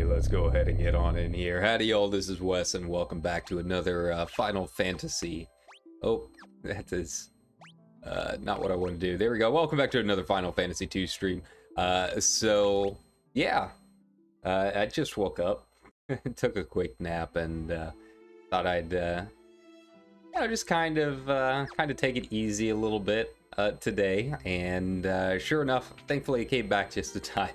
let's go ahead and get on in here. Howdy y'all, this is Wes, and welcome back to another Final Fantasy. Oh, that is not what I want to do. There we go. Welcome back to another Final Fantasy 2 stream. Yeah, I just woke up, took a quick nap, and thought I'd, just kind of take it easy a little bit today. And sure enough, thankfully, it came back just in time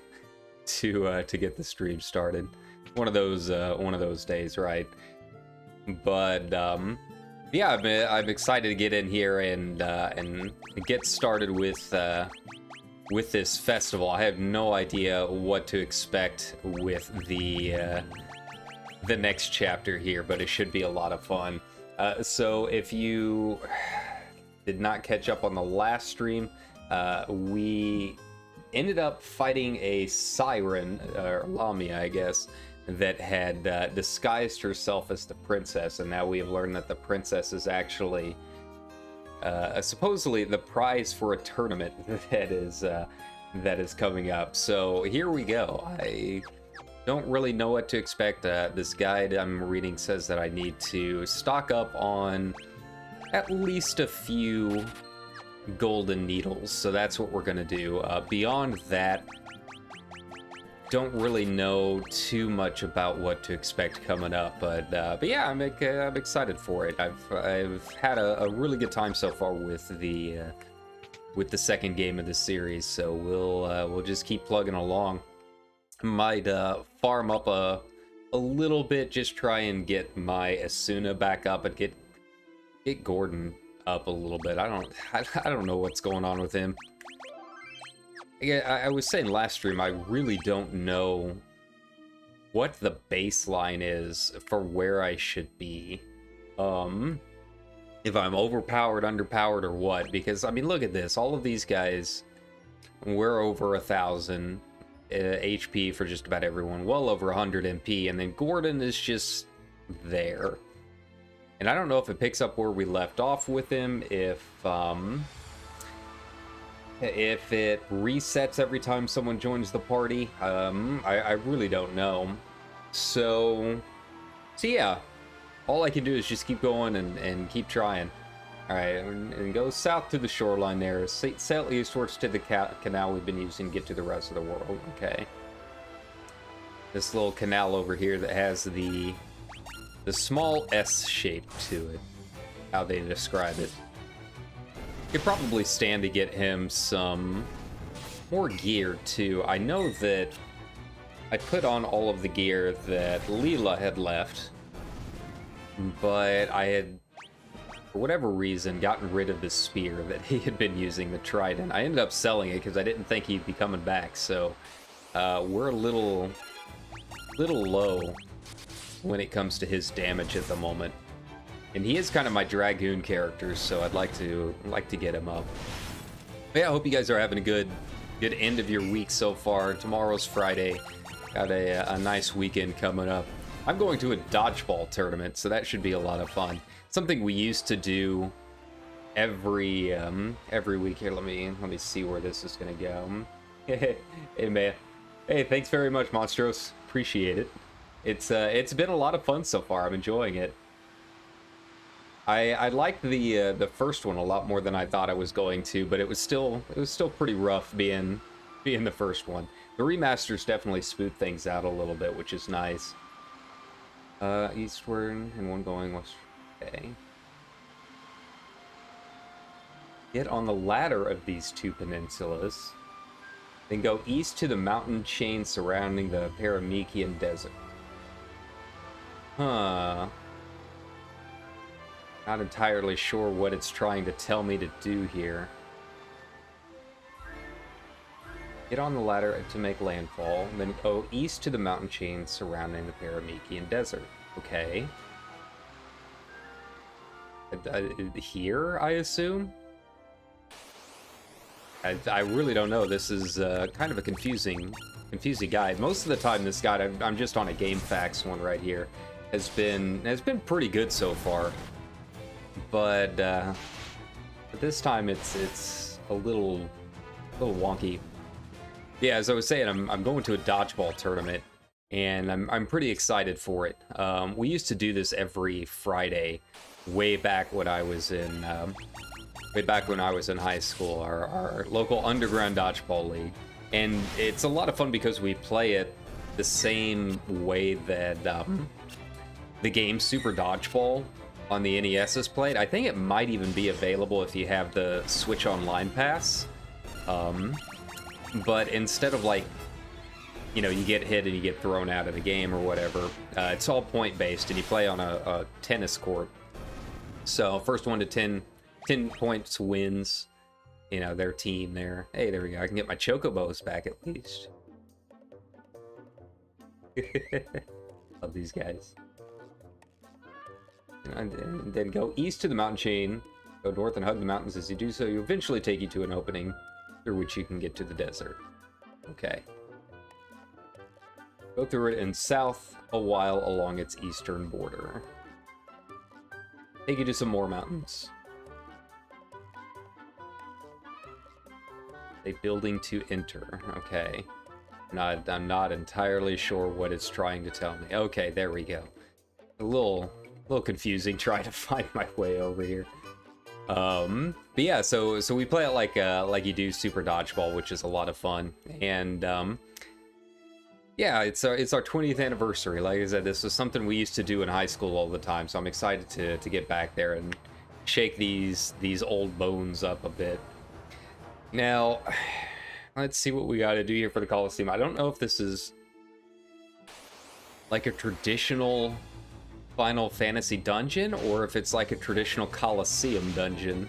to get the stream started. One of those days, right? But yeah, I'm excited to get in here and get started with this festival. I have no idea what to expect with the next chapter here, but it should be a lot of fun. So if you did not catch up on the last stream, we ended up fighting a siren, or Lamia, I guess, that had disguised herself as the princess, and now we have learned that the princess is actually supposedly the prize for a tournament that is coming up. So here we go. I don't really know what to expect. This guide I'm reading says that I need to stock up on at least a few golden needles, so that's what we're gonna do. Beyond that, don't really know too much about what to expect coming up, but yeah, I'm excited for it. I've had a really good time so far with the second game of the series, so we'll just keep plugging along. Might farm up a little bit, just try and get my Asuna back up and get Gordon up a little bit. I don't know what's going on with him. Yeah, I was saying last stream, I really don't know what the baseline is for where I should be. If I'm overpowered, underpowered, or what, because I mean, look at this. All of these guys, we're over 1,000 HP for just about everyone, well over 100 MP, and then Gordon is just there. And I don't know if it picks up where we left off with him, if it resets every time someone joins the party. I really don't know. So yeah, all I can do is just keep going and keep trying. All right, and go south to the shoreline there. Sail eastwards to the canal we've been using to get to the rest of the world. Okay. This little canal over here that has the small S shape to it, how they describe it. Could probably stand to get him some more gear too. I know that I put on all of the gear that Leela had left, but I had, for whatever reason, gotten rid of the spear that he had been using, the trident. I ended up selling it because I didn't think he'd be coming back, so we're a little low when it comes to his damage at the moment. And he is kind of my Dragoon character, so I'd like to get him up. But yeah, I hope you guys are having a good end of your week so far. Tomorrow's Friday. Got a nice weekend coming up. I'm going to a Dodgeball Tournament, so that should be a lot of fun. Something we used to do every week. Here, let me see where this is gonna go. Hey man. Hey, thanks very much, Monstros. Appreciate it. It's been a lot of fun so far. I'm enjoying it. I liked the first one a lot more than I thought I was going to, but it was still pretty rough being the first one. The remasters definitely smooth things out a little bit, which is nice. Eastward and one going west. Okay. Get on the latter of these two peninsulas, then go east to the mountain chain surrounding the Paramikian Desert. Huh. Not entirely sure what it's trying to tell me to do here. Get on the ladder to make landfall, then go east to the mountain chain surrounding the Paramikian Desert. Okay. Here, I assume? I really don't know. This is kind of a confusing guide. Most of the time, this guide, I'm just on a GameFAQs one right here, has been pretty good so far. But this time it's a little wonky. Yeah, as I was saying, I'm going to a dodgeball tournament, and I'm pretty excited for it. We used to do this every Friday, way back when I was in high school. Our local underground dodgeball league, and it's a lot of fun because we play it the same way that the game Super Dodgeball on the NES is played. I think it might even be available if you have the Switch Online Pass. But instead of like, you know, you get hit and you get thrown out of the game or whatever, it's all point-based, and you play on a tennis court. So first 1 to 10 points wins, you know, their team there. Hey, there we go. I can get my chocobos back at least. Love these guys. And then go east to the mountain chain. Go north and hug the mountains. As you do so, you eventually take you to an opening through which you can get to the desert. Okay. Go through it and south a while along its eastern border. Take you to some more mountains. A building to enter. Okay. I'm not entirely sure what it's trying to tell me. Okay, there we go. A little confusing trying to find my way over here. But yeah, so we play it like you do Super Dodgeball, which is a lot of fun. And yeah, it's our 20th anniversary. Like I said, this was something we used to do in high school all the time, so I'm excited to get back there and shake these old bones up a bit. Now, let's see what we got to do here for the Colosseum. I don't know if this is like a traditional Final Fantasy dungeon, or if it's like a traditional Colosseum dungeon.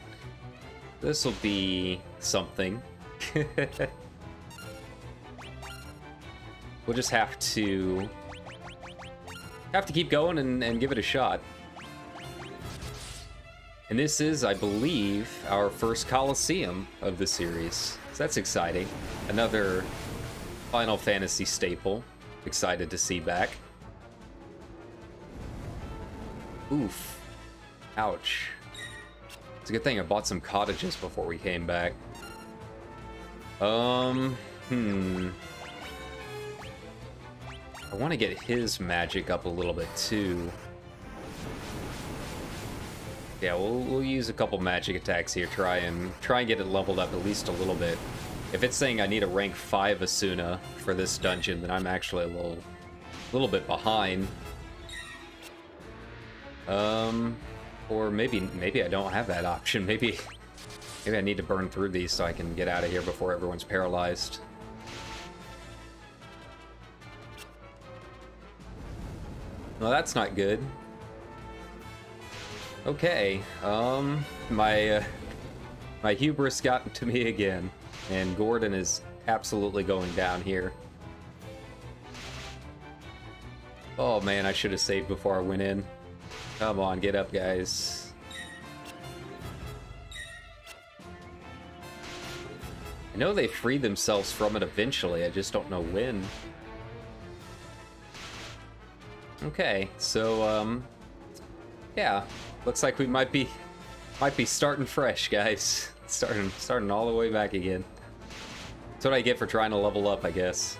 This will be something. We'll just have to keep going and give it a shot. And this is, I believe, our first Colosseum of the series. So that's exciting. Another Final Fantasy staple. Excited to see back. Oof. Ouch. It's a good thing I bought some cottages before we came back. I want to get his magic up a little bit too. Yeah, we'll use a couple magic attacks here. Try and get it leveled up at least a little bit. If it's saying I need a rank 5 Asuna for this dungeon, then I'm actually a little bit behind. Or maybe I don't have that option. Maybe I need to burn through these so I can get out of here before everyone's paralyzed. Well, that's not good. Okay, my hubris got to me again, and Gordon is absolutely going down here. Oh man, I should have saved before I went in. Come on, get up, guys. I know they freed themselves from it eventually, I just don't know when. Okay, so, yeah, looks like we might be starting fresh, guys. Starting all the way back again. That's what I get for trying to level up, I guess.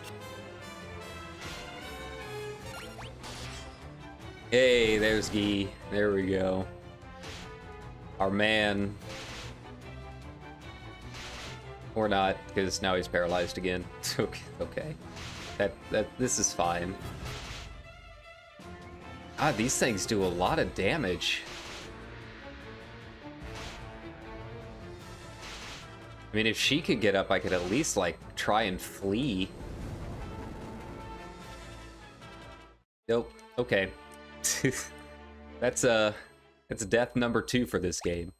Hey, there's Guy. There we go. Our man. Or not, because now he's paralyzed again. Okay. This is fine. Ah, these things do a lot of damage. I mean, if she could get up, I could at least, like, try and flee. Nope. Okay. That's death number 2 for this game.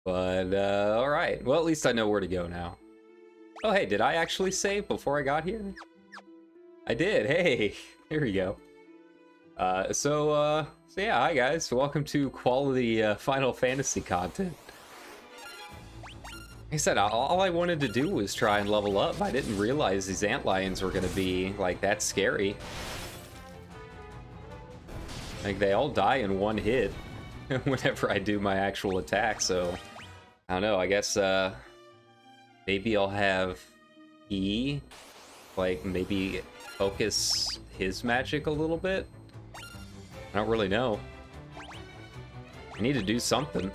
But, alright. Well, at least I know where to go now. Oh, hey, did I actually save before I got here? I did. Hey, here we go. So yeah, hi guys. Welcome to quality Final Fantasy content. Like I said, all I wanted to do was try and level up. I didn't realize these antlions were going to be, like, that scary. Like, they all die in one hit whenever I do my actual attack, so... I don't know, I guess, maybe I'll have E, like, maybe focus his magic a little bit? I don't really know. I need to do something.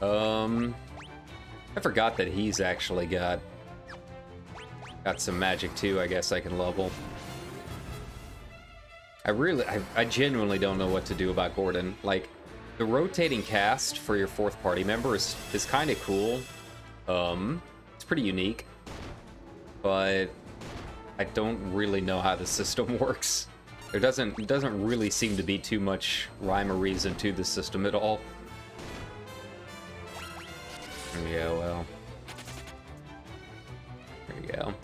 I forgot that he's actually got some magic too, I guess I can level. I genuinely don't know what to do about Gordon. Like, the rotating cast for your 4th party member is kind of cool. It's pretty unique. But I don't really know how the system works. There doesn't really seem to be too much rhyme or reason to the system at all. Yeah, well. There you go.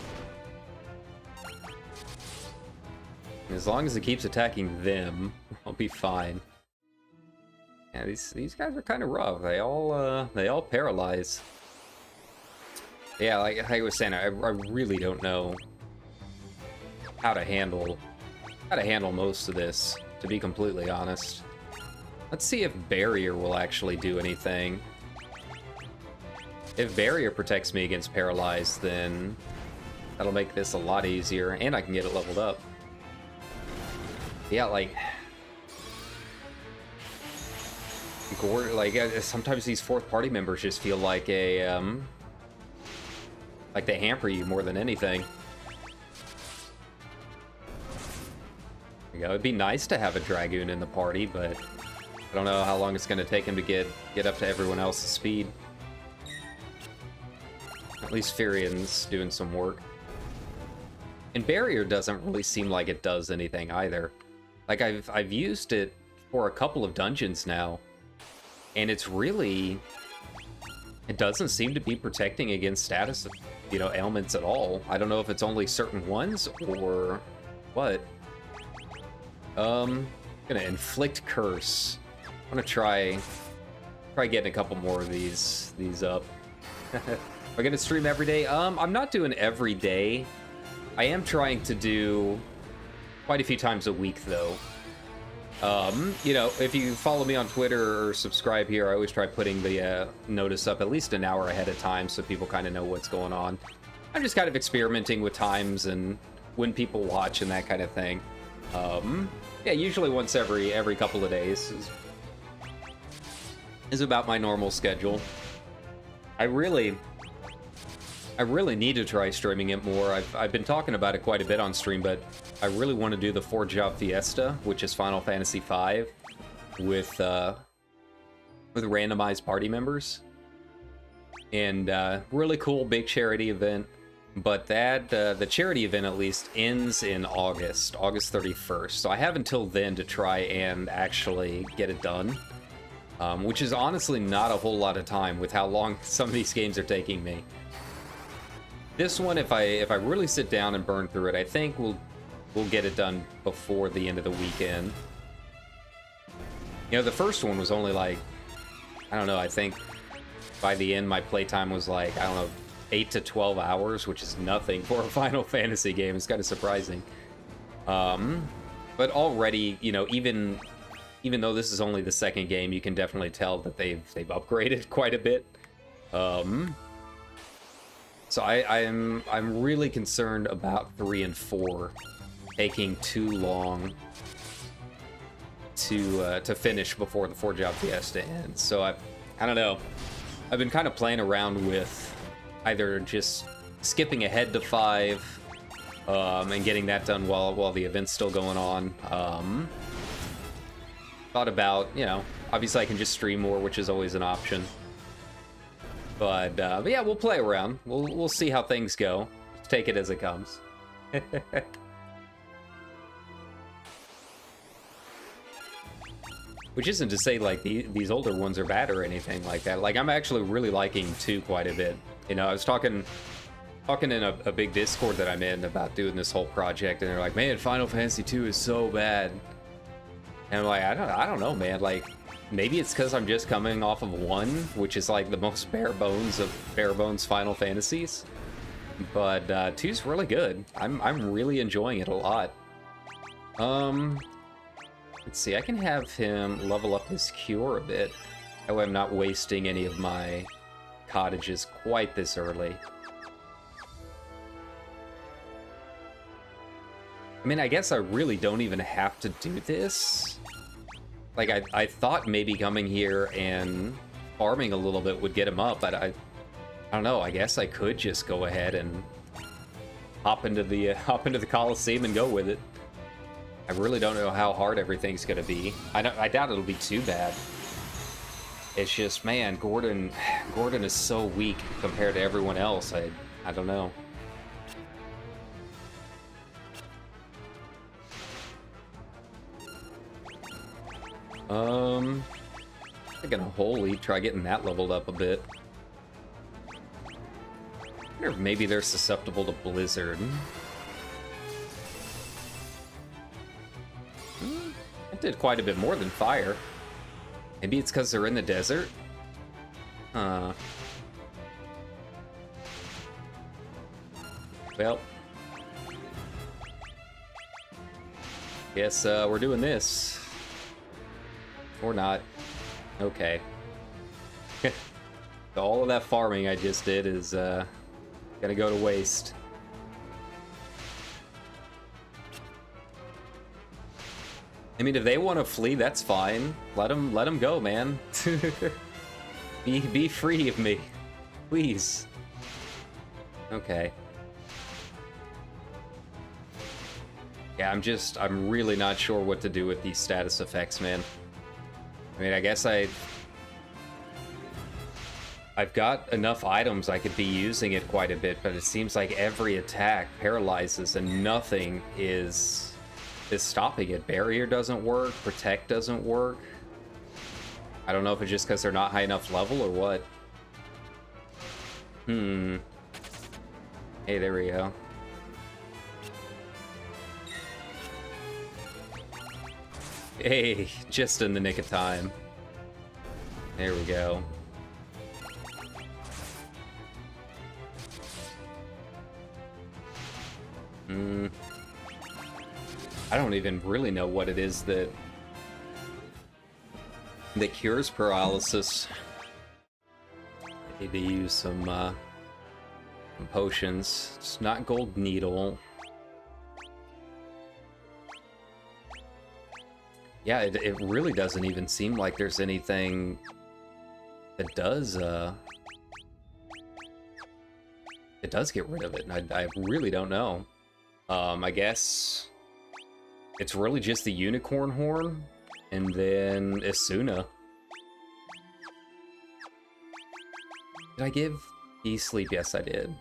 As long as it keeps attacking them, I'll be fine. Yeah, these guys are kind of rough. They all paralyze. Yeah, like I was saying, I really don't know how to handle most of this, to be completely honest. Let's see if Barrier will actually do anything. If Barrier protects me against Paralyze, then that'll make this a lot easier, and I can get it leveled up. Yeah, like... sometimes these 4th party members just feel like a, like they hamper you more than anything. There you go. It'd be nice to have a Dragoon in the party, but I don't know how long it's going to take him to get up to everyone else's speed. At least Furion's doing some work. And Barrier doesn't really seem like it does anything either. Like, I've used it for a couple of dungeons now, and it's really... It doesn't seem to be protecting against status, you know, ailments at all. I don't know if it's only certain ones or what. Gonna inflict curse. I'm gonna try getting a couple more of these up. Am I gonna stream every day? I'm not doing every day. I am trying to do quite a few times a week, though. You know, if you follow me on Twitter or subscribe here, I always try putting the notice up at least an hour ahead of time so people kind of know what's going on. I'm just kind of experimenting with times and when people watch and that kind of thing. Yeah, usually once every couple of days is about my normal schedule. I really need to try streaming it more. I've been talking about it quite a bit on stream, but I really want to do the 4-job fiesta, which is Final Fantasy V, with randomized party members. And really cool big charity event. But that the charity event at least ends in August 31st. So I have until then to try and actually get it done. Which is honestly not a whole lot of time with how long some of these games are taking me. This one, if I really sit down and burn through it, I think we'll get it done before the end of the weekend. You know, the first one was only like, I don't know, I think by the end my playtime was like, I don't know, 8 to 12 hours, which is nothing for a Final Fantasy game. It's kind of surprising. But already, you know, even though this is only the second game, you can definitely tell that they've upgraded quite a bit. So I'm really concerned about 3 and 4 taking too long to finish before the 4-job fiesta ends. So I don't know. I've been kind of playing around with either just skipping ahead to 5 and getting that done while the event's still going on. Thought about, you know, obviously I can just stream more, which is always an option. But yeah, we'll play around. We'll see how things go. Just take it as it comes. Which isn't to say like these older ones are bad or anything like that. Like, I'm actually really liking 2 quite a bit. You know, I was talking in a big Discord that I'm in about doing this whole project, and they're like, "Man, Final Fantasy 2 is so bad." And I'm like, I don't know, man. Like, maybe it's because I'm just coming off of 1, which is like the most bare bones of bare bones Final Fantasies. But 2's really good. I'm really enjoying it a lot. Let's see, I can have him level up his cure a bit. That way I'm not wasting any of my cottages quite this early. I mean, I guess I really don't even have to do this. Like, I thought maybe coming here and farming a little bit would get him up, but I don't know. I guess I could just go ahead and hop into the Colosseum and go with it. I really don't know how hard everything's gonna be. I doubt it'll be too bad. It's just, man, Gordon is so weak compared to everyone else. I don't know. I'm gonna wholly try getting that leveled up a bit. I wonder if maybe they're susceptible to Blizzard. It did quite a bit more than fire. Maybe it's because they're in the desert? Well. Guess we're doing this. Or not. Okay. All of that farming I just did is gonna go to waste. I mean, if they want to flee, that's fine. Let them go, man. Be free of me, please. Okay. Yeah, I'm really not sure what to do with these status effects, man. I mean, I guess I've got enough items I could be using it quite a bit, but it seems like every attack paralyzes and nothing is stopping it. Barrier doesn't work, protect doesn't work. I don't know if it's just because they're not high enough level or what. Hey, there we go. Hey, just in the nick of time. There we go. I don't even really know what it is that cures paralysis. I need to use some potions. It's not gold needle. Yeah, it really doesn't even seem like there's anything that does it does get rid of it, and I really don't know. I guess it's really just the unicorn horn and then Asuna. Did I give E sleep? Yes, I did.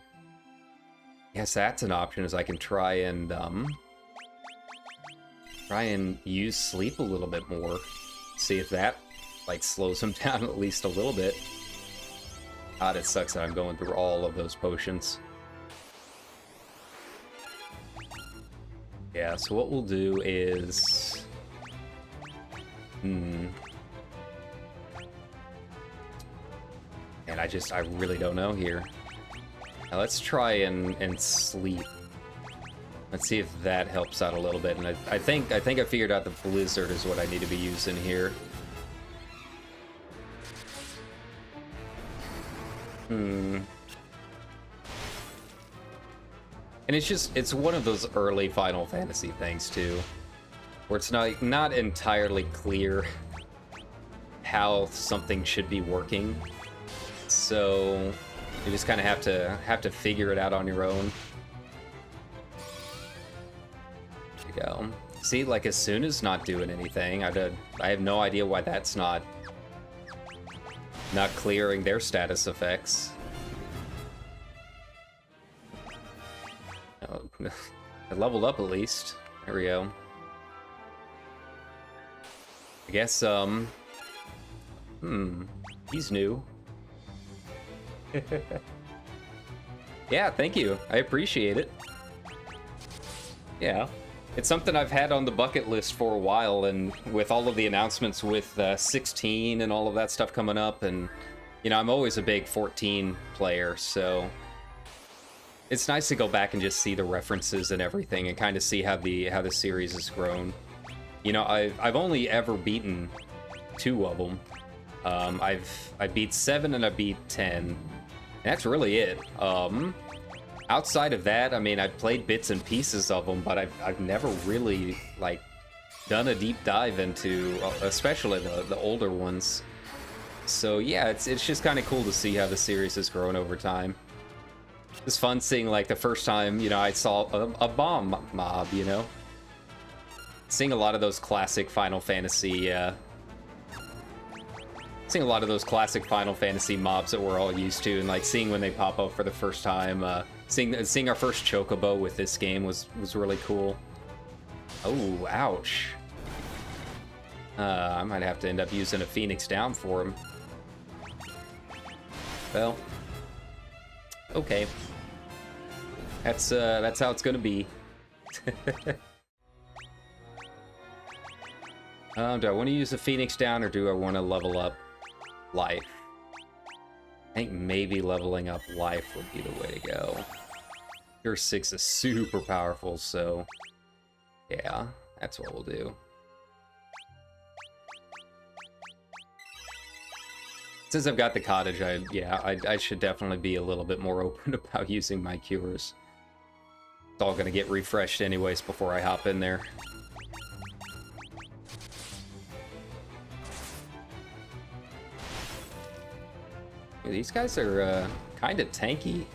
Yes, that's an option, is I can try and use sleep a little bit more. See if that, like, slows him down at least a little bit. God, it sucks that I'm going through all of those potions. Yeah, so what we'll do is... And I really don't know here. Now let's try and sleep. Let's see if that helps out a little bit. And I think I figured out the Blizzard is what I need to be using here. And it's one of those early Final Fantasy things too, where it's not entirely clear how something should be working. So you just kind of have to figure it out on your own. There you go. See, like, as soon as not doing anything, I have no idea why that's not clearing their status effects. Oh, I leveled up at least. There we go. I guess, he's new. Yeah, thank you. I appreciate it. Yeah. It's something I've had on the bucket list for a while, and with all of the announcements with 16 and all of that stuff coming up, and, you know, I'm always a big 14 player, so it's nice to go back and just see the references and everything and kind of see how the series has grown. You know, I've only ever beaten 2 of them. I beat 7 and I beat 10. And that's really it. outside of that, I mean, I've played bits and pieces of them, but I've never really, like, done a deep dive into, especially the older ones. So yeah, it's just kind of cool to see how the series has grown over time. It's fun seeing, like, the first time, you know, I saw a bomb mob, you know? Seeing a lot of those classic Final Fantasy, seeing a lot of those classic Final Fantasy mobs that we're all used to, and, like, seeing when they pop up for the first time, seeing our first Chocobo with this game was really cool. Oh, ouch. I might have to end up using a Phoenix down for him. Well, okay. That's how it's gonna be. Do I want to use a Phoenix down, or do I want to level up life? I think maybe leveling up life would be the way to go. Tier 6 is super powerful, so yeah, that's what we'll do. Since I've got the cottage, I should definitely be a little bit more open about using my cures. It's all gonna get refreshed anyways before I hop in there. These guys are kind of tanky.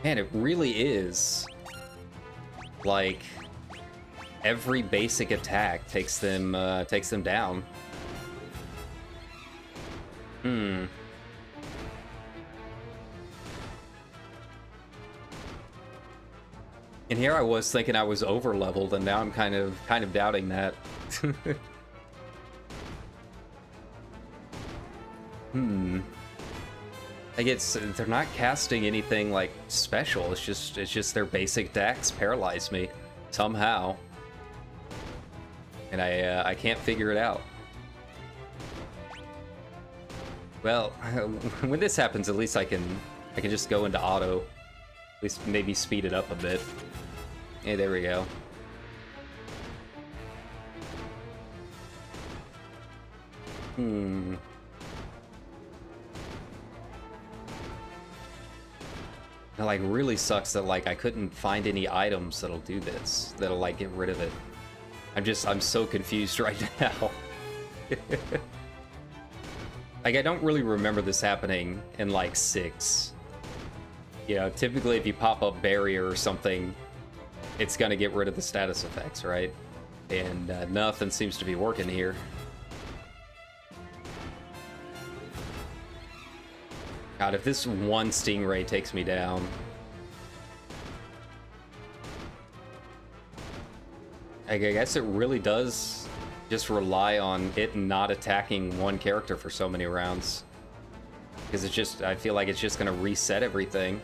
Man, it really is. Like, every basic attack takes them down. And here I was thinking I was over leveled, and now I'm kind of doubting that. Like, they're not casting anything like special. It's just their basic attacks paralyze me somehow, and I can't figure it out. Well, when this happens, at least I can just go into auto. At least maybe speed it up a bit. Hey, there we go. It, like, really sucks that, like, I couldn't find any items that'll do this, that'll, like, get rid of it. I'm so confused right now. Like, I don't really remember this happening in, like, 6. You know, typically if you pop up barrier or something, it's gonna get rid of the status effects, right? And nothing seems to be working here. God, if this one Stingray takes me down... I guess it really does just rely on it not attacking one character for so many rounds. Because it's just, I feel like it's just gonna reset everything.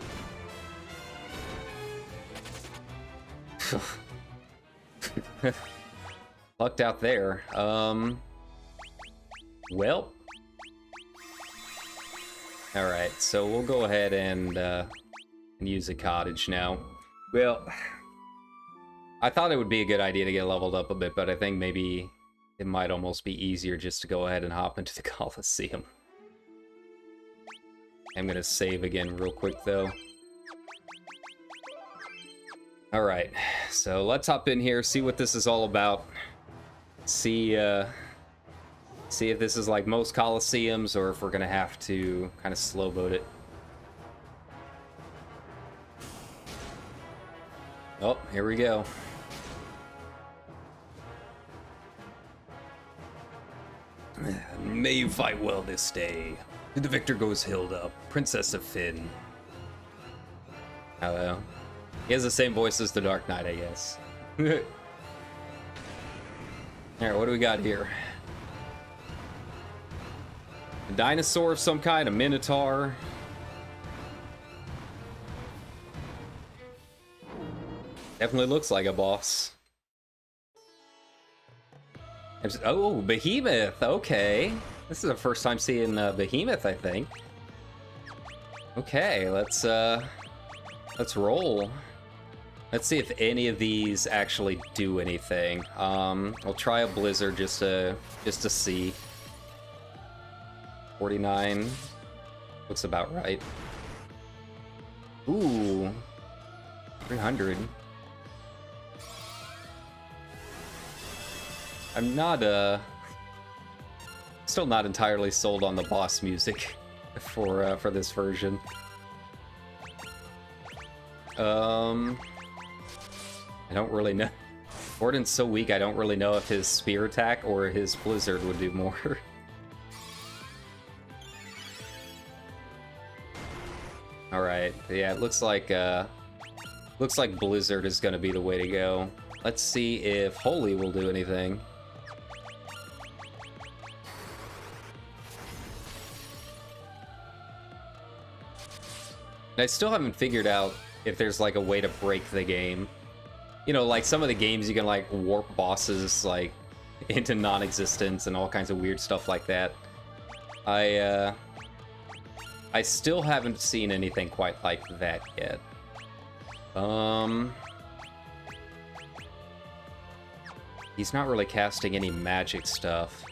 Lucked out there. Well... Alright, so we'll go ahead and use a cottage now. Well, I thought it would be a good idea to get leveled up a bit, but I think maybe it might almost be easier just to go ahead and hop into the Colosseum. I'm gonna save again real quick, though. Alright, so let's hop in here, see what this is all about. See if this is like most Colosseums, or if we're gonna have to kind of slow boat it. Oh, here we go. May you fight well this day. To the victor goes Hilda, Princess of Flynn. Hello. He has the same voice as the Dark Knight, I guess. Alright, what do we got here? A dinosaur of some kind, a minotaur. Definitely looks like a boss. Oh, Behemoth, okay. This is the first time seeing Behemoth, I think. Okay, let's roll. Let's see if any of these actually do anything. I'll try a blizzard just to see. 49 looks about right. Ooh. 300. I'm not, still not entirely sold on the boss music for this version. I don't really know. Gordon's so weak, I don't really know if his spear attack or his blizzard would do more. Alright, yeah, it looks like blizzard is gonna be the way to go. Let's see if holy will do anything. I still haven't figured out if there's like a way to break the game. You know, like some of the games you can like warp bosses like into non-existence and all kinds of weird stuff like that. I still haven't seen anything quite like that yet. He's not really casting any magic stuff.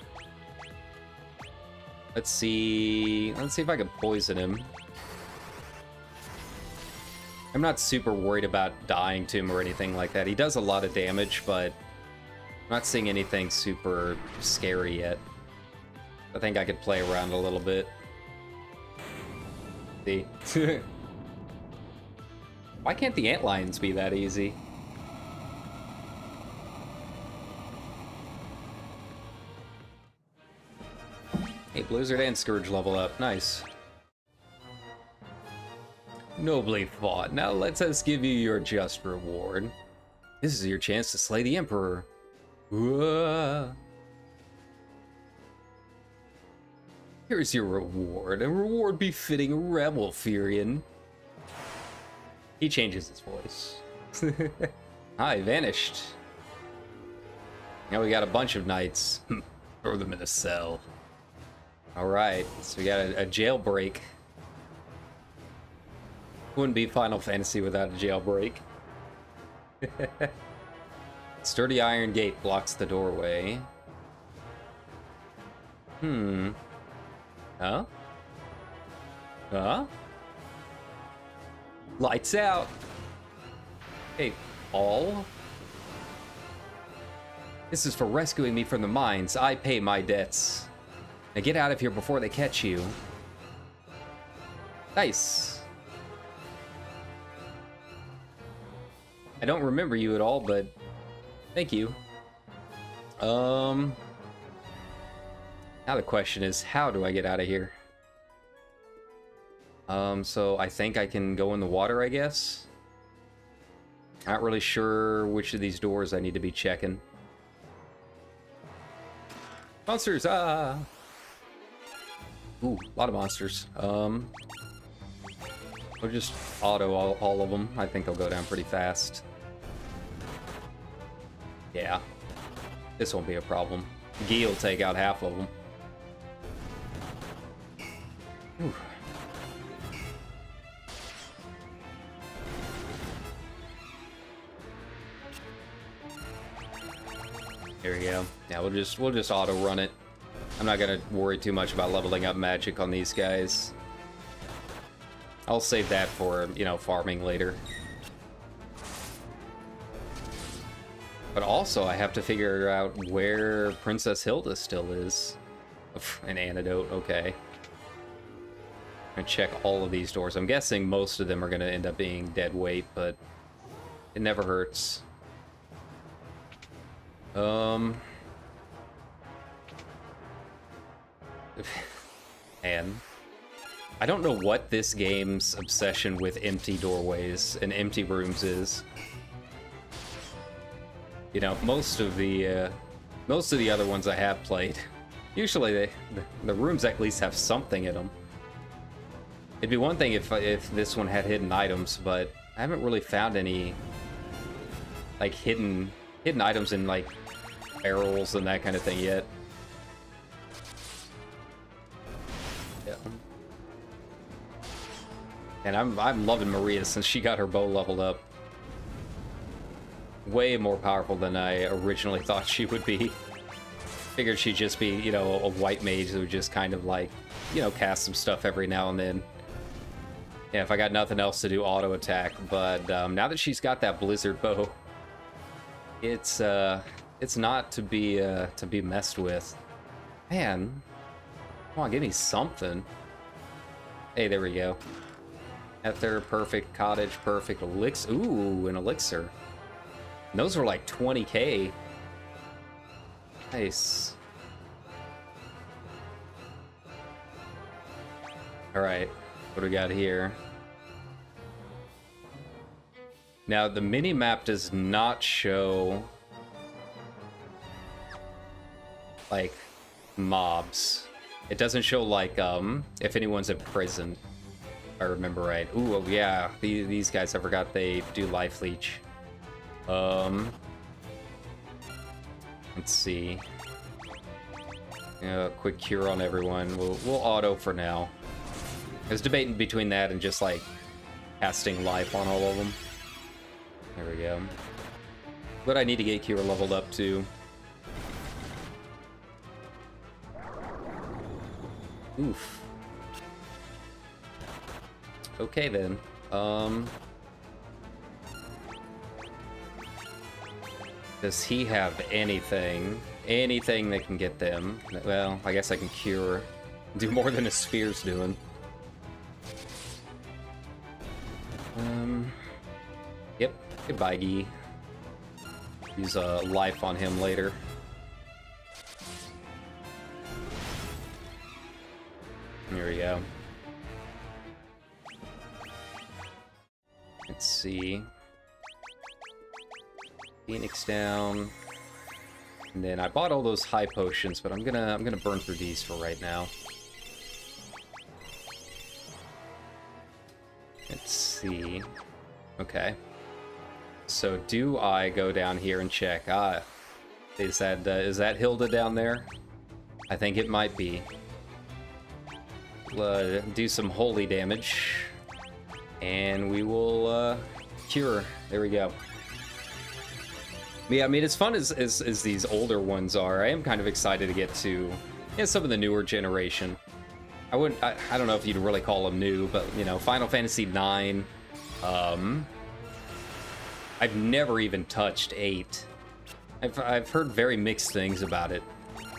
Let's see if I can poison him. I'm not super worried about dying to him or anything like that. He does a lot of damage, but I'm not seeing anything super scary yet. I think I could play around a little bit. See? Why can't the antlions be that easy? Hey, Blizzard and Scourge level up. Nice. Nobly fought. Now let us give you your just reward. This is your chance to slay the Emperor. Whoa. Here's your reward. A reward befitting a rebel, Furion. He changes his voice. Hi, vanished. Now we got a bunch of knights. Throw them in a cell. Alright, so we got a jailbreak. Wouldn't be Final Fantasy without a jailbreak. Sturdy iron gate blocks the doorway. Huh? Huh? Lights out! Hey, all? This is for rescuing me from the mines. I pay my debts. Now get out of here before they catch you. Nice. I don't remember you at all, but thank you. Now the question is, how do I get out of here? So I think I can go in the water, I guess. Not really sure which of these doors I need to be checking. Monsters, ah! Ooh, a lot of monsters. I'll just auto all of them. I think they'll go down pretty fast. Yeah, this won't be a problem. Guy will take out half of them. Whew. There we go. Yeah, we'll just auto run it. I'm not gonna worry too much about leveling up magic on these guys. I'll save that for, you know, farming later. But also, I have to figure out where Princess Hilda still is. An antidote, okay. I'm gonna check all of these doors. I'm guessing most of them are gonna end up being dead weight, but it never hurts. Man. I don't know what this game's obsession with empty doorways and empty rooms is. You know, most of the other ones I have played, usually the rooms at least have something in them. It'd be one thing if this one had hidden items, but I haven't really found any like hidden items in like barrels and that kind of thing yet. Yeah. And I'm loving Maria since she got her bow leveled up. Way more powerful than I originally thought she would be. Figured she'd just be, you know, a white mage who would just kind of like, you know, cast some stuff every now and then. Yeah, if I got nothing else to do, auto attack. But now that she's got that blizzard bow, it's not to be messed with. Man, come on, give me something. Hey, there we go. Ether, perfect. Cottage, perfect. Elixir. Ooh, an elixir. And those were like 20k. Nice. Alright, what do we got here? Now, the mini-map does not show, like, mobs. It doesn't show, like, if anyone's imprisoned, if I remember right. Ooh, oh, yeah, these guys, I forgot they do life leech. Let's see. Quick cure on everyone. We'll auto for now. I was debating between that and just, like, casting life on all of them. There we go. But I need to get cure leveled up, too. Oof. Okay, then. Does he have anything? Anything that can get them? Well, I guess I can cure. Do more than a spear's doing. Yep. Goodbye, Gee. Use a life on him later. There we go. Let's see. Phoenix down. And then I bought all those high potions, but I'm gonna burn through these for right now. Let's see. Okay. So do I go down here and check? Is that Hilda down there? I think it might be. Do some holy damage, and we will cure. There we go. Yeah, I mean, as fun as these older ones are, I am kind of excited to get to some of the newer generation. I don't know if you'd really call them new, but you know, Final Fantasy IX. I've never even touched 8. I've heard very mixed things about it,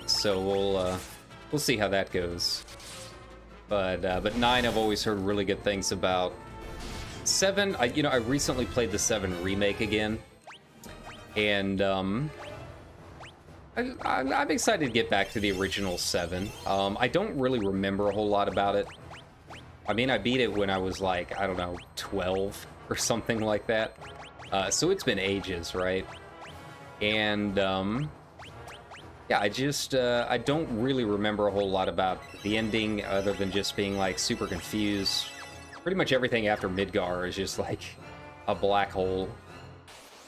so we'll see how that goes. But 9 I've always heard really good things about. 7, I recently played the 7 remake again, and I'm excited to get back to the original 7. I don't really remember a whole lot about it. I mean, I beat it when I was like, I don't know, 12 or something like that. So it's been ages, right? And yeah, I don't really remember a whole lot about the ending other than just being like super confused. Pretty much everything after Midgar is just like a black hole.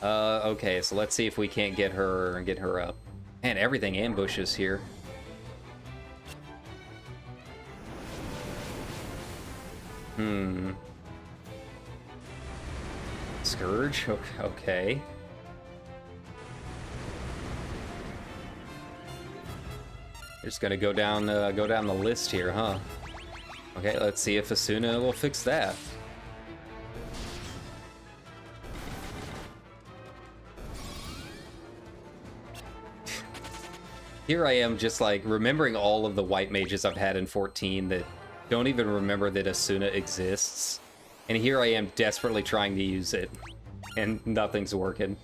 Okay, so let's see if we can't get her up. Man, everything ambushes here. Scourge? Okay. Just gonna go down the list here, huh? Okay, let's see if Asuna will fix that. Here I am just like remembering all of the white mages I've had in 14 that don't even remember that Asuna exists. And here I am desperately trying to use it, and nothing's working.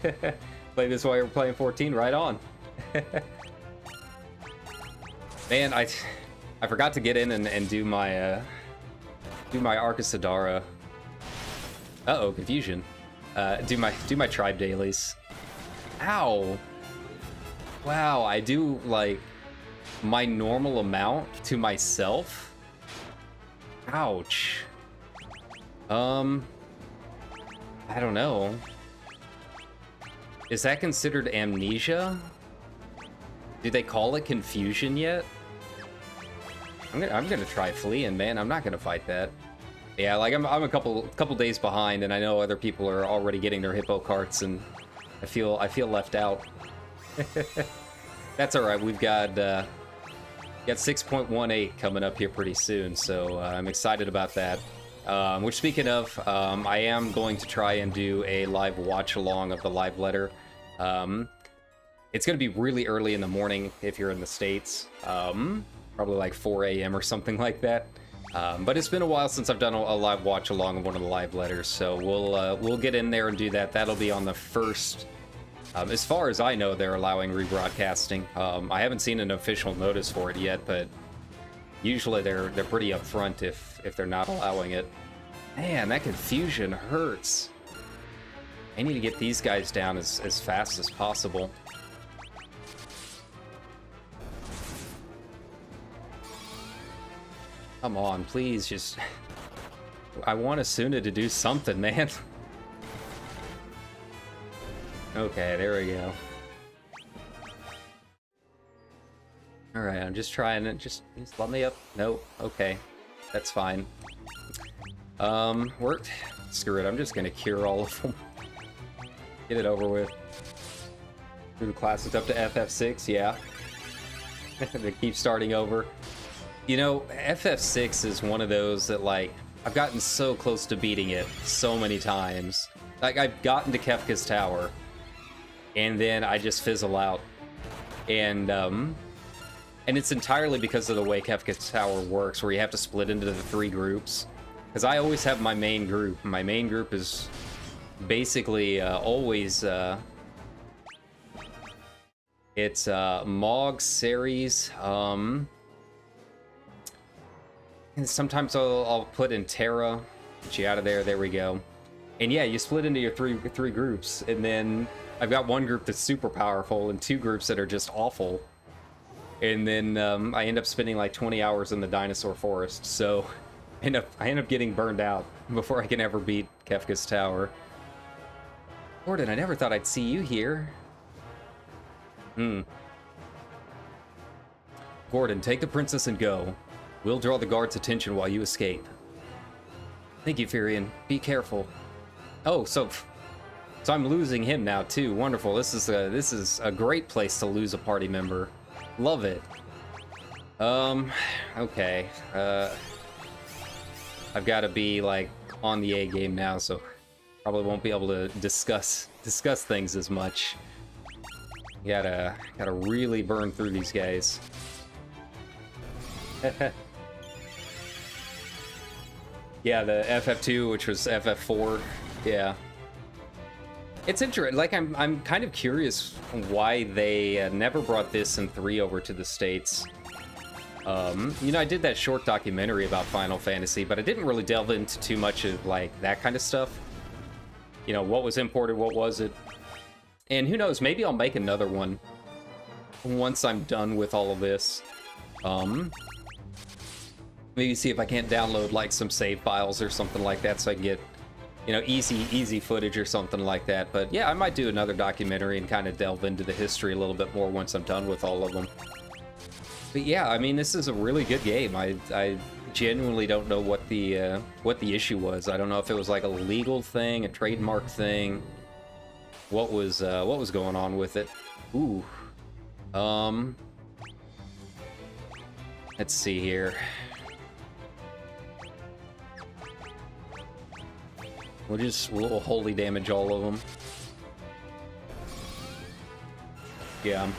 Play this while you're playing 14, right on. Man, I forgot to get in and do my Arcasadara. Uh-oh, confusion. Do my tribe dailies. Ow. Wow, I do like my normal amount to myself. Ouch. I don't know. Is that considered amnesia? Do they call it confusion yet? I'm gonna try fleeing, man. I'm not gonna fight that. Yeah, like I'm a couple days behind, and I know other people are already getting their hippo carts, and I feel left out. That's all right. We've got 6.18 coming up here pretty soon, so I'm excited about that. Which, speaking of, I am going to try and do a live watch-along of the live letter. It's going to be really early in the morning if you're in the States. Probably like 4 a.m. or something like that. But it's been a while since I've done a live watch-along of one of the live letters, so we'll get in there and do that. That'll be on the first... as far as I know, they're allowing rebroadcasting. I haven't seen an official notice for it yet, but usually they're pretty upfront if they're not allowing it. Man, that confusion hurts. I need to get these guys down as fast as possible. Come on, please, just... I want Asuna to do something, man. Okay, there we go. Alright, I'm just trying to... Just let me up. Nope. Okay. That's fine. Worked. Screw it, I'm just gonna cure all of them. Get it over with. Do the classes up to FF6, yeah. They keep starting over. You know, FF6 is one of those that, like, I've gotten so close to beating it so many times. Like, I've gotten to Kefka's Tower, and then I just fizzle out. And it's entirely because of the way Kefka's Tower works, where you have to split into the 3 groups. Because I always have my main group. My main group is basically always... it's Mog, Ceres, and sometimes I'll put in Terra, get you out of there, there we go. And yeah, you split into your three groups, and then I've got one group that's super powerful and 2 groups that are just awful. And then I end up spending like 20 hours in the dinosaur forest, so I end up getting burned out before I can ever beat Kefka's Tower. Gordon, I never thought I'd see you here. Gordon, take the princess and go. We'll draw the guard's attention while you escape. Thank you, Furion. Be careful. Oh, so I'm losing him now too. Wonderful. This is a great place to lose a party member. Love it. Okay. I've got to be like on the A game now, so probably won't be able to discuss things as much. Gotta really burn through these guys. Yeah, the FF2, which was FF4. Yeah. It's interesting. Like, I'm kind of curious why they never brought this and 3 over to the States. You know, I did that short documentary about Final Fantasy, but I didn't really delve into too much of, like, that kind of stuff. You know, what was imported, what was it? And who knows, maybe I'll make another one once I'm done with all of this. Maybe see if I can't download like some save files or something like that so I can get, you know, easy footage or something like that. But yeah, I might do another documentary and kind of delve into the history a little bit more once I'm done with all of them. But yeah, I mean, this is a really good game. I genuinely don't know what the issue was. I don't know if it was like a legal thing, a trademark thing. What was going on with it? Ooh. Let's see here. We'll holy damage all of them. Yeah.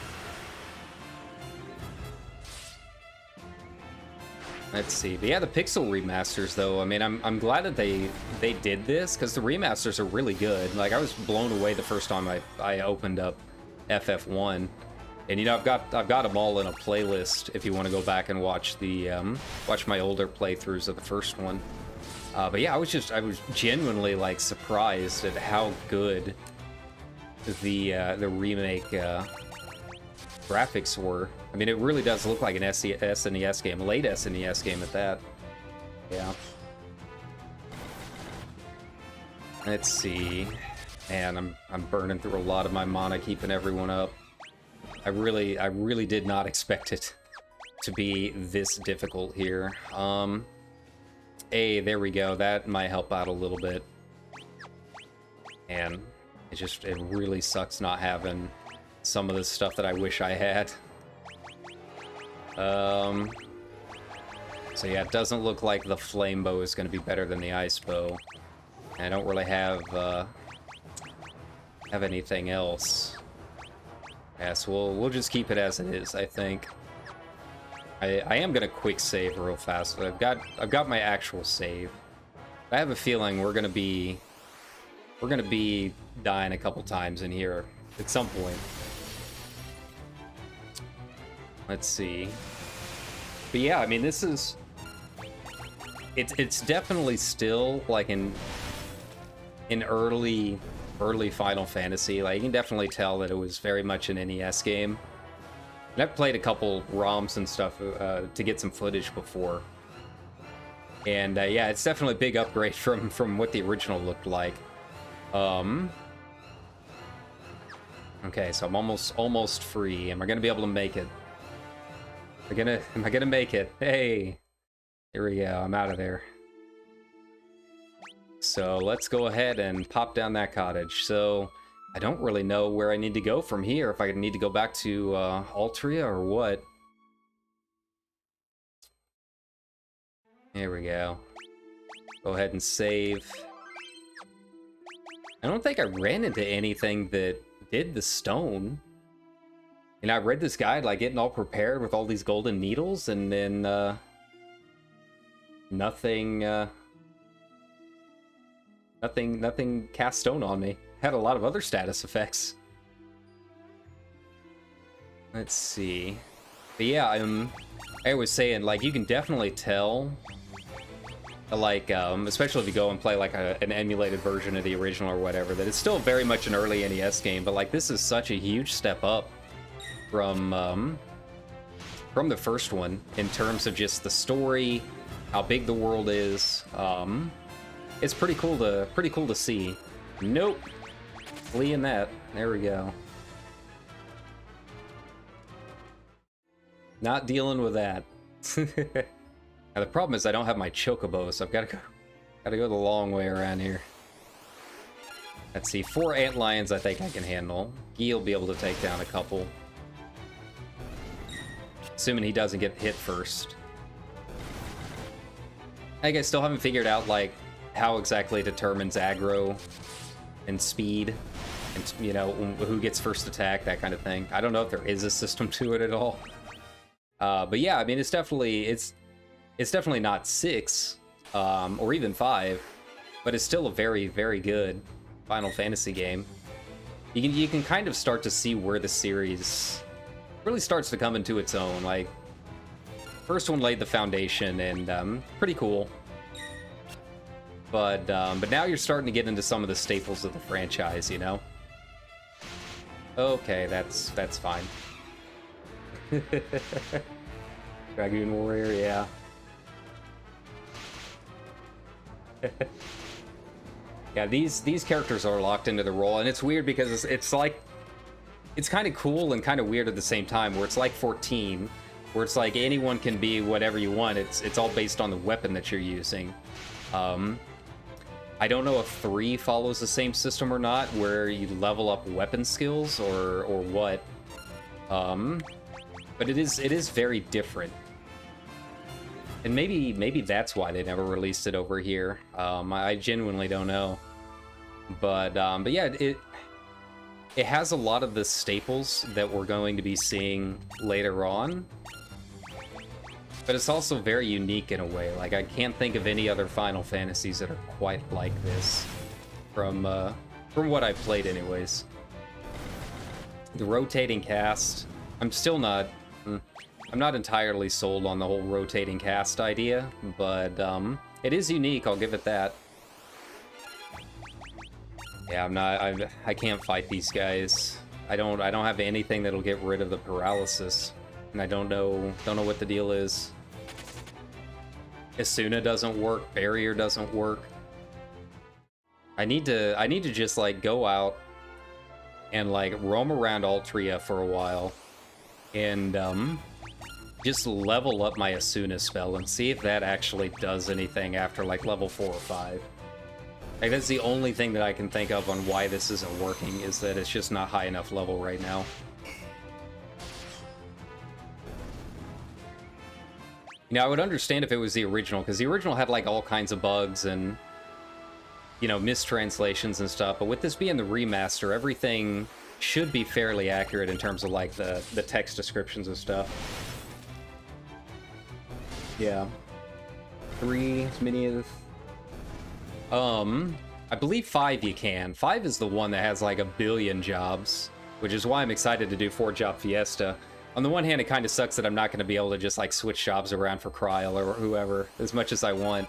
Let's see. But yeah, the pixel remasters, though. I mean, I'm glad that they did this, because the remasters are really good. Like, I was blown away the first time I opened up FF1, and you know, I've got them all in a playlist if you want to go back and watch the watch my older playthroughs of the first one. But yeah, I was genuinely like surprised at how good the remake graphics were. I mean, it really does look like an SNES game, late SNES game at that. Yeah. Let's see. Man, I'm burning through a lot of my mana, keeping everyone up. I really did not expect it to be this difficult here. Hey, there we go. That might help out a little bit. And it really sucks not having some of the stuff that I wish I had. So yeah, it doesn't look like the flame bow is going to be better than the ice bow. And I don't really have anything else. Yeah, so we'll just keep it as it is, I think. I am gonna quick save real fast. I've got my actual save. I have a feeling we're gonna be dying a couple times in here at some point. Let's see. But yeah, I mean, this is it's definitely still like in early Final Fantasy. Like, you can definitely tell that it was very much an NES game. And I've played a couple ROMs and stuff to get some footage before. And yeah, it's definitely a big upgrade from what the original looked like. Okay, so I'm almost free. Am I gonna be able to make it? Am I gonna make it? Hey, here we go. I'm out of there. So let's go ahead and pop down that cottage. So I don't really know where I need to go from here, if I need to go back to Altria or what. Here we go. Go ahead and save. I don't think I ran into anything that did the stone. And I read this guide, like, getting all prepared with all these golden needles, and then nothing cast stone on me. Had a lot of other status effects. Let's see. But yeah, I was saying, like, you can definitely tell, like, especially if you go and play like an emulated version of the original or whatever, that it's still very much an early NES game, but like, this is such a huge step up from the first one in terms of just the story, how big the world is. It's pretty cool to see. Nope. Fleeing that. There we go. Not dealing with that. Now the problem is I don't have my chocobo, so I've gotta go the long way around here. Let's see, 4 antlions I think I can handle. Guy will be able to take down a couple. Assuming he doesn't get hit first. I guess still haven't figured out, like, how exactly it determines aggro and speed, and, you know, who gets first attack, that kind of thing. I don't know if there is a system to it at all. But yeah, I mean, it's definitely not 6, or even 5, but it's still a very, very good Final Fantasy game. You can kind of start to see where the series really starts to come into its own. Like, first one laid the foundation, and pretty cool. But now you're starting to get into some of the staples of the franchise, you know? Okay, that's fine. Dragoon Warrior, yeah. Yeah, these characters are locked into the role, and it's weird because it's like, it's kind of cool and kind of weird at the same time, where it's like 14, where it's like anyone can be whatever you want. It's all based on the weapon that you're using. I don't know if 3 follows the same system or not, where you level up weapon skills or what. But it is very different. And maybe that's why they never released it over here. I genuinely don't know. But yeah, it has a lot of the staples that we're going to be seeing later on. But it's also very unique in a way. Like, I can't think of any other Final Fantasies that are quite like this, from what I've played anyways. The rotating cast, I'm not entirely sold on the whole rotating cast idea, but it is unique, I'll give it that. Yeah, I can't fight these guys. I don't have anything that'll get rid of the paralysis, and I don't know what the deal is. Asuna doesn't work, barrier doesn't work. I need to just, like, go out and, like, roam around Altria for a while and just level up my Asuna spell and see if that actually does anything after, like, level 4 or 5. Like, that's the only thing that I can think of on why this isn't working, is that it's just not high enough level right now. You know, I would understand if it was the original, because the original had like all kinds of bugs and, you know, mistranslations and stuff. But with this being the remaster, everything should be fairly accurate in terms of like the text descriptions and stuff. Yeah. 3, as many as... I believe 5 you can. 5 is the one that has like 1 billion jobs, which is why I'm excited to do 4-job Fiesta. On the one hand, it kind of sucks that I'm not going to be able to just like switch jobs around for Kryl or whoever as much as I want.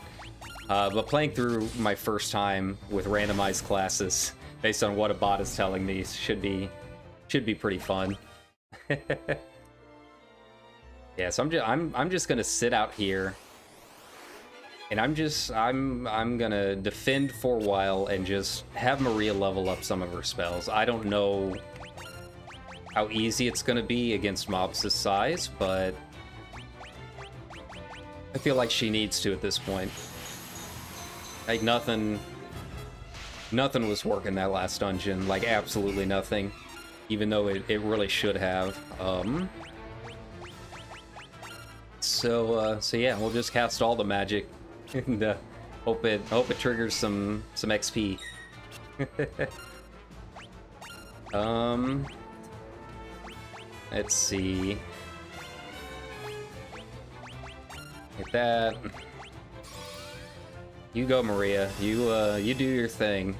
But playing through my first time with randomized classes based on what a bot is telling me should be pretty fun. Yeah, so I'm just gonna sit out here, and I'm gonna defend for a while and just have Maria level up some of her spells. I don't know how easy it's gonna be against mobs this size, but I feel like she needs to at this point. Like nothing was working that last dungeon, like absolutely nothing, even though it really should have. So yeah, we'll just cast all the magic and hope it triggers some XP. Let's see. Get that. You go, Maria. You do your thing.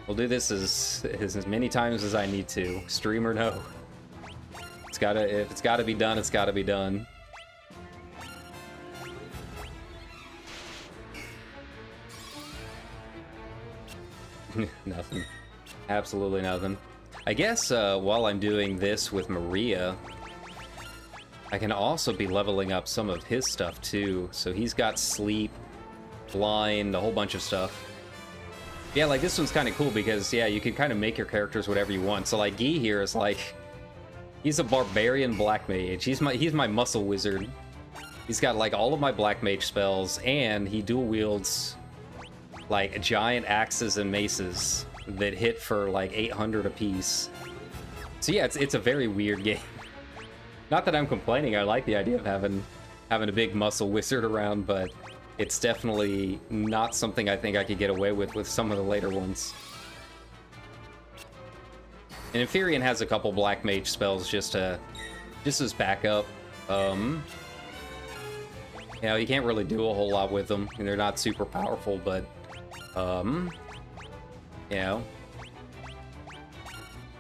We'll do this as many times as I need to, stream or no. If it's gotta be done, it's gotta be done. Nothing. Absolutely nothing. I guess while I'm doing this with Maria, I can also be leveling up some of his stuff too. So he's got sleep, blind, a whole bunch of stuff. Yeah, like this one's kind of cool because, yeah, you can kind of make your characters whatever you want. So like Guy here is like, he's a barbarian black mage. He's my muscle wizard. He's got like all of my black mage spells, and he dual wields like giant axes and maces that hit for like 800 apiece. So yeah, it's a very weird game. Not that I'm complaining. I like the idea of having a big muscle wizard around, but it's definitely not something I think I could get away with some of the later ones. And Inferion has a couple black mage spells just as backup. You know, you can't really do a whole lot with them, and they're not super powerful, but you know,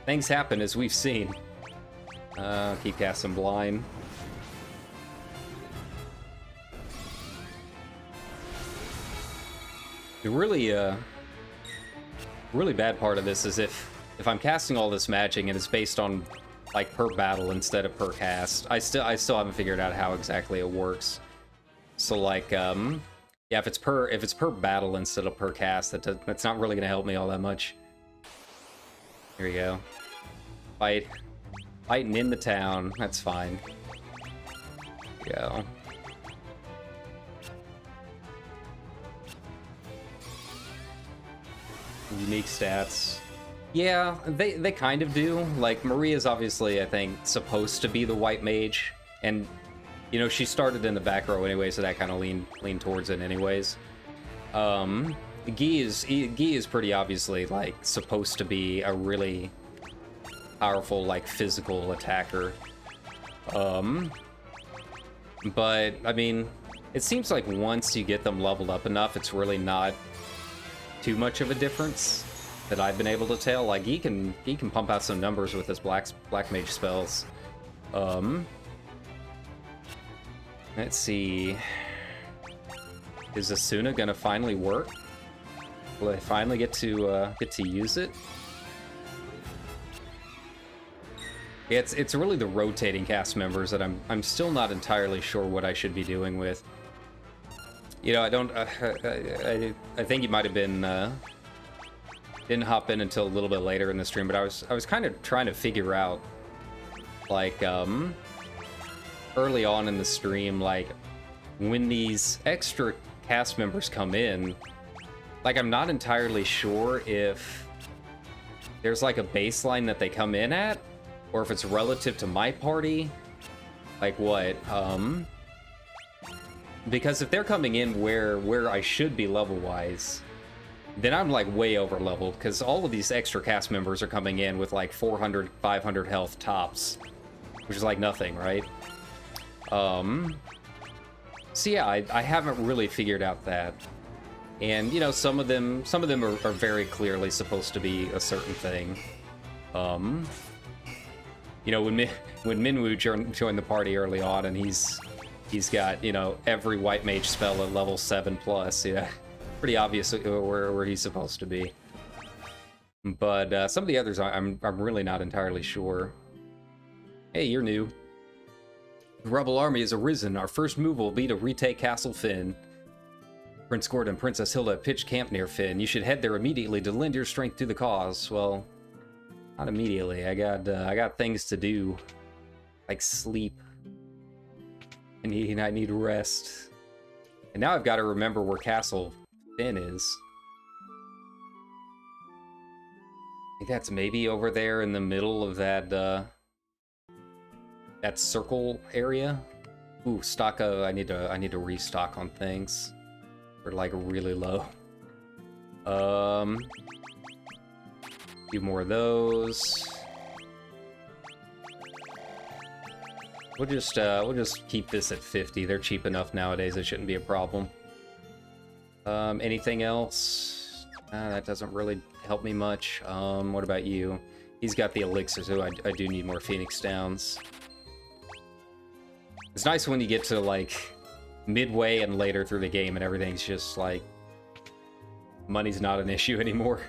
things happen as we've seen. Keep casting blind. The really bad part of this is if I'm casting all this magic and it's based on like per battle instead of per cast. I still haven't figured out how exactly it works. So like yeah, if it's per battle instead of per cast, that's not really gonna help me all that much. Here we go. Fighting in the town. That's fine. Here we go. Unique stats. Yeah, they kind of do. Like, Maria's obviously, I think, supposed to be the white mage, and, you know, she started in the back row anyway, so that kind of leaned towards it anyways. Guy is pretty obviously, like, supposed to be a really powerful, like, physical attacker. But, I mean, it seems like once you get them leveled up enough, it's really not too much of a difference that I've been able to tell. Like, he can pump out some numbers with his black mage spells. Let's see. Is Asuna gonna finally work? Will I finally get to use it? Yeah, it's really the rotating cast members that I'm still not entirely sure what I should be doing with. You know, I don't. I think you might have been didn't hop in until a little bit later in the stream, but I was kind of trying to figure out, like, early on in the stream, like, when these extra cast members come in, like, I'm not entirely sure if there's like a baseline that they come in at, or if it's relative to my party. Like what? Because if they're coming in where I should be level-wise, then I'm like way over-leveled, because all of these extra cast members are coming in with like 400, 500 health tops, which is like nothing, right? So yeah, I haven't really figured out that. And, you know, some of them are very clearly supposed to be a certain thing. You know, when Minwoo joined the party early on, and he's got, you know, every white mage spell at level 7+, yeah. Pretty obvious where he's supposed to be. But some of the others, I'm really not entirely sure. Hey, you're new. The rebel army has arisen. Our first move will be to retake Castle Flynn. Prince Gord and Princess Hilda pitched camp near Flynn. You should head there immediately to lend your strength to the cause. Well, not immediately. I got things to do, like sleep. I need rest. And now I've got to remember where Castle Flynn is. I think that's maybe over there in the middle of that circle area. Ooh, stock. I need to restock on things. We're like really low. Few more of those. We'll just keep this at 50. They're cheap enough nowadays. It shouldn't be a problem. Anything else? That doesn't really help me much. What about you? He's got the elixirs, so I do need more Phoenix Downs. It's nice when you get to, like, midway and later through the game and everything's just, like, money's not an issue anymore.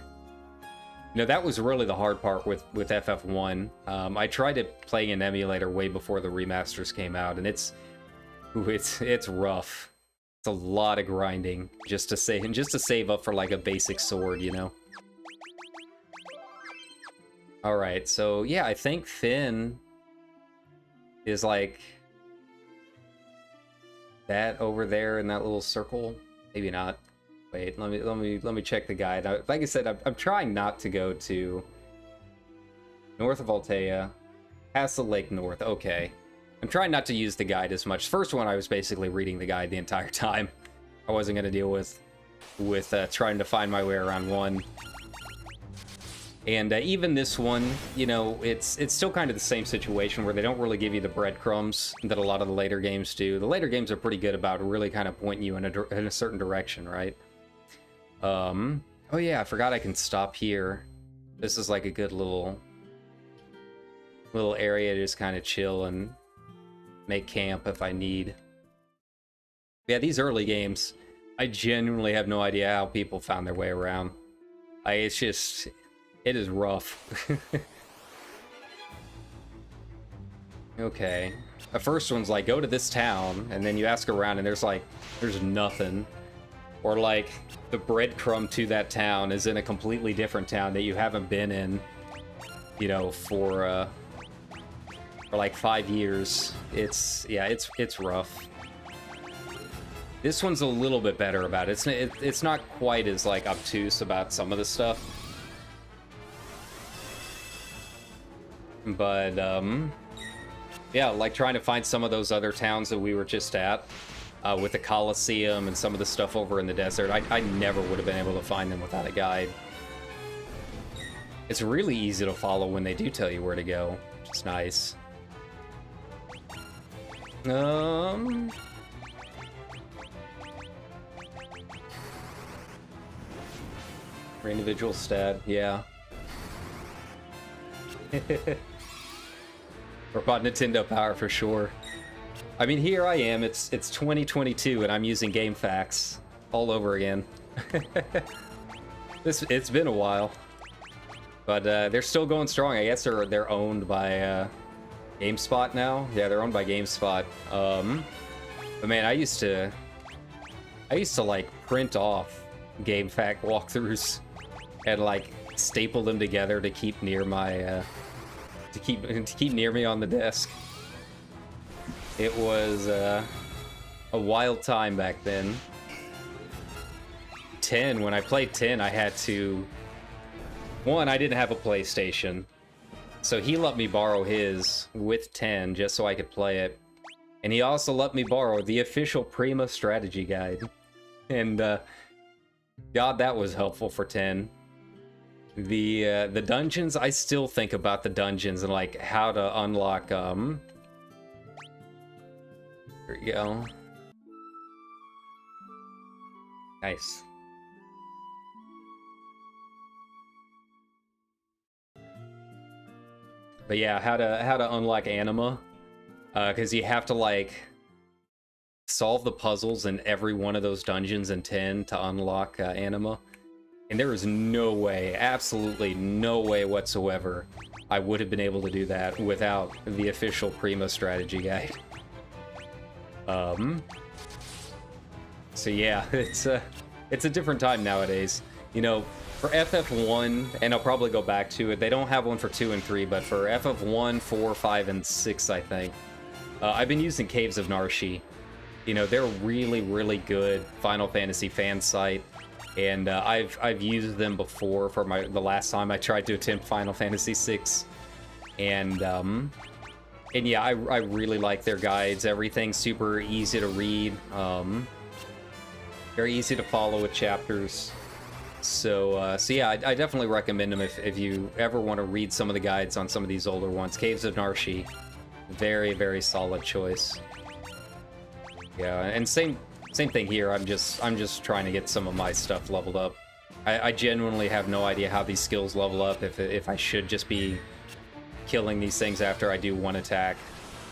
You know, that was really the hard part with FF1. I tried it playing an emulator way before the remasters came out, and it's rough. It's a lot of grinding just to save up for, like, a basic sword, you know? Alright, so, yeah, I think Finn is, like, that over there in that little circle. Maybe not. Wait, let me check the guide. Like I said, I'm trying not to go to north of Altea, past the lake north. Okay, I'm trying not to use the guide as much. First one, I was basically reading the guide the entire time. I wasn't gonna deal with trying to find my way around one. And even this one, you know, it's still kind of the same situation where they don't really give you the breadcrumbs that a lot of the later games do. The later games are pretty good about really kind of pointing you in a certain direction, right? Oh yeah, I forgot I can stop here. This is like a good little area to just kind of chill and make camp if I need. Yeah, these early games, I genuinely have no idea how people found their way around. It's just... it is rough. Okay. The first one's like, go to this town, and then you ask around, and there's nothing. Or like, the breadcrumb to that town is in a completely different town that you haven't been in, you know, for like 5 years. It's rough. This one's a little bit better about it. It's not quite as like obtuse about some of the stuff. But, yeah, like trying to find some of those other towns that we were just at, with the Colosseum and some of the stuff over in the desert, I never would have been able to find them without a guide. It's really easy to follow when they do tell you where to go, which is nice. For individual stat, yeah. Or about Nintendo Power for sure. I mean, here I am, it's 2022 and I'm using GameFAQs all over again. It's been a while. But they're still going strong. I guess they're owned by GameSpot now. Yeah, they're owned by GameSpot. But man, I used to like print off GameFAQ walkthroughs and like staple them together to keep near my to keep near me on the desk. It was a wild time back then. 10, when I played 10, I had to... One, I didn't have a PlayStation, so he let me borrow his with 10 just so I could play it. And he also let me borrow the official Prima strategy guide. And, God, that was helpful for 10. The dungeons, I still think about the dungeons and, like, how to unlock, There you go. Nice. But yeah, how to unlock anima. Because you have to, like, solve the puzzles in every one of those dungeons in 10 to unlock anima. And there is no way, absolutely no way whatsoever, I would have been able to do that without the official Prima strategy guide. So yeah, it's a different time nowadays. You know, for FF1, and I'll probably go back to it, they don't have one for 2 and 3, but for FF1, 4, 5, and 6, I think, I've been using Caves of Narshe. You know, they're really, really good Final Fantasy fan site, and I've used them before for the last time I tried to attempt Final Fantasy 6, and yeah, I really like their guides. Everything's super easy to read, very easy to follow with chapters. So yeah, I definitely recommend them if you ever want to read some of the guides on some of these older ones. Caves of Narshe, very, very solid choice. Yeah, and same thing here. I'm just trying to get some of my stuff leveled up. I genuinely have no idea how these skills level up, if I should just be killing these things after I do one attack.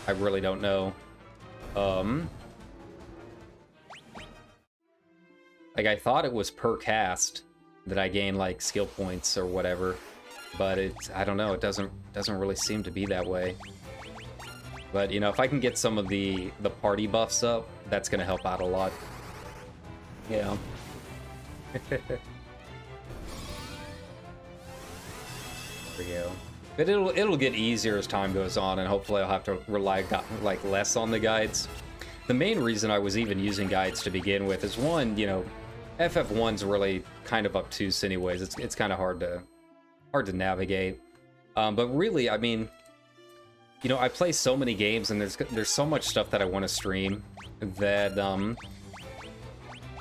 I really don't know. Like, I thought it was per cast that I gain, like, skill points or whatever, but I don't know, it doesn't really seem to be that way. But, you know, if I can get some of the party buffs up, that's gonna help out a lot. Yeah. There we go. But it'll get easier as time goes on, and hopefully I'll have to rely, like, less on the guides. The main reason I was even using guides to begin with is, one, you know, FF1's really kind of obtuse anyways. It's kind of hard to navigate. But really, I mean, you know, I play so many games, and there's so much stuff that I want to stream that,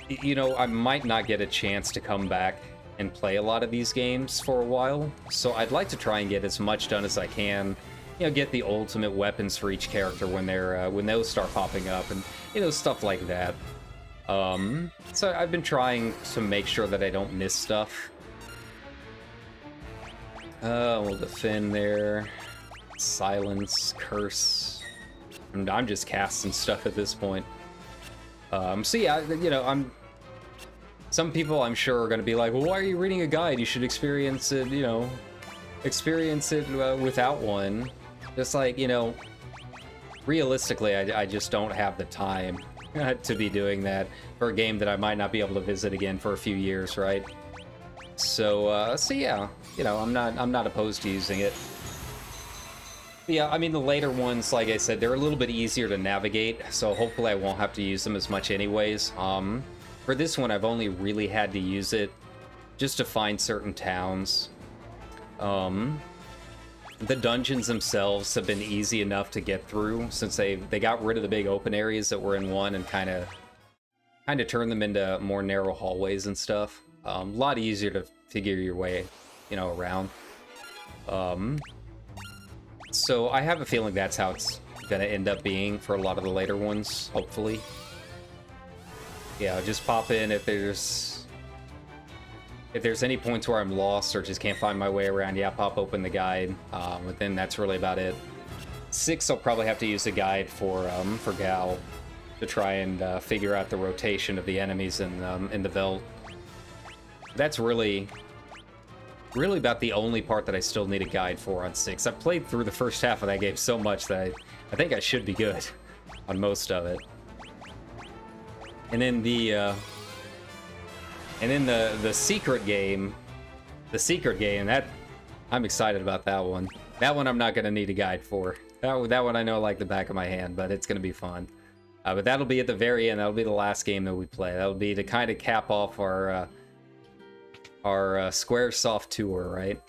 you know, I might not get a chance to come back and play a lot of these games for a while. So I'd like to try and get as much done as I can. You know, get the ultimate weapons for each character when those start popping up, and, you know, stuff like that. So I've been trying to make sure that I don't miss stuff. We'll defend there. Silence, curse. And I'm just casting stuff at this point. So yeah, you know, some people I'm sure are going to be like, well, why are you reading a guide? You should experience it, you know, without one. Just like, you know, realistically, I just don't have the time to be doing that for a game that I might not be able to visit again for a few years, right? So yeah, you know, I'm not opposed to using it. Yeah, I mean, the later ones, like I said, they're a little bit easier to navigate, so hopefully I won't have to use them as much anyways. For this one, I've only really had to use it just to find certain towns. The dungeons themselves have been easy enough to get through, since they got rid of the big open areas that were in one and kind of turned them into more narrow hallways and stuff. A lot easier to figure your way, you know, around. So I have a feeling that's how it's gonna end up being for a lot of the later ones, hopefully. Yeah, just pop in if there's any points where I'm lost or just can't find my way around. Yeah, pop open the guide. But then that's really about it. 6, I'll probably have to use a guide for Gal to try and figure out the rotation of the enemies in the Veldt. That's really about the only part that I still need a guide for on 6. I've played through the first half of that game so much that I think I should be good on most of it. And then the secret game, that I'm excited about that one. That one I'm not gonna need a guide for. That one I know like the back of my hand, but it's gonna be fun. But that'll be at the very end. That'll be the last game that we play. That'll be to kind of cap off our Squaresoft tour, right?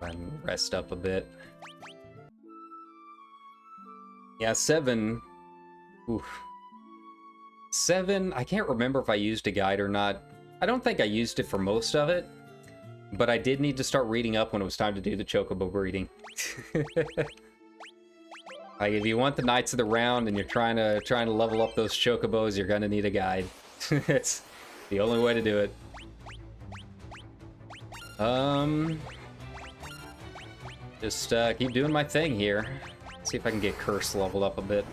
And rest up a bit. Yeah, 7 Oof. 7, I can't remember if I used a guide or not. I don't think I used it for most of it, but I did need to start reading up when it was time to do the chocobo breeding. Like, if you want the Knights of the Round and you're trying to level up those chocobos, you're gonna need a guide. It's the only way to do it. Just keep doing my thing here. See if I can get Curse leveled up a bit.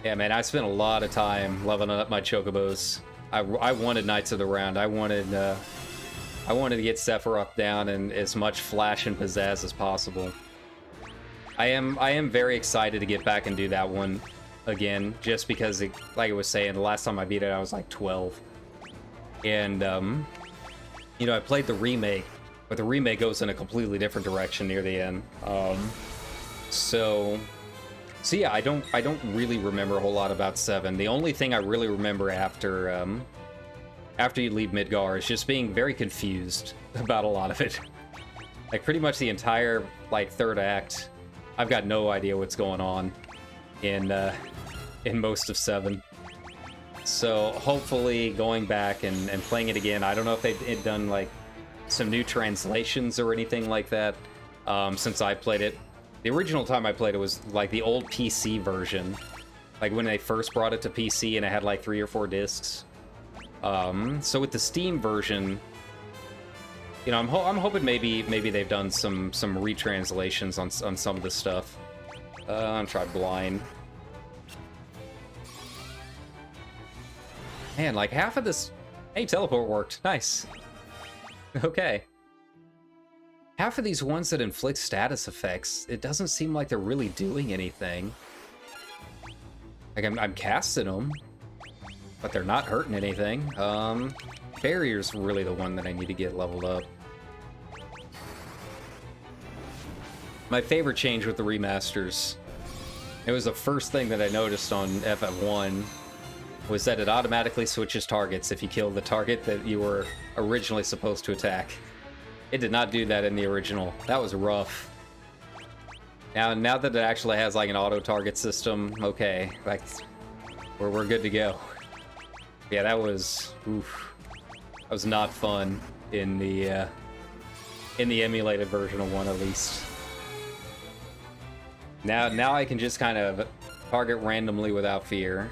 Yeah, man, I spent a lot of time leveling up my chocobos. I wanted Knights of the Round. I wanted to get Sephiroth down and as much flash and pizzazz as possible. I am very excited to get back and do that one again, just because, like I was saying, the last time I beat it, I was like 12. And, you know, I played the remake, but the remake goes in a completely different direction near the end. So yeah, I don't really remember a whole lot about 7. The only thing I really remember after you leave Midgar is just being very confused about a lot of it. Like, pretty much the entire, like, third act, I've got no idea what's going on in most of 7. So hopefully going back and playing it again, I don't know if they've done, like, some new translations or anything like that since I played it. The original time I played it was, like, the old PC version. Like, when they first brought it to PC and it had, like, 3 or 4 discs. So with the Steam version, you know, I'm hoping maybe they've done some retranslations on some of the stuff. I'll try Blind. Man, like, half of this... Hey, teleport worked. Nice. Okay. Half of these ones that inflict status effects, it doesn't seem like they're really doing anything. Like, I'm casting them, but they're not hurting anything. Barrier's really the one that I need to get leveled up. My favorite change with the remasters, it was the first thing that I noticed on FF1, was that it automatically switches targets if you kill the target that you were originally supposed to attack. It did not do that in the original. That was rough. Now that it actually has, like, an auto-target system, okay, like, we're good to go. Yeah, that was... Oof. That was not fun in the emulated version of 1, at least. Now I can just kind of target randomly without fear.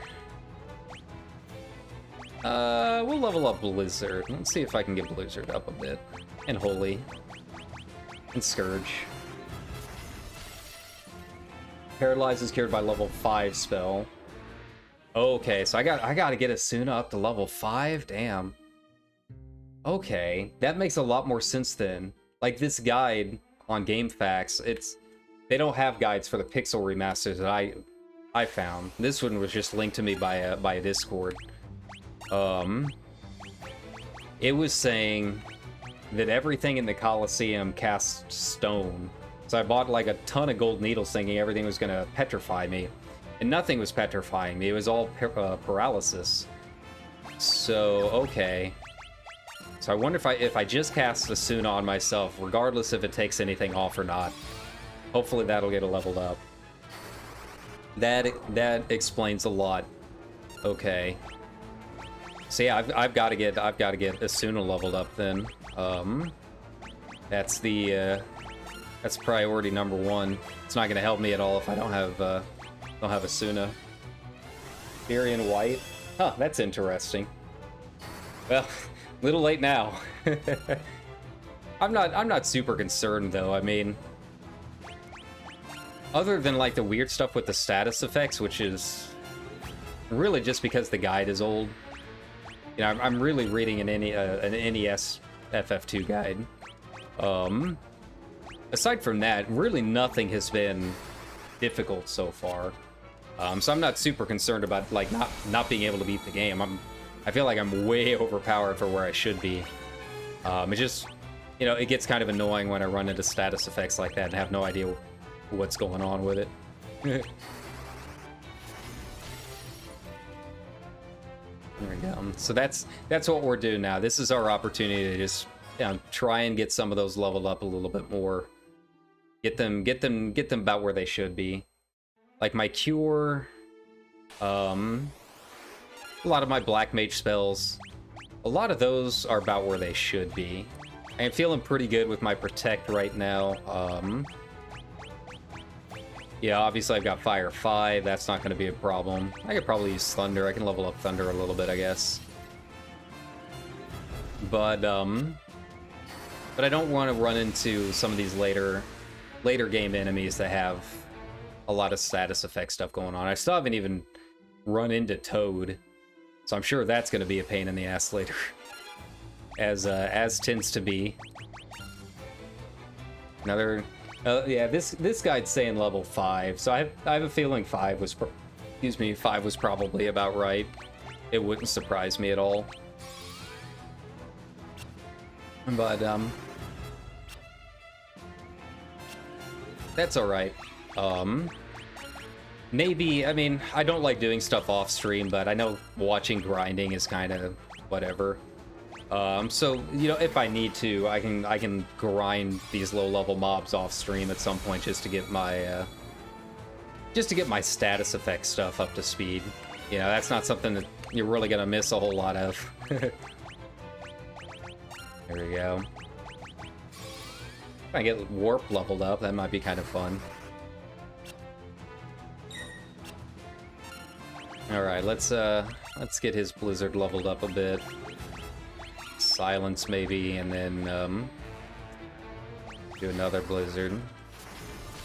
We'll level up Blizzard. Let's see if I can get Blizzard up a bit. And Holy. And Scourge. Paralyze is cured by level 5 spell. Okay, so I gotta get Asuna up to level 5? Damn. Okay, that makes a lot more sense then. Like, this guide on GameFAQs, they don't have guides for the pixel remasters that I found. This one was just linked to me by a Discord. It was saying that everything in the Colosseum cast stone. So I bought, like, a ton of gold needles thinking everything was gonna petrify me. And nothing was petrifying me, it was all paralysis. So, okay. So I wonder if I just cast Asuna on myself, regardless if it takes anything off or not. Hopefully that'll get it leveled up. That explains a lot. Okay. So yeah, I've got to get Asuna leveled up then. That's priority number 1. It's not going to help me at all if I don't have Asuna. Tyrion White. Huh, that's interesting. Well, little late now. I'm not super concerned though. I mean, other than, like, the weird stuff with the status effects, which is really just because the guide is old. You know, I'm really reading an NES FF2 guide. Aside from that, really nothing has been difficult so far. So I'm not super concerned about, like, not being able to beat the game. I feel like I'm way overpowered for where I should be. It just, you know, it gets kind of annoying when I run into status effects like that and have no idea what's going on with it. There we go. So that's what we're doing now. This is our opportunity to just, you know, try and get some of those leveled up a little bit more. Get them about where they should be. Like, my cure, A lot of my Black Mage spells, a lot of those are about where they should be. I am feeling pretty good with my Protect right now. Yeah, obviously I've got Fire 5, that's not going to be a problem. I could probably use Thunder, I can level up Thunder a little bit, I guess. But I don't want to run into some of these later game enemies that have a lot of status effect stuff going on. I still haven't even run into Toad, so I'm sure that's going to be a pain in the ass later, as tends to be. Another, yeah, this guy's saying level 5, so I have a feeling 5 was, 5 was probably about right. It wouldn't surprise me at all. But that's all right. Maybe, I mean, I don't like doing stuff off stream, but I know watching grinding is kind of whatever. So, you know, if I need to, I can grind these low-level mobs off stream at some point just to get my status effect stuff up to speed. You know, that's not something that you're really gonna miss a whole lot of. There we go. If I get Warp leveled up, that might be kind of fun. Alright, let's get his Blizzard leveled up a bit. Silence maybe, and then do another Blizzard.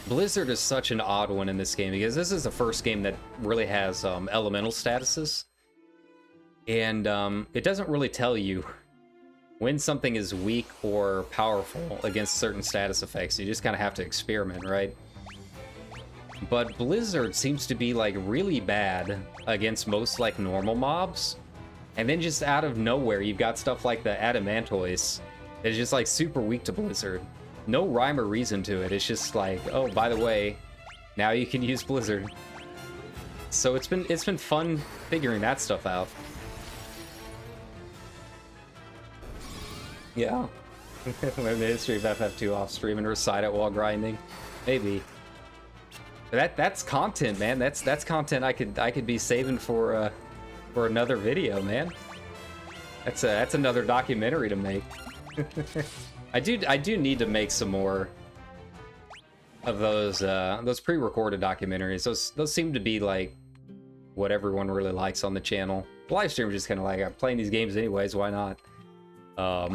Blizzard is such an odd one in this game because this is the first game that really has elemental statuses. And it doesn't really tell you when something is weak or powerful against certain status effects. You just kind of have to experiment, right? But Blizzard seems to be like really bad against most like normal mobs. And then just out of nowhere, you've got stuff like the Adamantoise that's just like super weak to Blizzard. No rhyme or reason to it. It's just like, oh, by the way, now you can use Blizzard. So it's been fun figuring that stuff out. Yeah. Learn the history of FF2 off stream and recite it while grinding. Maybe. That's content, man. That's content I could be saving for another video, man. That's another documentary to make. I do need to make some more of those pre-recorded documentaries. Those seem to be like what everyone really likes on the channel. The live stream is just kind of like, I'm playing these games anyways, why not? But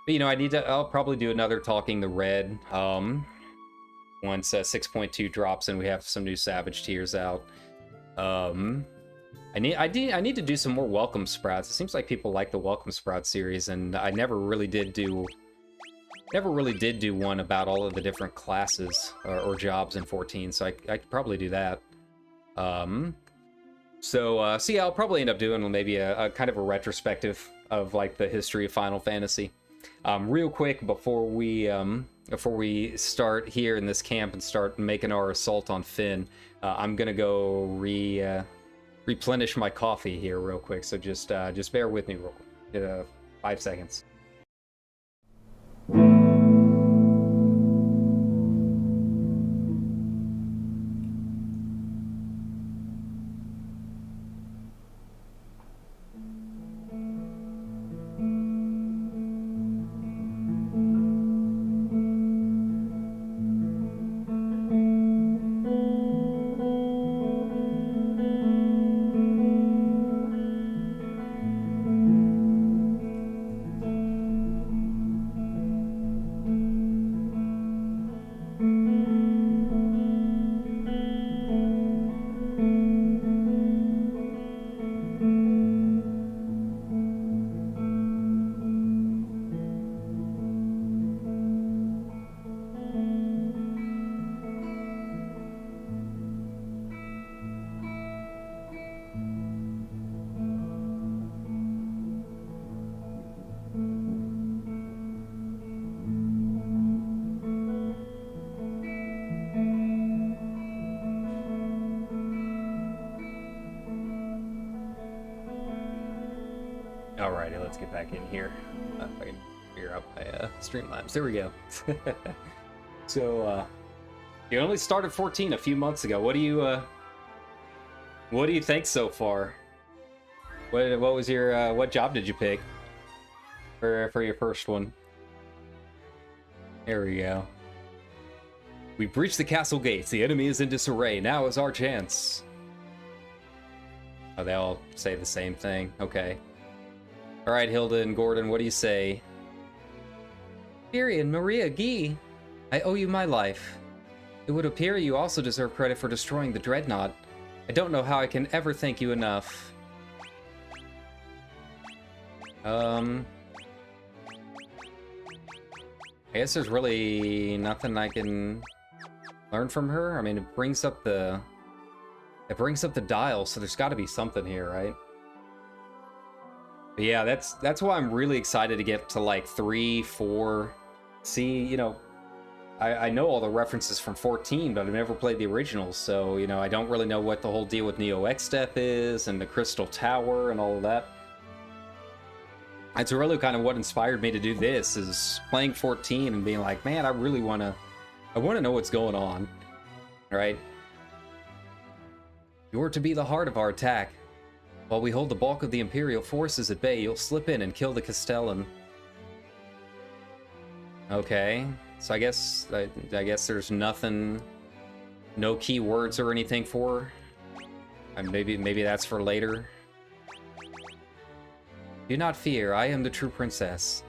you know, I'll probably do another Talking the Red once 6.2 drops and we have some new Savage Tears out. I need to do some more Welcome Sprouts. It seems like people like the Welcome Sprout series, and I never really did do one about all of the different classes or jobs in 14, so I could probably do that. So yeah, I'll probably end up doing maybe a kind of a retrospective of like the history of Final Fantasy. Real quick before we start here in this camp and start making our assault on Finn, I'm gonna go replenish my coffee here real quick. So just bear with me real quick. 5 seconds. Alrighty, let's get back in here. If I can figure out my Streamlabs. There we go. So, you only started 14 a few months ago. What do you What do you think so far? What was your what job did you pick for your first one? There we go. We breached the castle gates. The enemy is in disarray. Now is our chance. Oh, they all say the same thing. Okay. All right, Hilda and Gordon, what do you say? Tyrion, Maria, Guy, I owe you my life. It would appear you also deserve credit for destroying the Dreadnought. I don't know how I can ever thank you enough. I guess there's really nothing I can learn from her. I mean, it brings up the dial, so there's got to be something here, right? But yeah, that's why I'm really excited to get to like 3, 4. See, you know, I know all the references from 14, but I've never played the originals, so, you know, I don't really know what the whole deal with Neo X-Death is, and the Crystal Tower, and all of that. It's really kind of what inspired me to do this, is playing 14 and being like, man, I really want to know what's going on, right? You're to be the heart of our attack. While we hold the bulk of the Imperial forces at bay, you'll slip in and kill the Castellan. Okay, so I guess there's nothing, no key words or anything for her. And maybe that's for later. Do not fear, I am the true princess.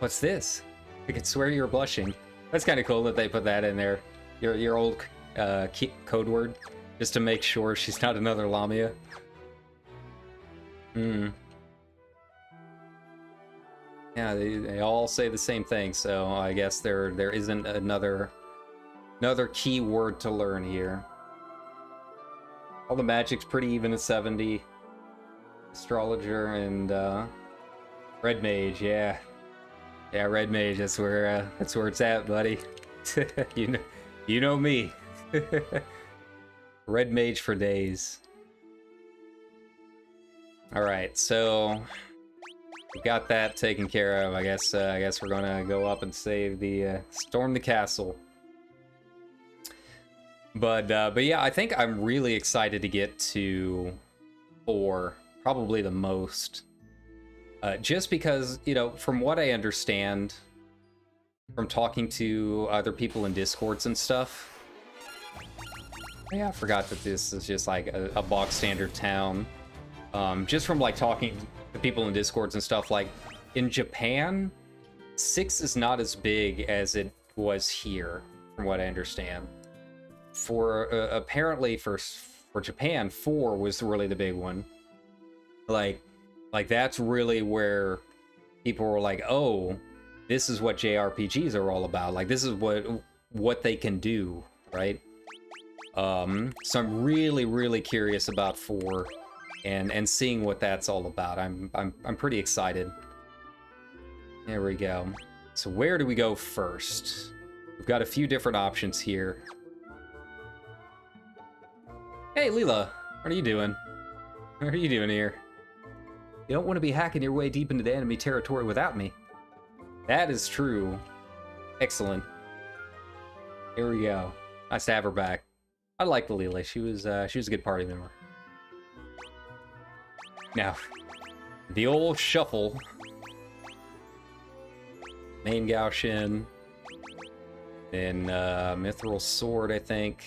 What's this? I could swear you're blushing. That's kind of cool that they put that in there. Your old code word, just to make sure she's not another Lamia. Yeah, they all say the same thing, so I guess there isn't another key word to learn here. All the magic's pretty even at 70. Astrologer and Red Mage, yeah. Yeah, Red Mage, that's where it's at, buddy. you know me. Red Mage for days. Alright, so we got that taken care of. I guess we're gonna go up and save the storm the castle. But yeah, I think I'm really excited to get to 4, probably the most. Just because, you know, from what I understand from talking to other people in Discords and stuff. Yeah, I forgot that this is just like a bog standard town. Just from like talking to people in Discords and stuff, like in Japan, 6 is not as big as it was here, from what I understand. For apparently for Japan, 4 was really the big one. Like that's really where people were like, oh, this is what JRPGs are all about. Like this is what they can do, right? So I'm really curious about 4 and seeing what that's all about. I'm pretty excited. There we go. So where do we go first? We've got a few different options here. Hey, Leela, what are you doing? What are you doing here? You don't want to be hacking your way deep into the enemy territory without me. That is true. Excellent. Here we go. Nice to have her back. I like the Leela. She was a good party member. Now, the old shuffle. Main Gaoshin. Then Mithril Sword, I think.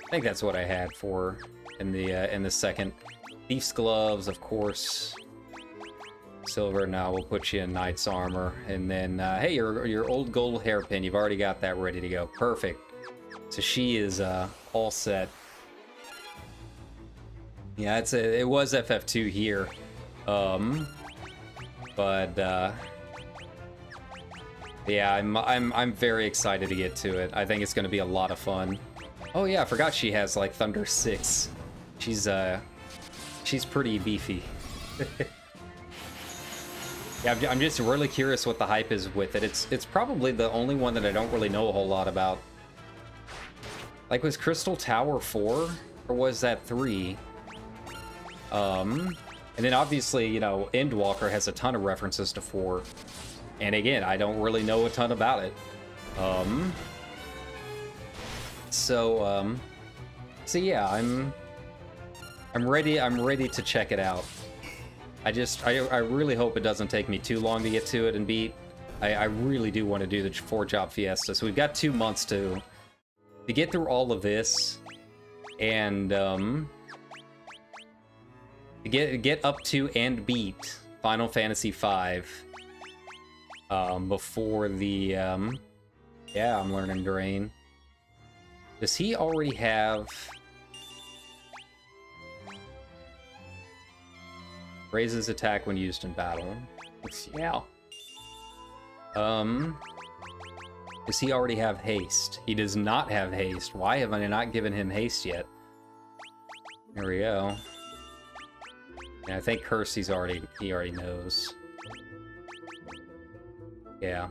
I think that's what I had for in the second. Thief's Gloves, of course. Silver, now we'll put you in Knight's Armor. And then, hey, your old gold hairpin, you've already got that ready to go. Perfect. So she is all set. Yeah, it was FF2 here. Yeah, I'm very excited to get to it. I think it's gonna be a lot of fun. Oh yeah, I forgot she has like Thunder 6. She's pretty beefy. Yeah, I'm just really curious what the hype is with it. It's probably the only one that I don't really know a whole lot about. Like, was Crystal Tower 4? Or was that 3? And then obviously, you know, Endwalker has a ton of references to 4. And again, I don't really know a ton about it. So yeah, I'm ready to check it out. I really hope it doesn't take me too long to get to it and beat. I really do want to do the 4-job fiesta, so we've got 2 months to get through all of this, and to get up to and beat Final Fantasy V before the yeah, I'm learning Drain. Does he already have raises attack when used in battle? Yeah. Does he already have haste? He does not have haste. Why have I not given him haste yet? There we go. And I think Curse he already knows. Yeah.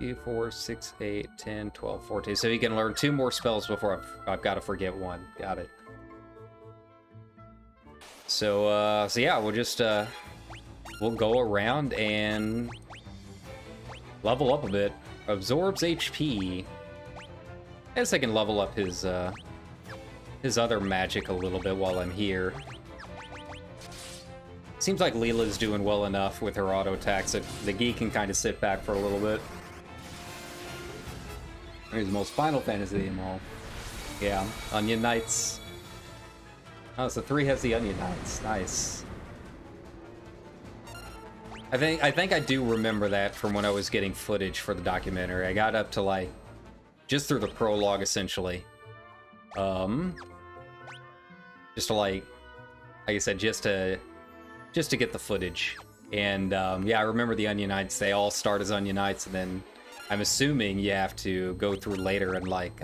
2, 4, 6, 8, 10, 12, 14. So he can learn 2 more spells before I've got to forget one. Got it. So yeah, we'll just we'll go around and level up a bit. Absorbs HP. I guess I can level up his other magic a little bit while I'm here. Seems like Leela's doing well enough with her auto attacks that the geek can kind of sit back for a little bit. He's the most Final Fantasy of them all. Yeah, Onion Knights. Oh, so 3 has the Onion Knights. Nice. I think I do remember that from when I was getting footage for the documentary. I got up to like just through the prologue essentially. Just to like I said, just to get the footage. And yeah, I remember the Onion Knights. They all start as Onion Knights, and then I'm assuming you have to go through later and like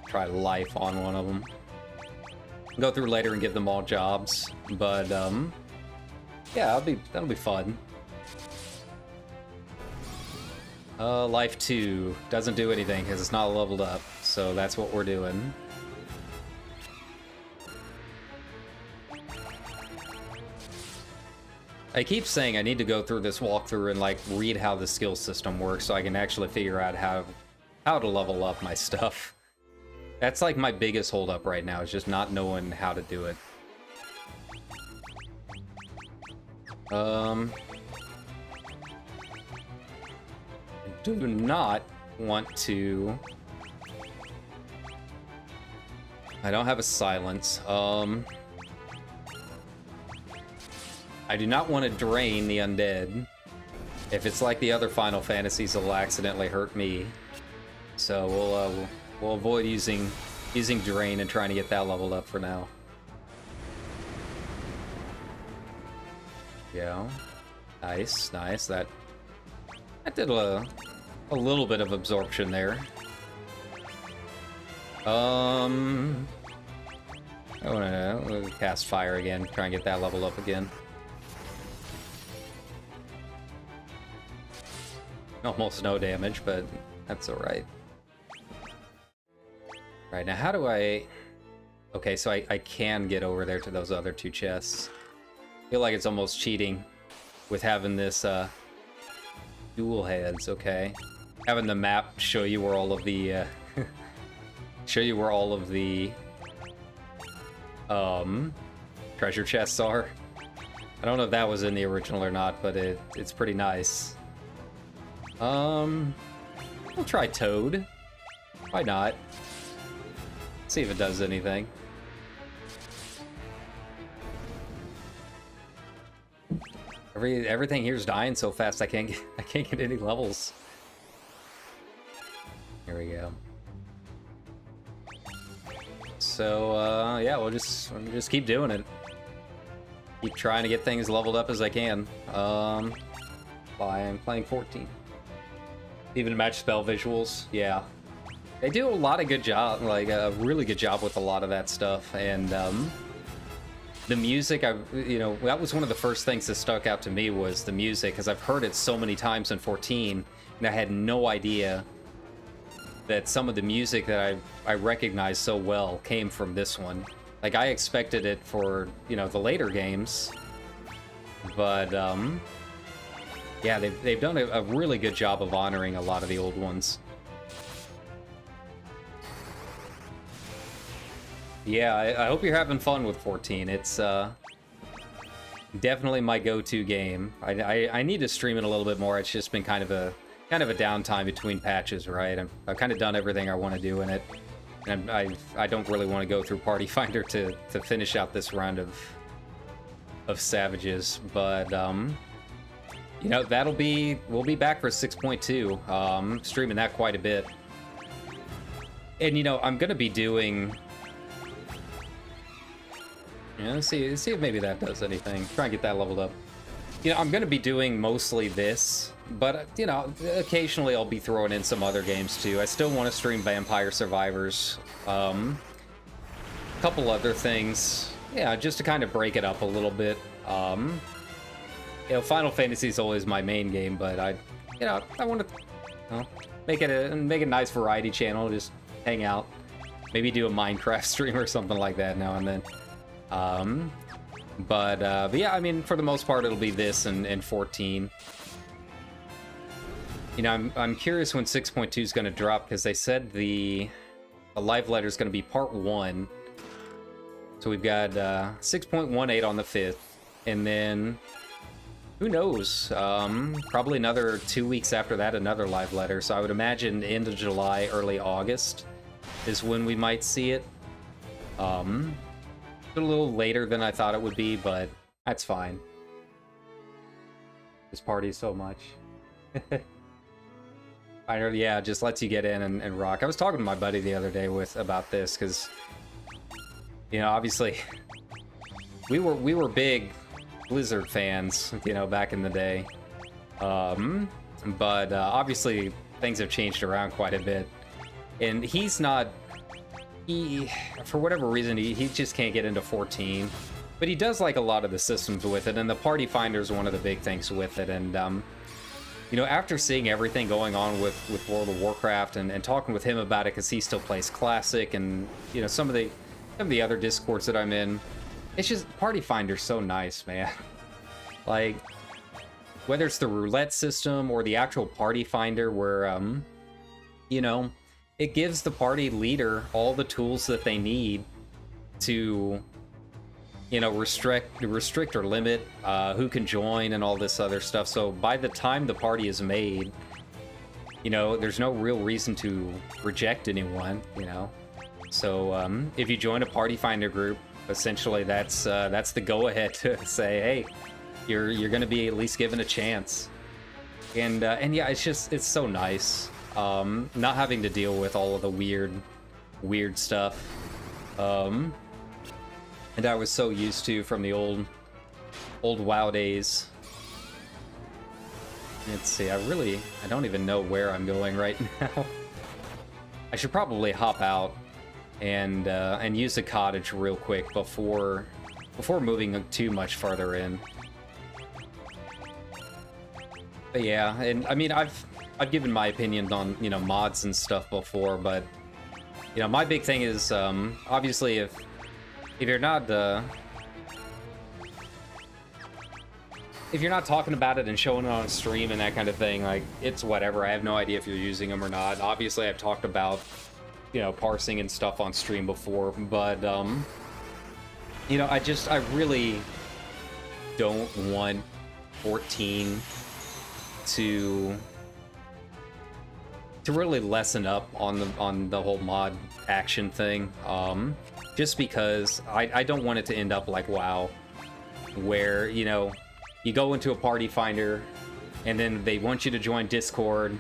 try life on one of them. Go through later and give them all jobs, but yeah, that'll be fun. Life 2 doesn't do anything because it's not leveled up, so that's what we're doing. I keep saying I need to go through this walkthrough and like read how the skill system works so I can actually figure out how to level up my stuff. That's like my biggest holdup right now, is just not knowing how to do it. I do not want to... I don't have a silence. I do not want to drain the undead. If it's like the other Final Fantasies, it'll accidentally hurt me. So we'll avoid using drain and trying to get that leveled up for now. Yeah, nice. That did a little bit of absorption there. I wanna cast fire again, try and get that level up again. Almost no damage, but that's alright. Right, now how do I... Okay, so I can get over there to those other 2 chests. I feel like it's almost cheating with having this dual heads, okay. Having the map show you where all of the treasure chests are. I don't know if that was in the original or not, but it's pretty nice. We'll try Toad. Why not? See if it does anything. Everything here's dying so fast I can't get any levels. Here we go. So yeah, we'll just keep doing it. Keep trying to get things leveled up as I can. I'm playing 14. Even match spell visuals, yeah. They do a lot of good job, like a really good job with a lot of that stuff, and the music, you know, that was one of the first things that stuck out to me was the music, because I've heard it so many times in 14, and I had no idea that some of the music that I recognized so well came from this one. Like, I expected it for, you know, the later games, but yeah, they've done a really good job of honoring a lot of the old ones. Yeah, I hope you're having fun with 14. It's definitely my go-to game. I need to stream it a little bit more. It's just been kind of a downtime between patches, right? I've kind of done everything I want to do in it, and I don't really want to go through Party Finder to finish out this round of Savages, but you know, we'll be back for 6.2, streaming that quite a bit. And you know, I'm gonna be doing, yeah, let's see if maybe that does anything. Try and get that leveled up. You know, I'm gonna be doing mostly this, but you know, occasionally I'll be throwing in some other games too. I still want to stream Vampire Survivors, a couple other things, yeah, just to kind of break it up a little bit. You know, Final Fantasy is always my main game, but I want to, you know, make it a nice variety channel. Just hang out, maybe do a Minecraft stream or something like that now and then. But yeah, I mean, for the most part, it'll be this and 14. You know, I'm curious when 6.2 is going to drop, because they said the live letter is going to be part 1. So we've got 6.18 on the 5th, and then who knows? Probably another 2 weeks after that, another live letter. So I would imagine end of July, early August is when we might see it. A little later than I thought it would be, but that's fine. This party so much. I know, yeah, it just lets you get in and rock. I was talking to my buddy the other day about this, because you know, obviously we were big Blizzard fans, you know, back in the day. But obviously things have changed around quite a bit, and for whatever reason, he just can't get into 14, but he does like a lot of the systems with it, and the Party Finder is one of the big things with it. And you know, after seeing everything going on with World of Warcraft and talking with him about it, because he still plays Classic, and you know, some of the other Discords that I'm in, it's just Party Finder's so nice, man. Like, whether it's the roulette system or the actual Party Finder, where you know, it gives the party leader all the tools that they need to, you know, restrict or limit who can join and all this other stuff. So by the time the party is made, you know, there's no real reason to reject anyone, you know. So if you join a Party Finder group, essentially that's the go-ahead to say, hey, you're going to be at least given a chance. And yeah, it's so nice. Not having to deal with all of the weird stuff. And I was so used to from the old WoW days. Let's see, I don't even know where I'm going right now. I should probably hop out and use the cottage real quick before moving too much farther in. But yeah, and I mean, I've given my opinions on, you know, mods and stuff before, but you know, my big thing is obviously if you're not talking about it and showing it on stream and that kind of thing, like, it's whatever. I have no idea if you're using them or not. Obviously, I've talked about, you know, parsing and stuff on stream before, but you know, I really don't want 14 to really lessen up on the whole mod action thing, just because I don't want it to end up like WoW, where, you know, you go into a Party Finder and then they want you to join Discord,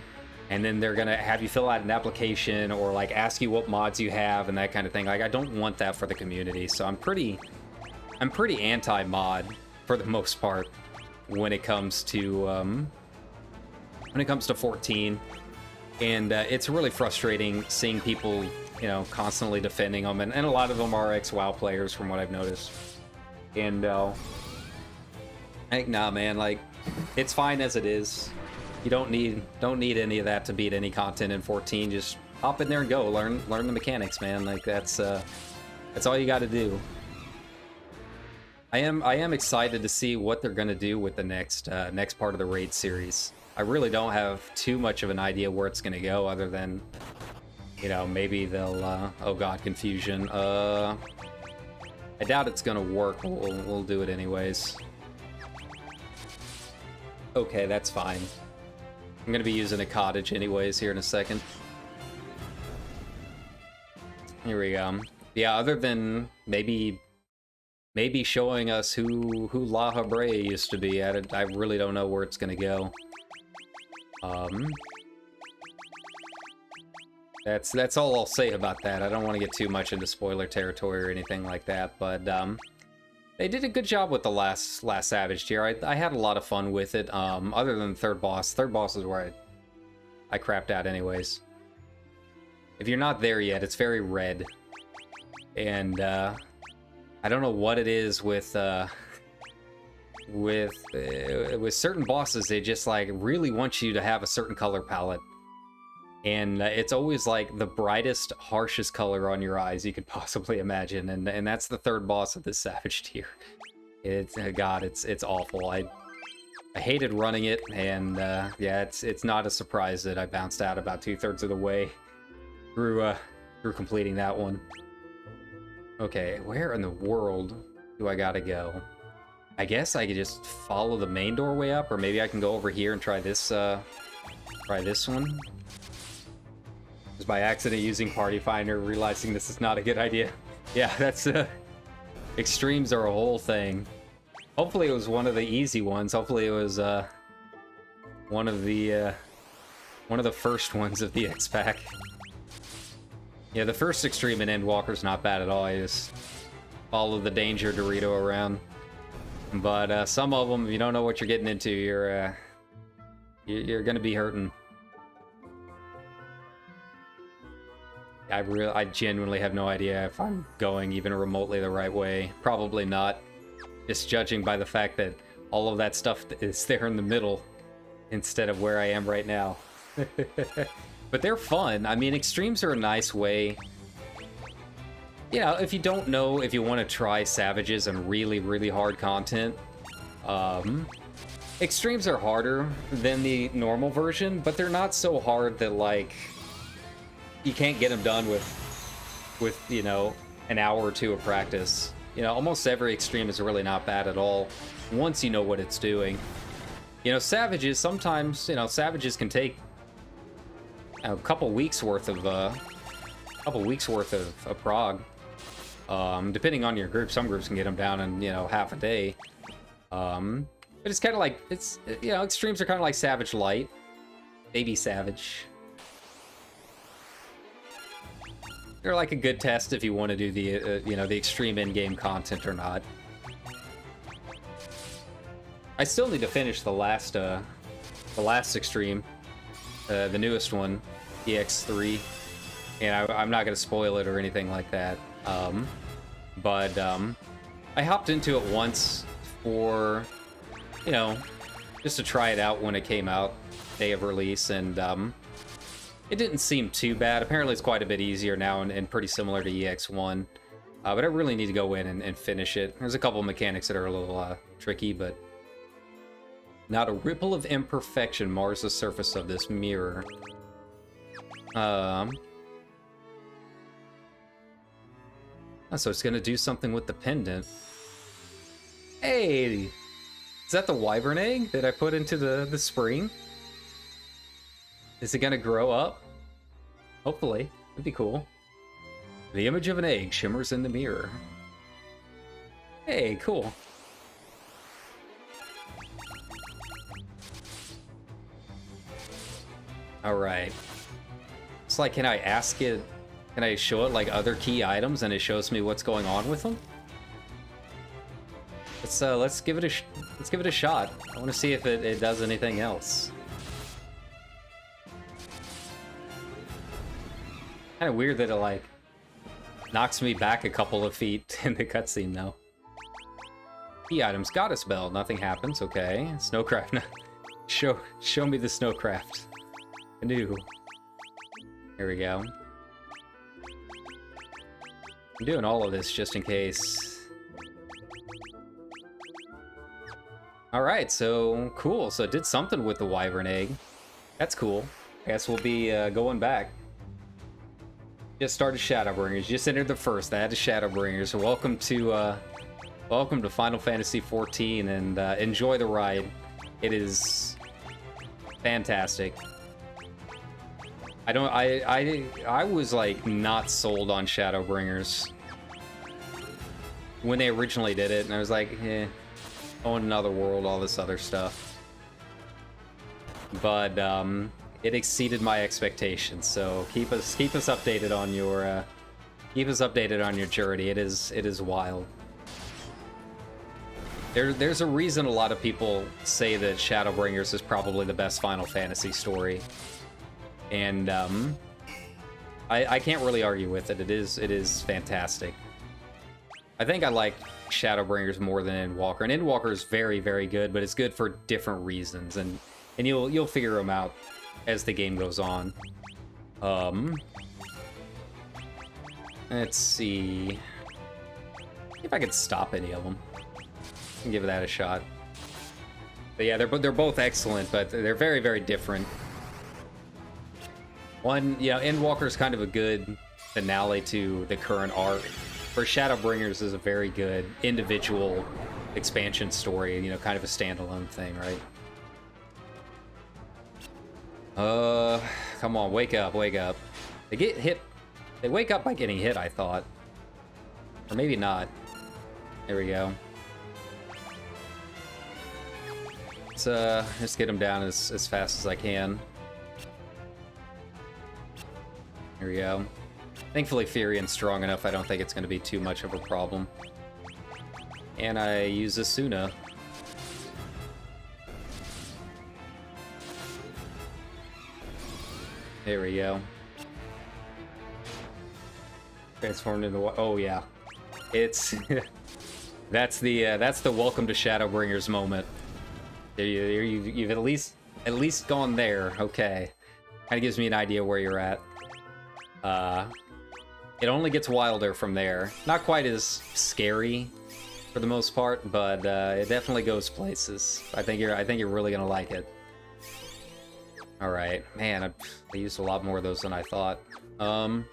and then they're gonna have you fill out an application or like ask you what mods you have and that kind of thing. Like, I don't want that for the community, so I'm pretty anti-mod for the most part when it comes to 14. And it's really frustrating seeing people, you know, constantly defending them, and a lot of them are ex-WoW players from what I've noticed. And I think, nah, man, like, it's fine as it is. You don't need any of that to beat any content in 14. Just hop in there and go, learn the mechanics, man. Like, that's all you got to do. I am excited to see what they're gonna do with the next part of the raid series. I really don't have too much of an idea where it's gonna go, other than You know, maybe they'll, oh god, confusion. I doubt it's gonna work. We'll do it anyways. Okay, that's fine. I'm gonna be using a cottage anyways here in a second. Here we go. Yeah, other than maybe showing us who La Habrea used to be at it, I really don't know where it's gonna go. That's all I'll say about that. I don't want to get too much into spoiler territory or anything like that, but they did a good job with the last Savage tier. I had a lot of fun with it. Other than the third boss. Third boss is where I crapped out anyways. If you're not there yet, it's very red. And I don't know what it is with certain bosses. They just like really want you to have a certain color palette. And it's always like the brightest, harshest color on your eyes you could possibly imagine, and that's the third boss of this Savage tier. It's God, it's awful. I hated running it, and yeah, it's not a surprise that I bounced out about 2/3 of the way through completing that one. Okay, where in the world do I gotta go? I guess I could just follow the main doorway up, or maybe I can go over here and try this one. Just by accident using Party Finder, realizing this is not a good idea. Yeah, that's extremes are a whole thing. Hopefully it was one of the easy ones. Hopefully it was one of the first ones of the X-Pack. Yeah, the first extreme in Endwalker's not bad at all. I just follow the danger Dorito around. But some of them, if you don't know what you're getting into, you're gonna be hurting. I genuinely have no idea if I'm going even remotely the right way. Probably not. Just judging by the fact that all of that stuff is there in the middle instead of where I am right now. But they're fun. I mean, extremes are a nice way. You know, if you don't know if you want to try Savages and really, really hard content, extremes are harder than the normal version, but they're not so hard that, like, you can't get them done with you know, an hour or two of practice. You know, almost every extreme is really not bad at all once you know what it's doing. You know, Savages, sometimes, you know, Savages can take a couple weeks worth of prog. Depending on your group, some groups can get them down in, you know, half a day. But it's kind of like, it's, you know, extremes are kind of like Savage Light. Baby Savage. They're like a good test if you want to do the, you know, the extreme in-game content or not. I still need to finish the last extreme, the newest one, EX3, and I'm not going to spoil it or anything like that. But I hopped into it once for, you know, just to try it out when it came out, day of release, and it didn't seem too bad. Apparently it's quite a bit easier now and pretty similar to EX1. But I really need to go in and finish it. There's a couple of mechanics that are a little tricky, but not a ripple of imperfection mars the surface of this mirror. So it's gonna do something with the pendant. Hey! Is that the wyvern egg that I put into the spring? Is it gonna grow up? Hopefully. That'd be cool. The image of an egg shimmers in the mirror. Hey, cool. Alright. It's like, can I ask it, can I show it like other key items and it shows me what's going on with them? Let's give it a shot. I want to see if it does anything else. Kind of weird that it like knocks me back a couple of feet in the cutscene though. Key items, goddess bell, nothing happens. Okay, snowcraft. show me the snowcraft. Canoe. Here we go. I'm doing all of this just in case. Alright, so cool. So it did something with the wyvern egg. That's cool. I guess we'll be going back. Just started Shadowbringers. Just entered the first. I had a Shadowbringers. So welcome to Final Fantasy XIV, and enjoy the ride. It is fantastic. I was like not sold on Shadowbringers when they originally did it, and I was like, own another world, all this other stuff. But it exceeded my expectations. So keep us updated on your journey. It is wild. There's a reason a lot of people say that Shadowbringers is probably the best Final Fantasy story. And I can't really argue with it. It is fantastic. I think I like Shadowbringers more than Endwalker. And Endwalker is very, very good, but it's good for different reasons, and you'll figure them out as the game goes on. Let's see if I could stop any of them and give that a shot. But yeah, they're both excellent, but they're very, very different. One, yeah, Endwalker is kind of a good finale to the current arc. For Shadowbringers is a very good individual expansion story, you know, kind of a standalone thing, right? Come on, wake up, wake up. They get hit. They wake up by getting hit, I thought. Or maybe not. There we go. Let's just get them down as fast as I can. There we go. Thankfully, Furion's strong enough, I don't think it's going to be too much of a problem. And I use Asuna. There we go. Transformed into what? Oh yeah, it's that's the welcome to Shadowbringers moment. You've at least gone there. Okay, kind of gives me an idea where you're at. It only gets wilder from there. Not quite as scary for the most part, but it definitely goes places. I think you're really gonna like it. All right, man, I used a lot more of those than I thought. Well,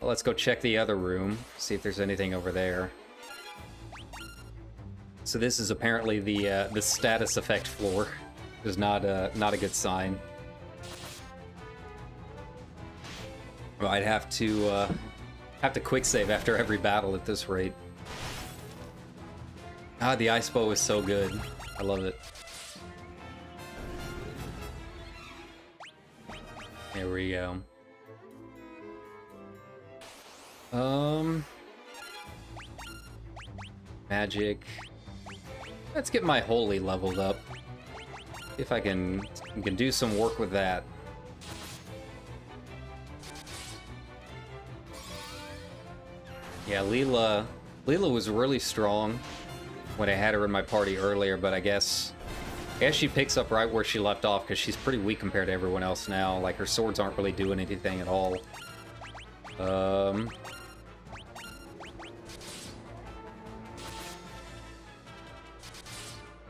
let's go check the other room, see if there's anything over there. So this is apparently the status effect floor. Is not a good sign. Well, I'd have to quick save after every battle at this rate. Ah, the ice bow is so good. I love it. There we go. Magic. Let's get my holy leveled up. See if I can do some work with that. Yeah, Leela was really strong when I had her in my party earlier, but I guess she picks up right where she left off because she's pretty weak compared to everyone else now. Like, her swords aren't really doing anything at all.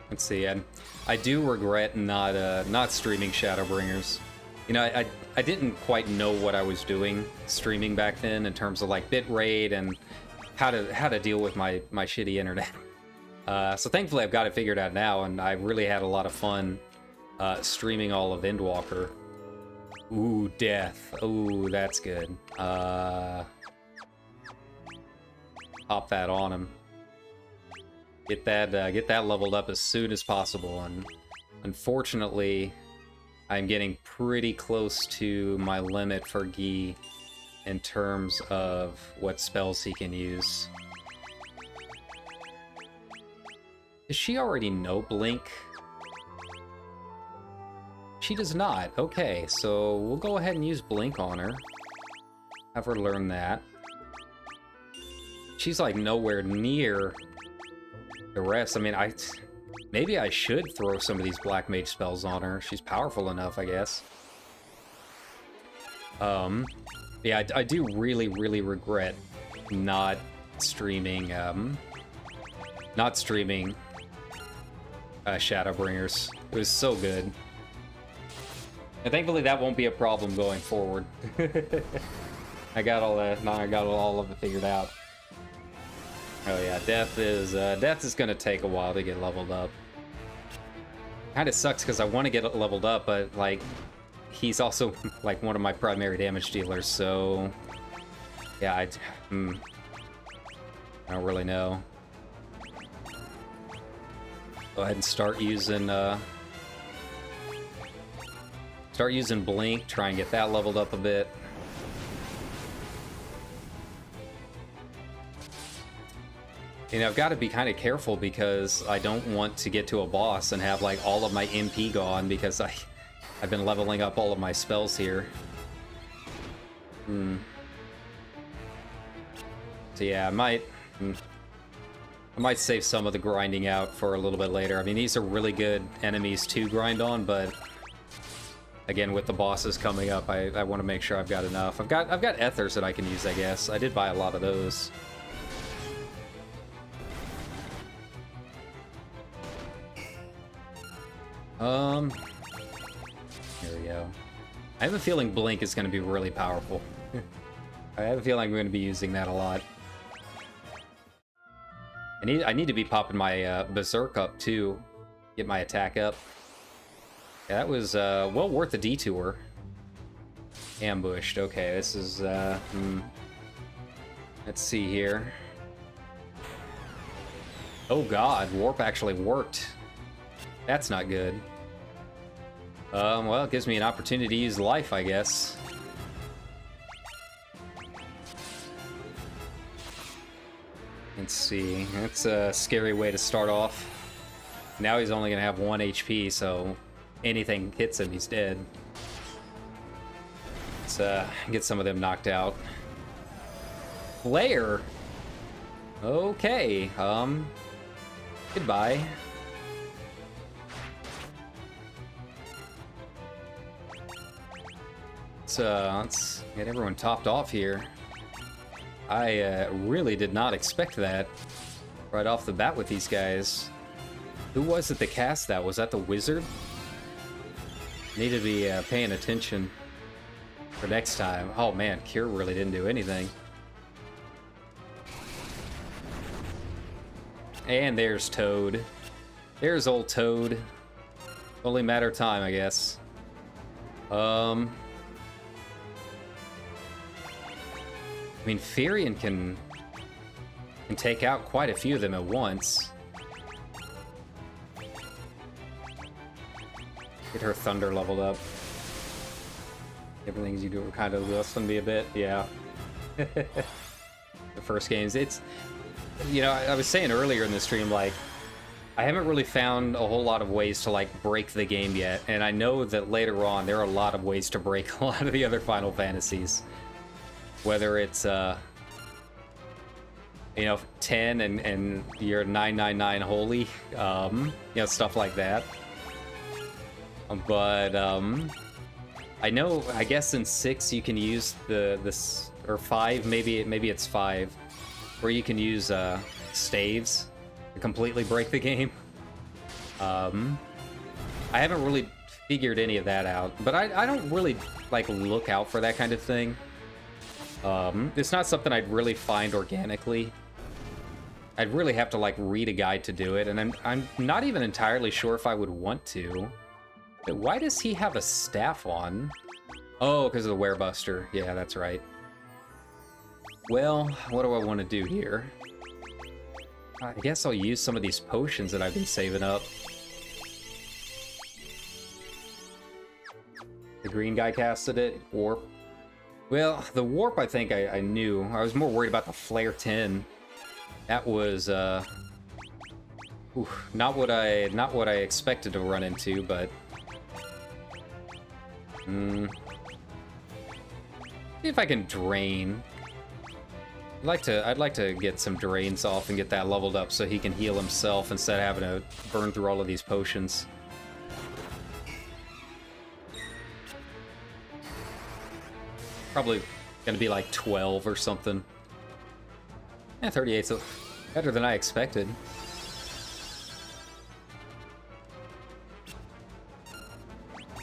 Let's see. I do regret not streaming Shadowbringers. You know, I didn't quite know what I was doing streaming back then in terms of like bitrate and how to deal with my shitty internet. So thankfully I've got it figured out now, and I really had a lot of fun streaming all of Endwalker. Ooh, death. Ooh, that's good. Pop that on him. Get that leveled up as soon as possible. And unfortunately, I'm getting pretty close to my limit for Guy in terms of what spells he can use. Does she already know Blink? She does not. Okay, so we'll go ahead and use Blink on her. Have her learn that. She's like nowhere near the rest. I mean, maybe I should throw some of these Black Mage spells on her. She's powerful enough, I guess. Yeah, I do really, really regret not streaming, Shadowbringers. It was so good. And thankfully that won't be a problem going forward. I got all that. Now I got all of it figured out. Oh yeah, death is gonna take a while to get leveled up. Kind of sucks because I want to get it leveled up, but like he's also like one of my primary damage dealers, so yeah, I don't really know. Go ahead and start using Blink, try and get that leveled up a bit. You know, I've got to be kind of careful because I don't want to get to a boss and have like all of my MP gone because I've been leveling up all of my spells here. So yeah, I might save some of the grinding out for a little bit later. I mean, these are really good enemies to grind on, but again, with the bosses coming up, I want to make sure I've got enough. I've got ethers that I can use, I guess. I did buy a lot of those. Here we go. I have a feeling Blink is going to be really powerful. I have a feeling I'm going to be using that a lot. I need to be popping my Berserk up too. Get my attack up. Yeah, that was well worth the detour. Ambushed. Okay, this is let's see here. Oh god, warp actually worked. That's not good. Well, it gives me an opportunity to use life, I guess. Let's see. That's a scary way to start off. Now he's only gonna have 1 HP, so anything hits him, he's dead. Let's get some of them knocked out. Flare. Okay. Goodbye. Let's get everyone topped off here. I really did not expect that right off the bat with these guys. Who was it that cast that? Was that the wizard? Need to be paying attention for next time. Oh man, Cure really didn't do anything. And there's Toad. There's old Toad. Only matter of time, I guess. I mean, Firion can take out quite a few of them at once. Get her Thunder leveled up. Everything you do are kind of lessen me a bit, yeah. The first games, it's... You know, I was saying earlier in the stream, like, I haven't really found a whole lot of ways to, like, break the game yet. And I know that later on, there are a lot of ways to break a lot of the other Final Fantasies. Whether it's, you know, 10 and you're 999 holy, you know, stuff like that. But, I know, I guess in 6 you can use this, or 5, maybe it's 5, where you can use, staves to completely break the game. I haven't really figured any of that out, but I don't really, like, look out for that kind of thing. It's not something I'd really find organically. I'd really have to, like, read a guide to do it, and I'm not even entirely sure if I would want to. But why does he have a staff on? Oh, because of the Werebuster. Yeah, that's right. Well, what do I want to do here? I guess I'll use some of these potions that I've been saving up. The green guy casted it. Warp. Well, the warp I think I knew. I was more worried about the Flare 10. That was not what I expected to run into, but see if I can drain. I'd like to get some drains off and get that leveled up so he can heal himself instead of having to burn through all of these potions. Probably gonna be like 12 or something. Yeah, 38's better than I expected.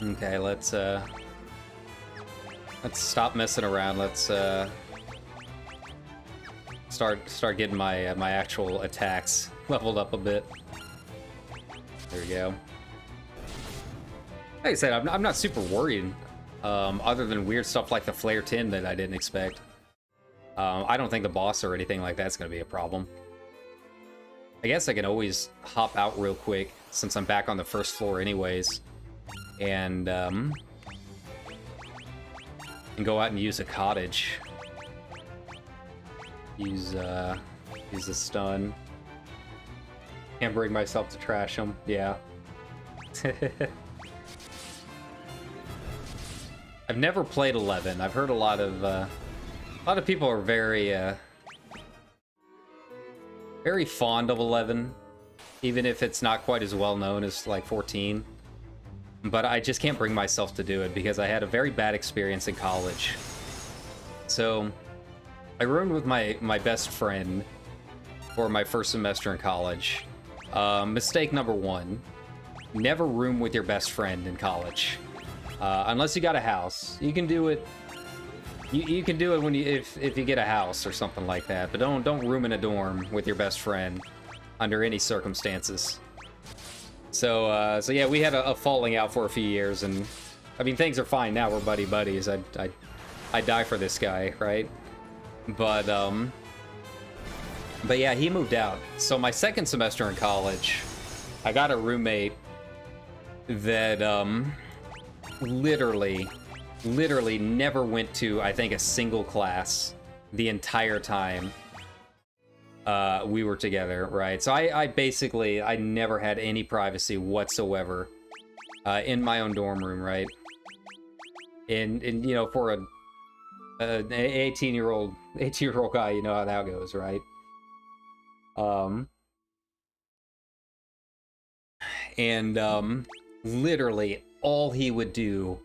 Okay, let's stop messing around. Let's start getting my my actual attacks leveled up a bit. There we go. Like I said, I'm not super worried, other than weird stuff like the Flare 10 that I didn't expect. I don't think the boss or anything like that's going to be a problem. I guess I can always hop out real quick, since I'm back on the first floor anyways, and go out and use a cottage. Use the stun. Can't bring myself to trash him. Yeah. I've never played 11. I've heard a lot of people are very very fond of 11, even if it's not quite as well known as like 14. But I just can't bring myself to do it because I had a very bad experience in college. So I roomed with my best friend for my first semester in college. Mistake number one: never room with your best friend in college. Unless you got a house. You can do it. You can do it when if you get a house or something like that. But don't room in a dorm with your best friend under any circumstances. So yeah, we had a falling out for a few years, and I mean things are fine now. We're buddies. I die for this guy, right? But yeah, he moved out. So my second semester in college, I got a roommate that literally never went to, I think, a single class the entire time we were together, right? So I basically never had any privacy whatsoever in my own dorm room, right? And you know, for an 18-year-old guy, you know how that goes, right? Literally all he would do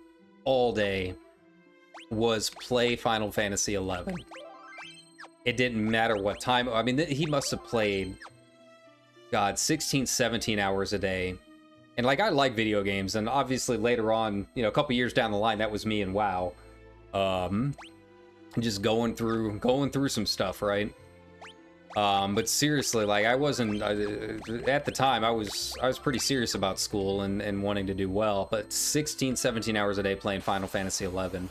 all day was play Final Fantasy 11. It didn't matter what time. I mean, he must have played, God, 16, 17 hours a day. And like, I like video games, and obviously later on, you know, a couple years down the line, that was me and WoW. Just going through some stuff, right? But seriously, like, I wasn't at the time. I was pretty serious about school and wanting to do well. But 16, 17 hours a day playing Final Fantasy 11,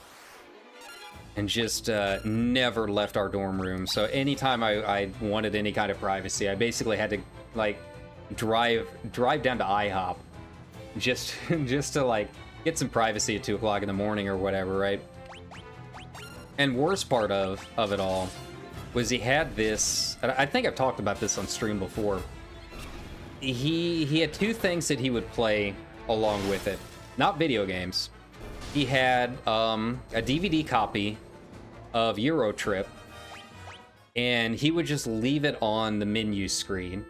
and just never left our dorm room. So anytime I wanted any kind of privacy, I basically had to like drive down to IHOP just to like get some privacy at 2 o'clock in the morning or whatever, right? And worst part of it all was he had this, I think I've talked about this on stream before. He had two things that he would play along with it. Not video games. He had a DVD copy of Euro Trip, and he would just leave it on the menu screen.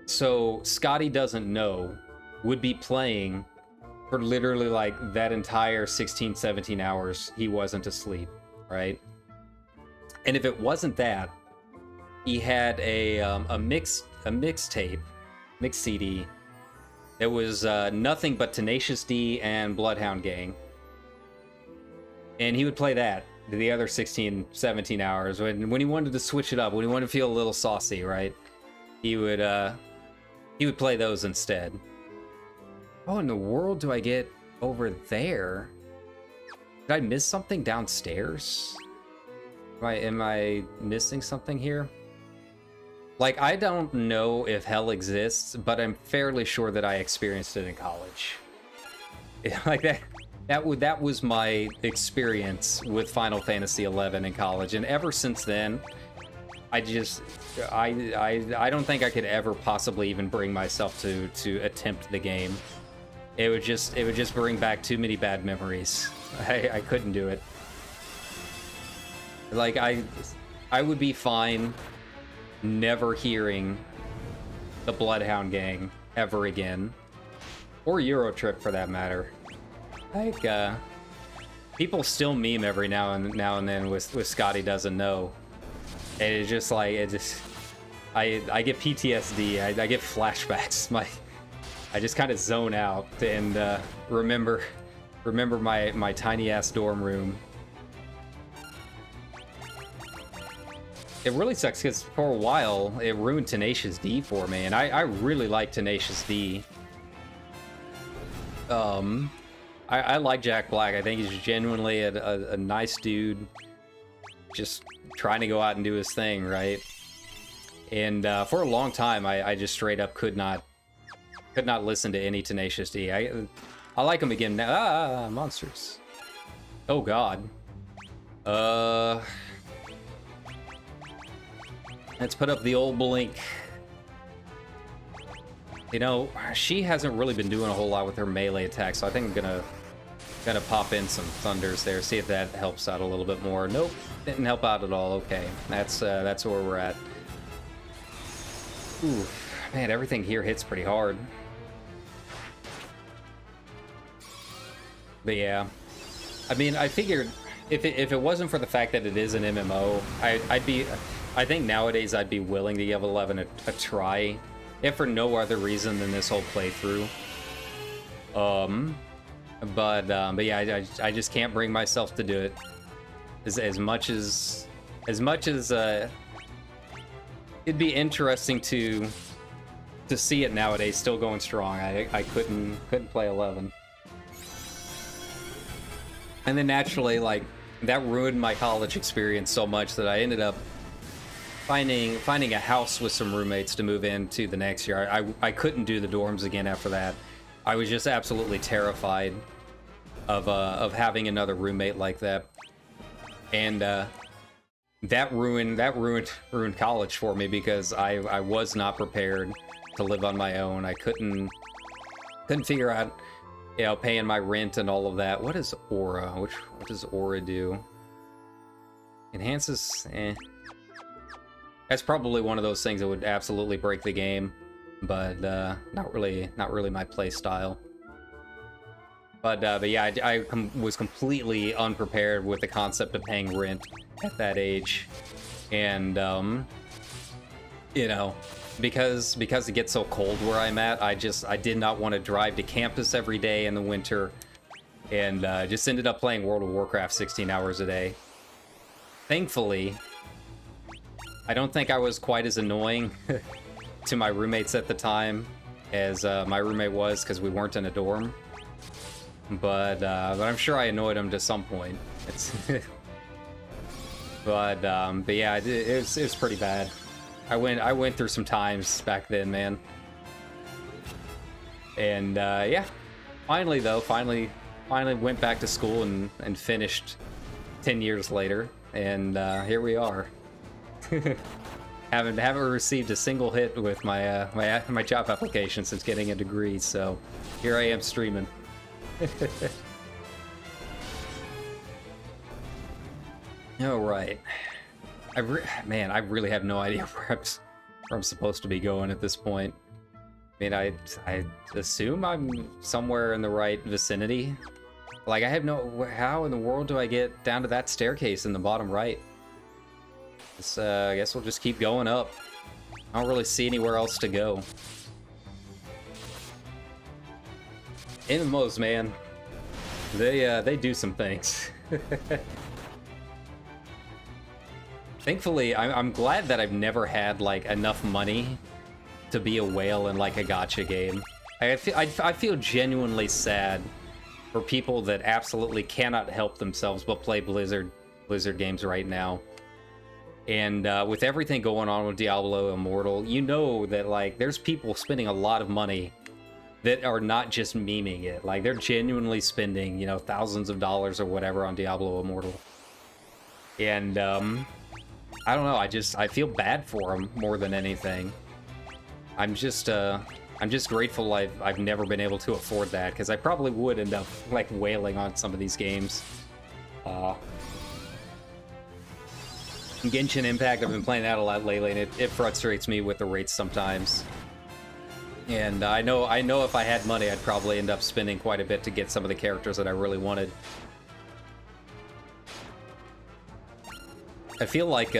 So Scotty Doesn't Know would be playing for literally like that entire 16, 17 hours he wasn't asleep, right? And if it wasn't that, he had a mixtape, mix CD, that was nothing but Tenacious D and Bloodhound Gang. And he would play that the other 16, 17 hours. When he wanted to switch it up, when he wanted to feel a little saucy, right? He would play those instead. How in the world do I get over there? Did I miss something downstairs? Am I missing something here? Like, I don't know if hell exists, but I'm fairly sure that I experienced it in college. Like that was my experience with Final Fantasy 11 in college, and ever since then, I don't think I could ever possibly even bring myself to attempt the game. It would just bring back too many bad memories. I couldn't do it. Like, I would be fine never hearing the Bloodhound Gang ever again, or Euro Trip for that matter. Like, people still meme every now and then with Scotty Doesn't Know, and it's just like I get PTSD. I get flashbacks. I just kind of zone out and remember my tiny ass dorm room. It really sucks because for a while it ruined Tenacious D for me, and I really like Tenacious D. I like Jack Black. I think he's genuinely a nice dude, just trying to go out and do his thing, right? And for a long time, I just straight up could not listen to any Tenacious D. I like him again now. Ah, monsters. Oh God. Let's put up the old blink. You know, she hasn't really been doing a whole lot with her melee attack, so I think I'm gonna pop in some thunders there, see if that helps out a little bit more. Nope, didn't help out at all. Okay, that's where we're at. Ooh, man, everything here hits pretty hard. But yeah, I mean, I figured if it wasn't for the fact that it is an MMO, I think nowadays I'd be willing to give 11 a try, if for no other reason than this whole playthrough. But yeah, I just can't bring myself to do it. As much as it'd be interesting to see it nowadays still going strong. I couldn't play 11. And then naturally, like, that ruined my college experience so much that I ended up finding a house with some roommates to move into the next year. I couldn't do the dorms again after that. I was just absolutely terrified of having another roommate like that. And that ruined college for me because I was not prepared to live on my own. I couldn't figure out, you know, paying my rent and all of that. What is Aura? What does Aura do? Enhances, That's probably one of those things that would absolutely break the game, but not really my play style. But yeah, I was completely unprepared with the concept of paying rent at that age, and you know, because it gets so cold where I'm at, I did not want to drive to campus every day in the winter, and just ended up playing World of Warcraft 16 hours a day. Thankfully, I don't think I was quite as annoying to my roommates at the time as my roommate was, because we weren't in a dorm. But I'm sure I annoyed him to some point. It's but yeah, it was pretty bad. I went through some times back then, man. And yeah, finally went back to school and finished 10 years later, and here we are. haven't received a single hit with my my job application since getting a degree, so here I am streaming. All right, man, I really have no idea where I'm supposed to be going at this point. I mean, I assume I'm somewhere in the right vicinity. Like, I have no, how in the world do I get down to that staircase in the bottom right? I guess we'll just keep going up. I don't really see anywhere else to go. MMOs, man, they do some things. Thankfully, I'm glad that I've never had like enough money to be a whale in like a gacha game. I feel genuinely sad for people that absolutely cannot help themselves but play Blizzard games right now. And with everything going on with Diablo Immortal, you know that like there's people spending a lot of money that are not just memeing it. Like, they're genuinely spending, you know, thousands of dollars or whatever on Diablo Immortal. And I don't know, I feel bad for them more than anything. I'm just grateful I've never been able to afford that, because I probably would end up like wailing on some of these games. Genshin Impact, I've been playing that a lot lately, and it frustrates me with the rates sometimes. And I know if I had money, I'd probably end up spending quite a bit to get some of the characters that I really wanted. I feel like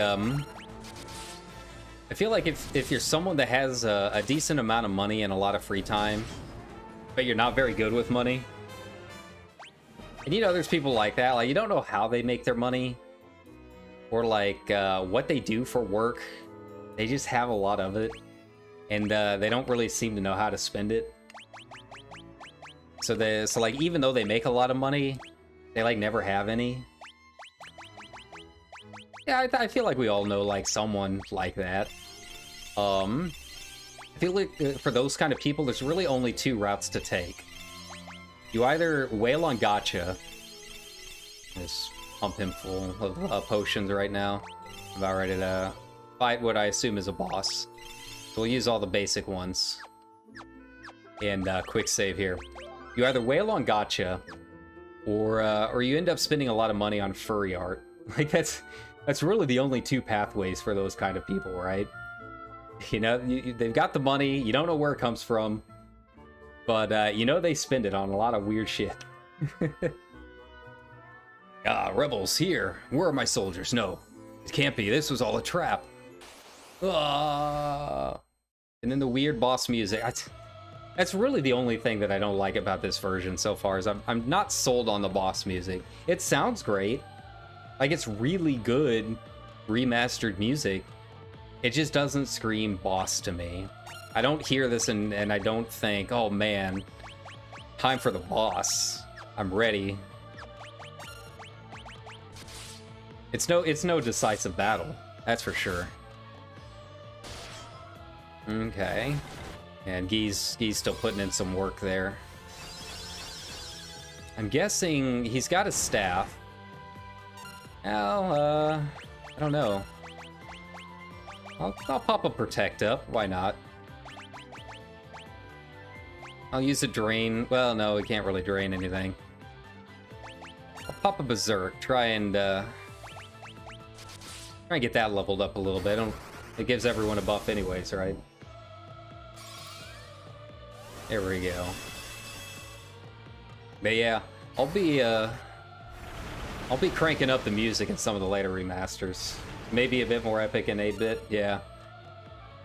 if you're someone that has a decent amount of money and a lot of free time, but you're not very good with money, and you know there's people like that, like you don't know how they make their money, or like what they do for work. They just have a lot of it, and they don't really seem to know how to spend it. So like even though they make a lot of money, they like never have any. Yeah, I feel like we all know like someone like that. I feel like for those kind of people, there's really only two routes to take. You either wail on Gotcha. Just pump him full of potions right now. I'm about ready to fight what I assume is a boss. So we'll use all the basic ones. And quick save here. You either wail on Gotcha, or you end up spending a lot of money on furry art. Like that's really the only two pathways for those kind of people, right? You know, they've got the money, you don't know where it comes from, but you know they spend it on a lot of weird shit. Rebels here. Where are my soldiers? No, it can't be. This was all a trap. And then the weird boss music. That's really the only thing that I don't like about this version so far, is I'm not sold on the boss music. It sounds great. Like, it's really good remastered music. It just doesn't scream boss to me. I don't hear this and I don't think, oh man, time for the boss. I'm ready. It's no decisive battle, that's for sure. Okay. And Guy's still putting in some work there. I'm guessing he's got a staff. Well, I don't know. I'll pop a protect up. Why not? I'll use a drain. Well, no, we can't really drain anything. I'll pop a berserk. Try and get that leveled up a little bit. It gives everyone a buff anyways, right? There we go. But yeah, I'll be cranking up the music in some of the later remasters. Maybe a bit more epic in 8-bit, yeah.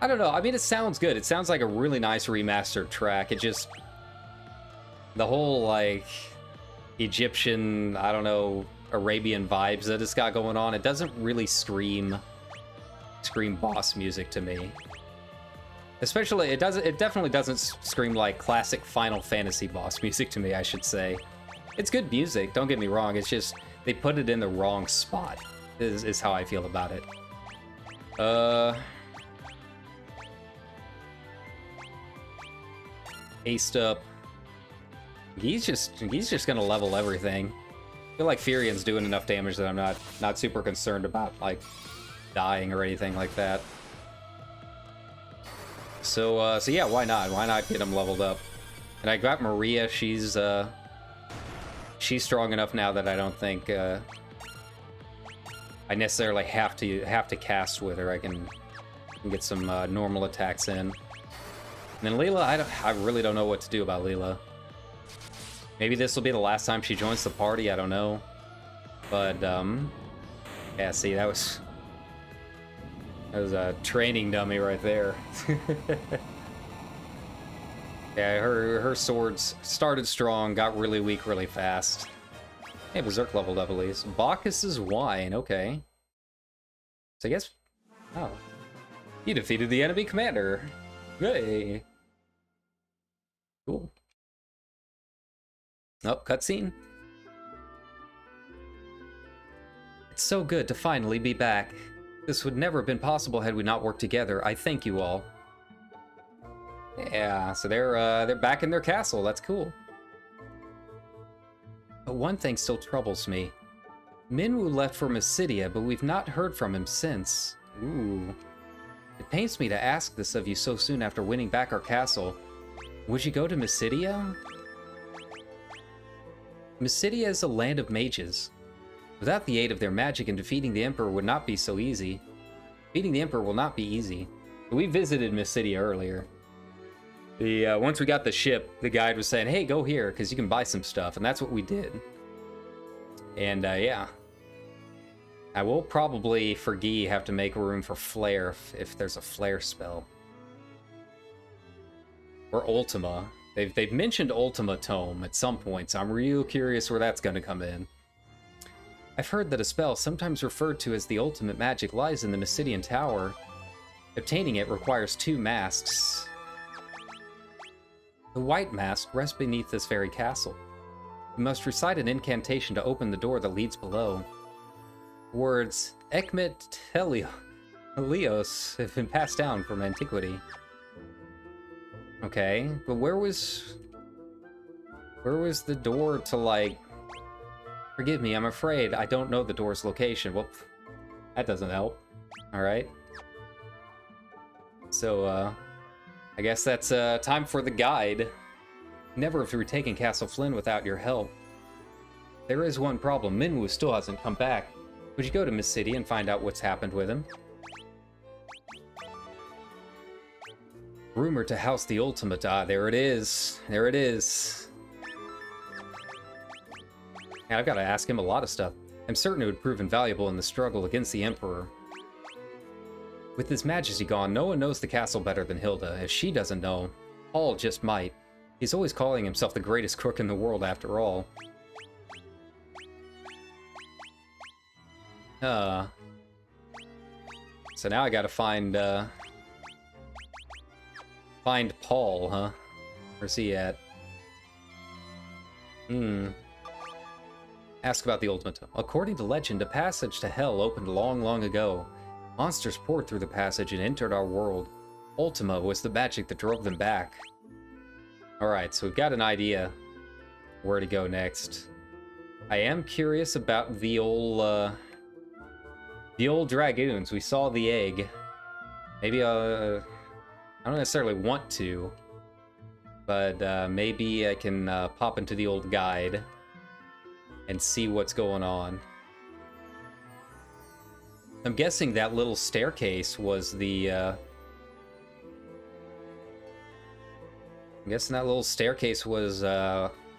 I don't know, I mean, it sounds good. It sounds like a really nice remastered track. It just... the whole, like, Egyptian, I don't know, Arabian vibes that it's got going on, it doesn't really scream boss music to me. Especially, it definitely doesn't scream like classic Final Fantasy boss music to me, I should say. It's good music, don't get me wrong, it's just, they put it in the wrong spot, is how I feel about it. Haste up. He's just gonna level everything. I feel like Furion's doing enough damage that I'm not super concerned about, like, dying or anything like that. So yeah, why not? Why not get him leveled up? And I got Maria. She's strong enough now that I don't think I necessarily have to cast with her. I can get some normal attacks in. And then Leela, I really don't know what to do about Leela. Maybe this will be the last time she joins the party. I don't know. But yeah, see, that was a training dummy right there. Yeah, her swords started strong, got really weak really fast. Hey, Berserk leveled up at least. Bacchus's Wine, okay. So I guess... oh. You defeated the enemy commander. Yay. Cool. Oh, cutscene. It's so good to finally be back. This would never have been possible had we not worked together. I thank you all. Yeah, so they're back in their castle. That's cool. But one thing still troubles me. Minwu left for Mysidia, but we've not heard from him since. Ooh. It pains me to ask this of you so soon after winning back our castle. Would you go to Mysidia? Mysidia is a land of mages. Without the aid of their magic, and defeating the Emperor would not be so easy. Defeating the Emperor will not be easy. We visited Mysidia earlier. Once we got the ship, the guide was saying, hey, go here, because you can buy some stuff, and that's what we did. And, yeah. I will probably, for Guy, have to make room for Flare if there's a Flare spell. Or Ultima. They've mentioned Ultima Tome at some point, so I'm real curious where that's going to come in. I've heard that a spell, sometimes referred to as the ultimate magic, lies in the Mysidian Tower. Obtaining it requires 2 masks. The white mask rests beneath this very castle. You must recite an incantation to open the door that leads below. Words Ekmet Helios have been passed down from antiquity. Okay, but where was the door to, like... Forgive me, I'm afraid I don't know the door's location. Well, that doesn't help. Alright. So, I guess that's time for the guide. Never have retaken Castle Flynn without your help. There is one problem. Minwu still hasn't come back. Would you go to Miss City and find out what's happened with him? Rumored to house the ultimate. Ah, there it is. There it is. Yeah, I've got to ask him a lot of stuff. I'm certain it would prove invaluable in the struggle against the Emperor. With His Majesty gone, no one knows the castle better than Hilda. If she doesn't know, Paul just might. He's always calling himself the greatest crook in the world after all. So now I gotta find Paul, huh? Where's he at? Ask about the ultimate. According to legend, a passage to hell opened long, long ago. Monsters poured through the passage and entered our world. Ultima was the magic that drove them back. Alright, so we've got an idea where to go next. I am curious about the old dragoons. We saw the egg. Maybe, I don't necessarily want to, but maybe I can pop into the old guide and see what's going on. I'm guessing that little staircase was the, I'm guessing that little staircase was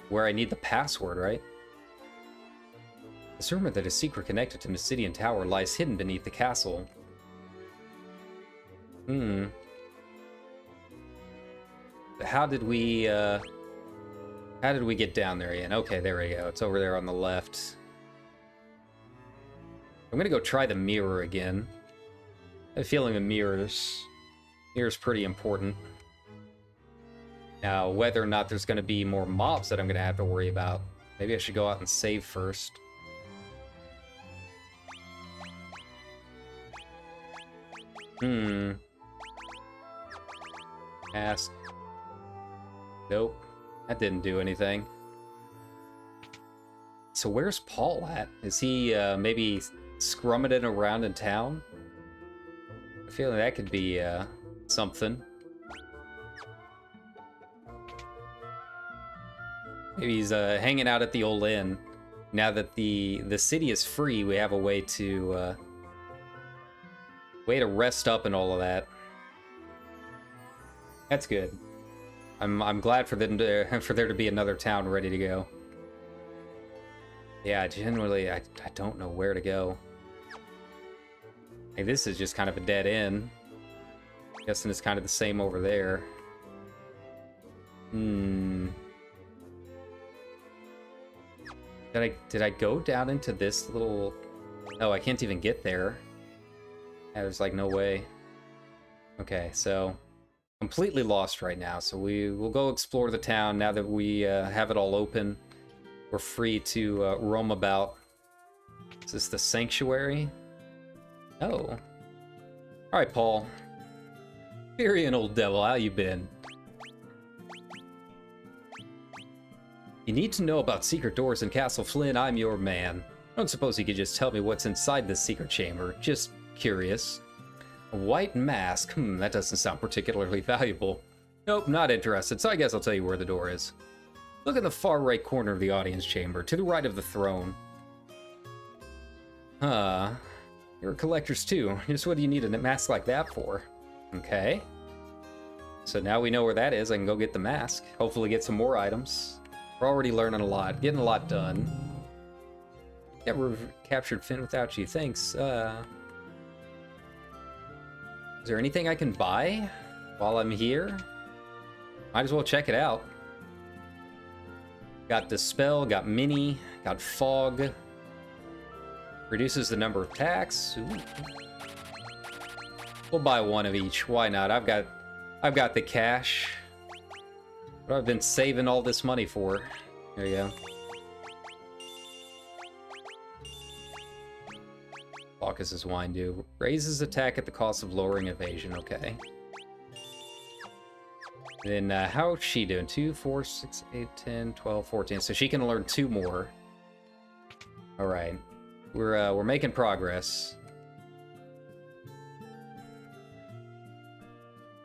where I need the password, right? It's rumored that a secret connected to Mysidian Tower lies hidden beneath the castle. How did we get down there again? Okay, there we go. It's over there on the left. I'm gonna go try the mirror again. I have a feeling the mirror's pretty important. Now, whether or not there's gonna be more mobs that I'm gonna have to worry about. Maybe I should go out and save first. Ask. Nope. That didn't do anything. So where's Paul at? Is he maybe scrumming around in town? I feel like that could be something. Maybe he's hanging out at the old inn. Now that the city is free, we have a way to rest up and all of that. That's good. I'm glad for them to, for there to be another town ready to go. Yeah, generally I don't know where to go. Hey, this is just kind of a dead end. Guessing it's kind of the same over there. Did I go down into this little... Oh, I can't even get there. Yeah, there's like no way. Okay, so completely lost right now. So we'll go explore the town now that we have it all open. We're free to roam about. Is this the sanctuary? Oh. All right, Paul. Furian old devil, how you been? You need to know about secret doors in Castle Flynn. I'm your man. I don't suppose you could just tell me what's inside this secret chamber. Just curious. A white mask? That doesn't sound particularly valuable. Nope, not interested, so I guess I'll tell you where the door is. Look in the far right corner of the audience chamber, to the right of the throne. You're collectors too. Just what do you need a mask like that for? Okay. So now we know where that is. I can go get the mask. Hopefully get some more items. We're already learning a lot, getting a lot done. Never captured Finn without you. Thanks. Is there anything I can buy while I'm here? Might as well check it out. Got Dispel, got Mini, got Fog. Reduces the number of attacks. Ooh. We'll buy one of each. Why not? I've got the cash. What I've been saving all this money for. There you go. Focus's wine do. Raises attack at the cost of lowering evasion. Okay. Then how's she doing? 2, 4, 6, 8, 10, 12, 14. So she can learn 2 more. All right. We're making progress.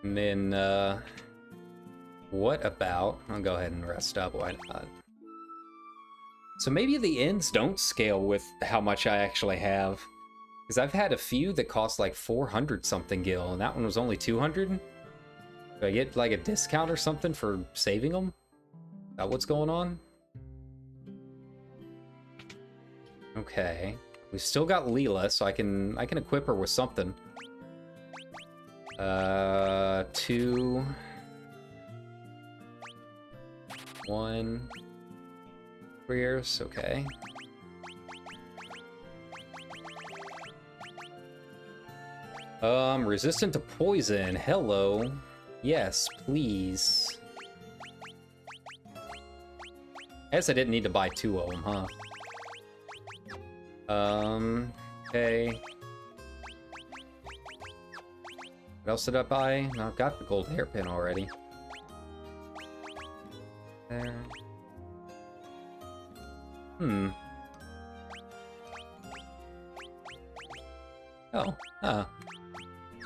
And then what about... I'll go ahead and rest up. Why not? So maybe the ends don't scale with how much I actually have. Because I've had a few that cost like 400 something gil, and that one was only 200. Do I get like a discount or something for saving them? Is that what's going on? Okay. We've still got Leela, so I can equip her with something. 2... 1... careers, okay. Resistant to poison. Hello. Yes, please. I guess I didn't need to buy 2 of them, huh? Okay. What else did I buy? No, I've got the gold hairpin already. There. Oh, huh.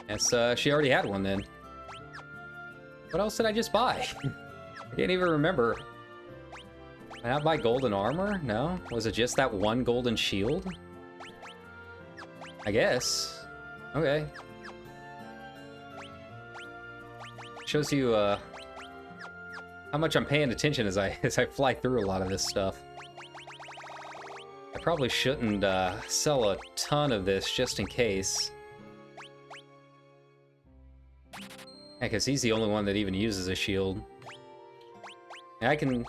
Yes, she already had one then. What else did I just buy? I can't even remember. Did I not buy golden armor? No? Was it just that one golden shield? I guess. Okay. Shows you how much I'm paying attention as I fly through a lot of this stuff. I probably shouldn't sell a ton of this just in case. Yeah, because he's the only one that even uses a shield. And I can...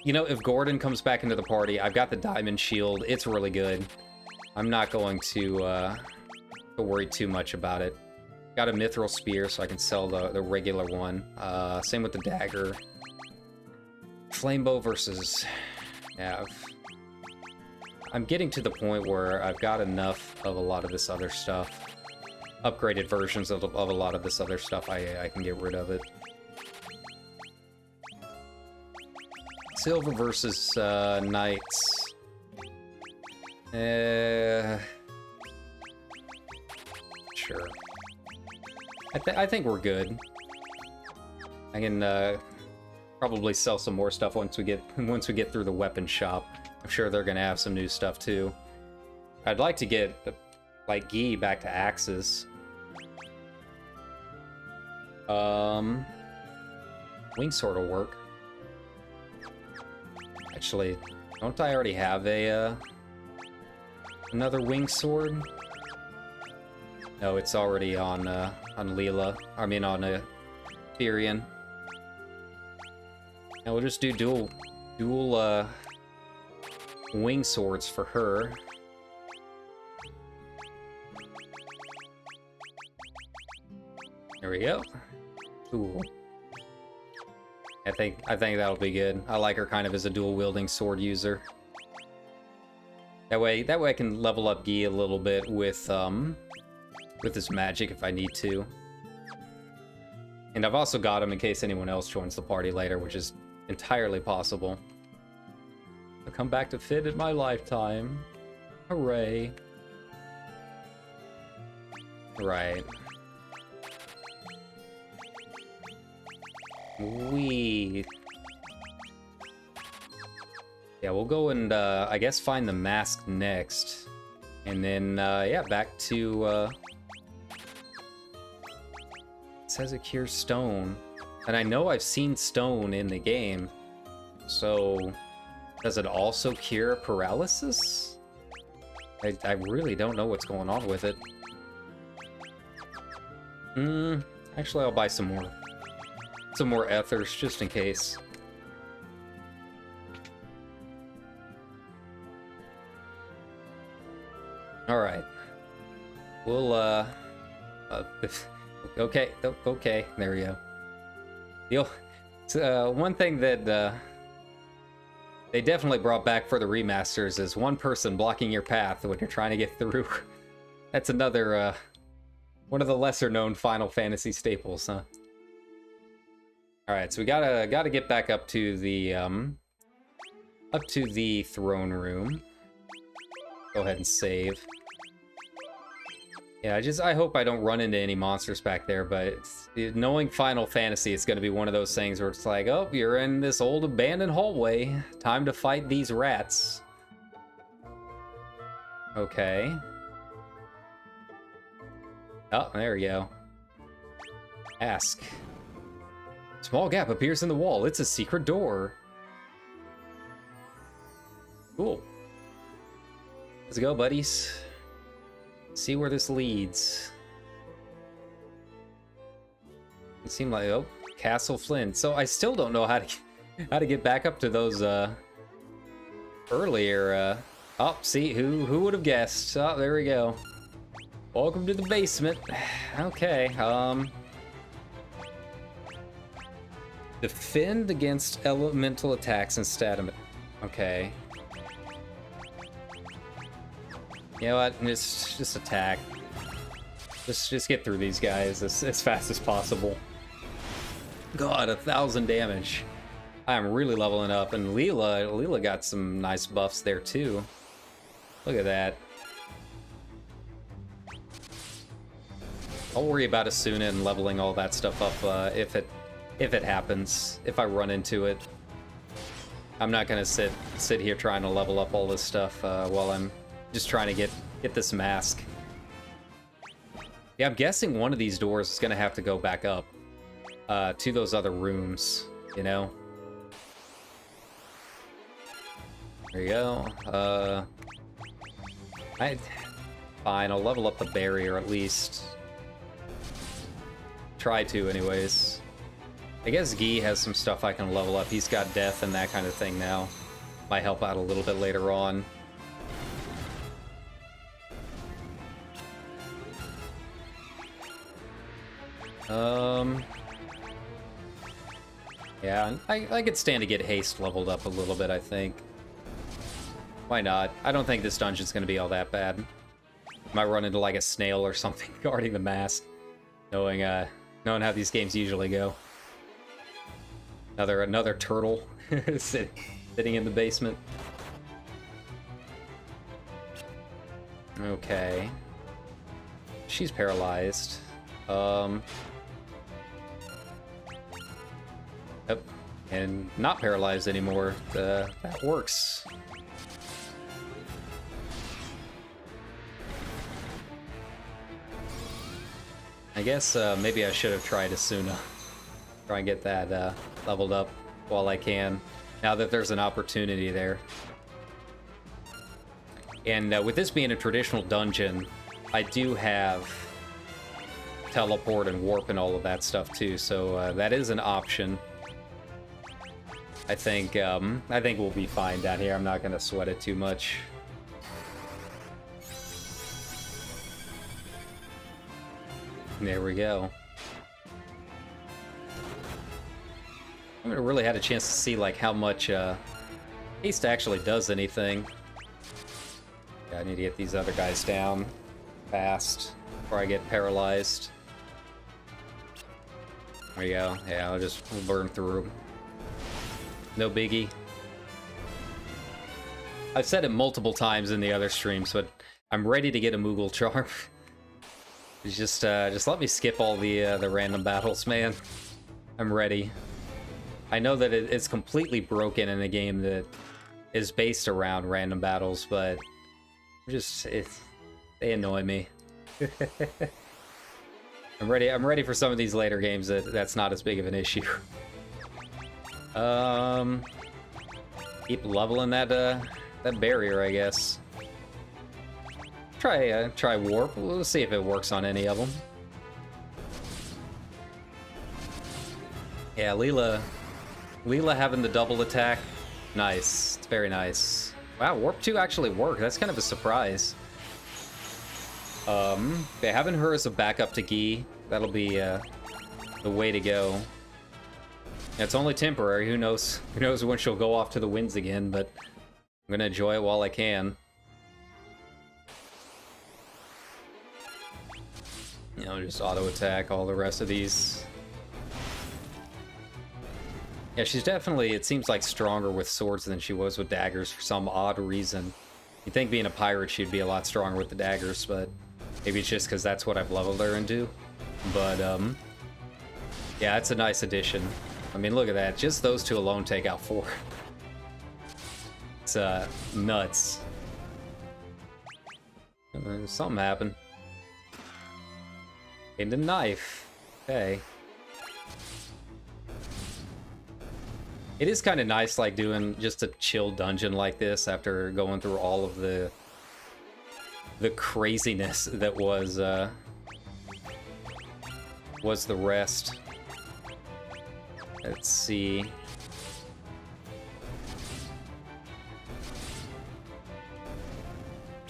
You know, if Gordon comes back into the party, I've got the diamond shield. It's really good. I'm not going to worry too much about it. Got a mithril spear, so I can sell the regular one. Same with the dagger. Flamebow versus... Yeah, I'm getting to the point where I've got enough of a lot of this other stuff. Upgraded versions of a lot of this other stuff, I can get rid of it. Silver versus knights. Sure. I think we're good. I can probably sell some more stuff once we get through the weapon shop. I'm sure they're gonna have some new stuff too. I'd like to get like Gi back to axes. Wingsword will work. Actually, don't I already have a another wingsword? No, it's already on Leela. I mean on Tyrion. Now we'll just do dual wing swords for her. There we go. Cool. I think that'll be good. I like her kind of as a dual wielding sword user. That way I can level up Gi a little bit with his magic if I need to. And I've also got him in case anyone else joins the party later, which is entirely possible. I'll come back to fit in my lifetime. Hooray. Right. Yeah, we'll go and, I guess, find the mask next. And then, yeah, back to, it says it cures stone. And I know I've seen stone in the game. So, does it also cure paralysis? I really don't know what's going on with it. Actually, I'll buy some more ethers just in case. Alright. We'll, okay, okay, there we go. One thing that, they definitely brought back for the remasters is one person blocking your path when you're trying to get through. That's another, one of the lesser-known Final Fantasy staples, huh? Alright, so we gotta get back up to the throne room. Go ahead and save. Yeah, I hope I don't run into any monsters back there, but knowing Final Fantasy, it's gonna be one of those things where it's like, oh, you're in this old abandoned hallway. Time to fight these rats. Okay. Oh, there we go. Ask. Small gap appears in the wall. It's a secret door. Cool. Let's go, buddies. See where this leads. It seemed like, oh, Castle Flynn. So I still don't know how to get back up to those earlier. Oh, see, who would have guessed? Oh, there we go. Welcome to the basement. Okay. Defend against elemental attacks and stamina. Okay. You know what? Just attack. Just get through these guys as fast as possible. God, 1,000 damage. I'm really leveling up, and Leela got some nice buffs there too. Look at that. I'll worry about Asuna and leveling all that stuff up if it happens. If I run into it, I'm not gonna sit here trying to level up all this stuff while I'm just trying to get this mask. Yeah, I'm guessing one of these doors is gonna have to go back up to those other rooms, you know? There you go. Fine, I'll level up the barrier at least. Try to, anyways. I guess Guy has some stuff I can level up. He's got death and that kind of thing now. Might help out a little bit later on. Yeah, I could stand to get haste leveled up a little bit, I think. Why not? I don't think this dungeon's gonna be all that bad. Might run into like a snail or something guarding the mask, knowing how these games usually go. Another turtle sitting in the basement. Okay. She's paralyzed. Yep. And not paralyzed anymore. That works. I guess maybe I should have tried Asuna. Try and get that leveled up while I can, now that there's an opportunity there. And with this being a traditional dungeon, I do have teleport and warp and all of that stuff too, so that is an option. I think we'll be fine down here. I'm not gonna sweat it too much. There we go. I haven't really had a chance to see like how much haste actually does anything. Yeah, I need to get these other guys down fast before I get paralyzed. There you go. Yeah, we'll burn through them. No biggie. I've said it multiple times in the other streams, but I'm ready to get a Moogle charm. Just let me skip all the random battles, man. I'm ready. I know that it's completely broken in a game that is based around random battles, but they annoy me. I'm ready for some of these later games that's not as big of an issue. Keep leveling that barrier, I guess. Try warp. We'll see if it works on any of them. Yeah, Leela having the double attack, nice. It's very nice. Wow, warp 2 actually worked. That's kind of a surprise. Having her as a backup to Guy, that'll be the way to go. It's only temporary. Who knows? Who knows when she'll go off to the winds again? But I'm gonna enjoy it while I can. You know, just auto attack all the rest of these. Yeah, she's definitely, it seems like, stronger with swords than she was with daggers for some odd reason. You'd think being a pirate she'd be a lot stronger with the daggers, but maybe it's just because that's what I've leveled her into. But, yeah, it's a nice addition. I mean, look at that. Just those two alone take out 4. It's, nuts. Something happened. And a knife. Okay. It is kind of nice, like, doing just a chill dungeon like this after going through all of the craziness that was the rest. Let's see.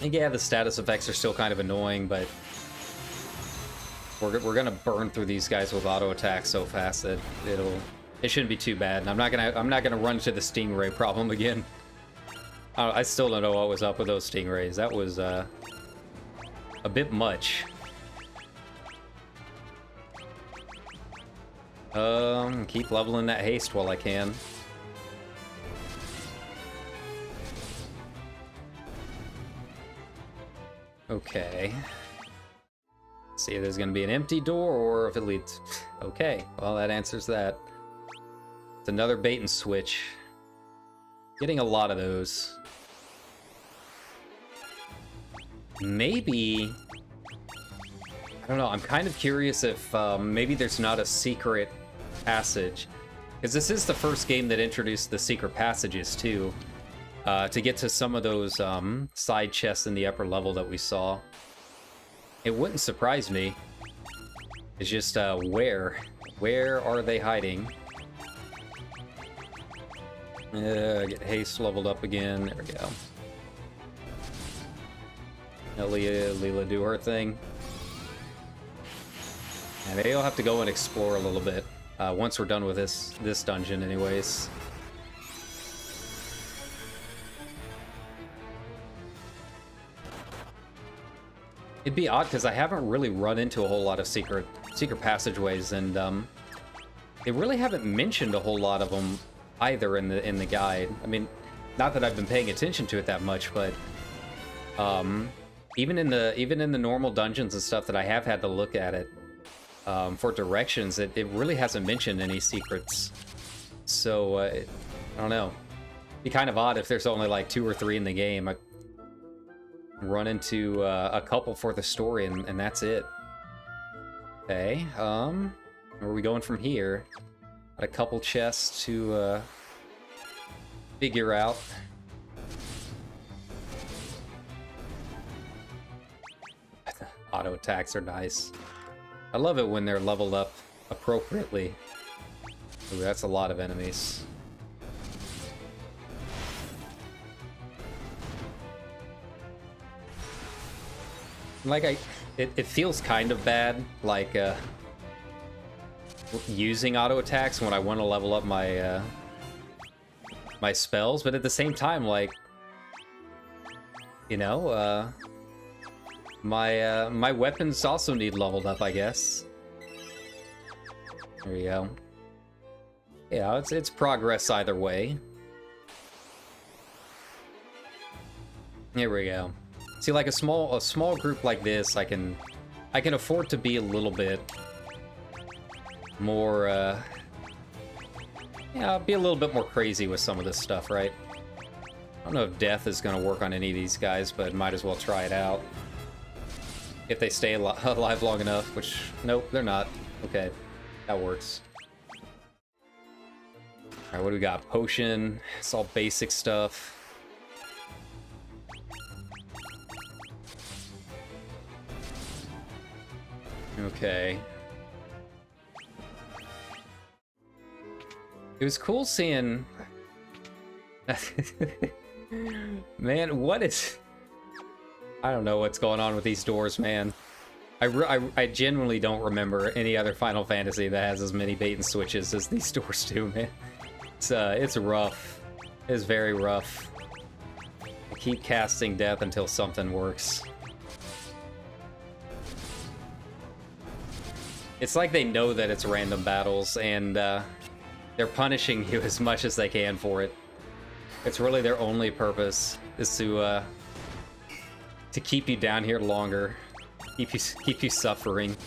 And yeah, the status effects are still kind of annoying, but we're gonna burn through these guys with auto attack so fast that it shouldn't be too bad. And I'm not gonna run into the stingray problem again. I still don't know what was up with those stingrays. That was a bit much. Keep leveling that haste while I can. Okay. See if there's gonna be an empty door or if it leads. Okay, well that answers that. It's another bait and switch. Getting a lot of those. Maybe, I don't know, I'm kind of curious if maybe there's not a secret passage. Because this is the first game that introduced the secret passages too. To get to some of those side chests in the upper level that we saw. It wouldn't surprise me. It's just, where are they hiding? Get haste leveled up again. There we go. Now Leela do her thing. And maybe I'll have to go and explore a little bit once we're done with this dungeon anyways. It'd be odd because I haven't really run into a whole lot of secret passageways, and they really haven't mentioned a whole lot of them either in the guide. I mean, not that I've been paying attention to it that much, but even in the normal dungeons and stuff that I have had to look at it for directions, it really hasn't mentioned any secrets. So I don't know. It'd be kind of odd if there's only like 2 or 3 in the game. I run into a couple for the story, and that's it. Okay, where are we going from here? Got a couple chests to figure out. Auto attacks are nice. I love it when they're leveled up appropriately. Ooh, that's a lot of enemies. Like, it feels kind of bad, like, using auto attacks when I want to level up my, my spells, but at the same time, like, you know, my weapons also need leveled up, I guess. There we go. Yeah, it's progress either way. Here we go. See, like a small group like this, I can afford to be a little bit more, yeah, be a little bit more crazy with some of this stuff, right? I don't know if death is gonna work on any of these guys, but might as well try it out. If they stay alive long enough, which, nope, they're not. Okay, that works. Alright, what do we got? Potion, it's all basic stuff. Okay. It was cool seeing... Man, what is... I don't know what's going on with these doors, man. I genuinely don't remember any other Final Fantasy that has as many bait and switches as these doors do, man. It's rough. It's very rough. I keep casting death until something works. It's like they know that it's random battles, and they're punishing you as much as they can for it. It's really their only purpose, is to keep you down here longer. Keep you suffering.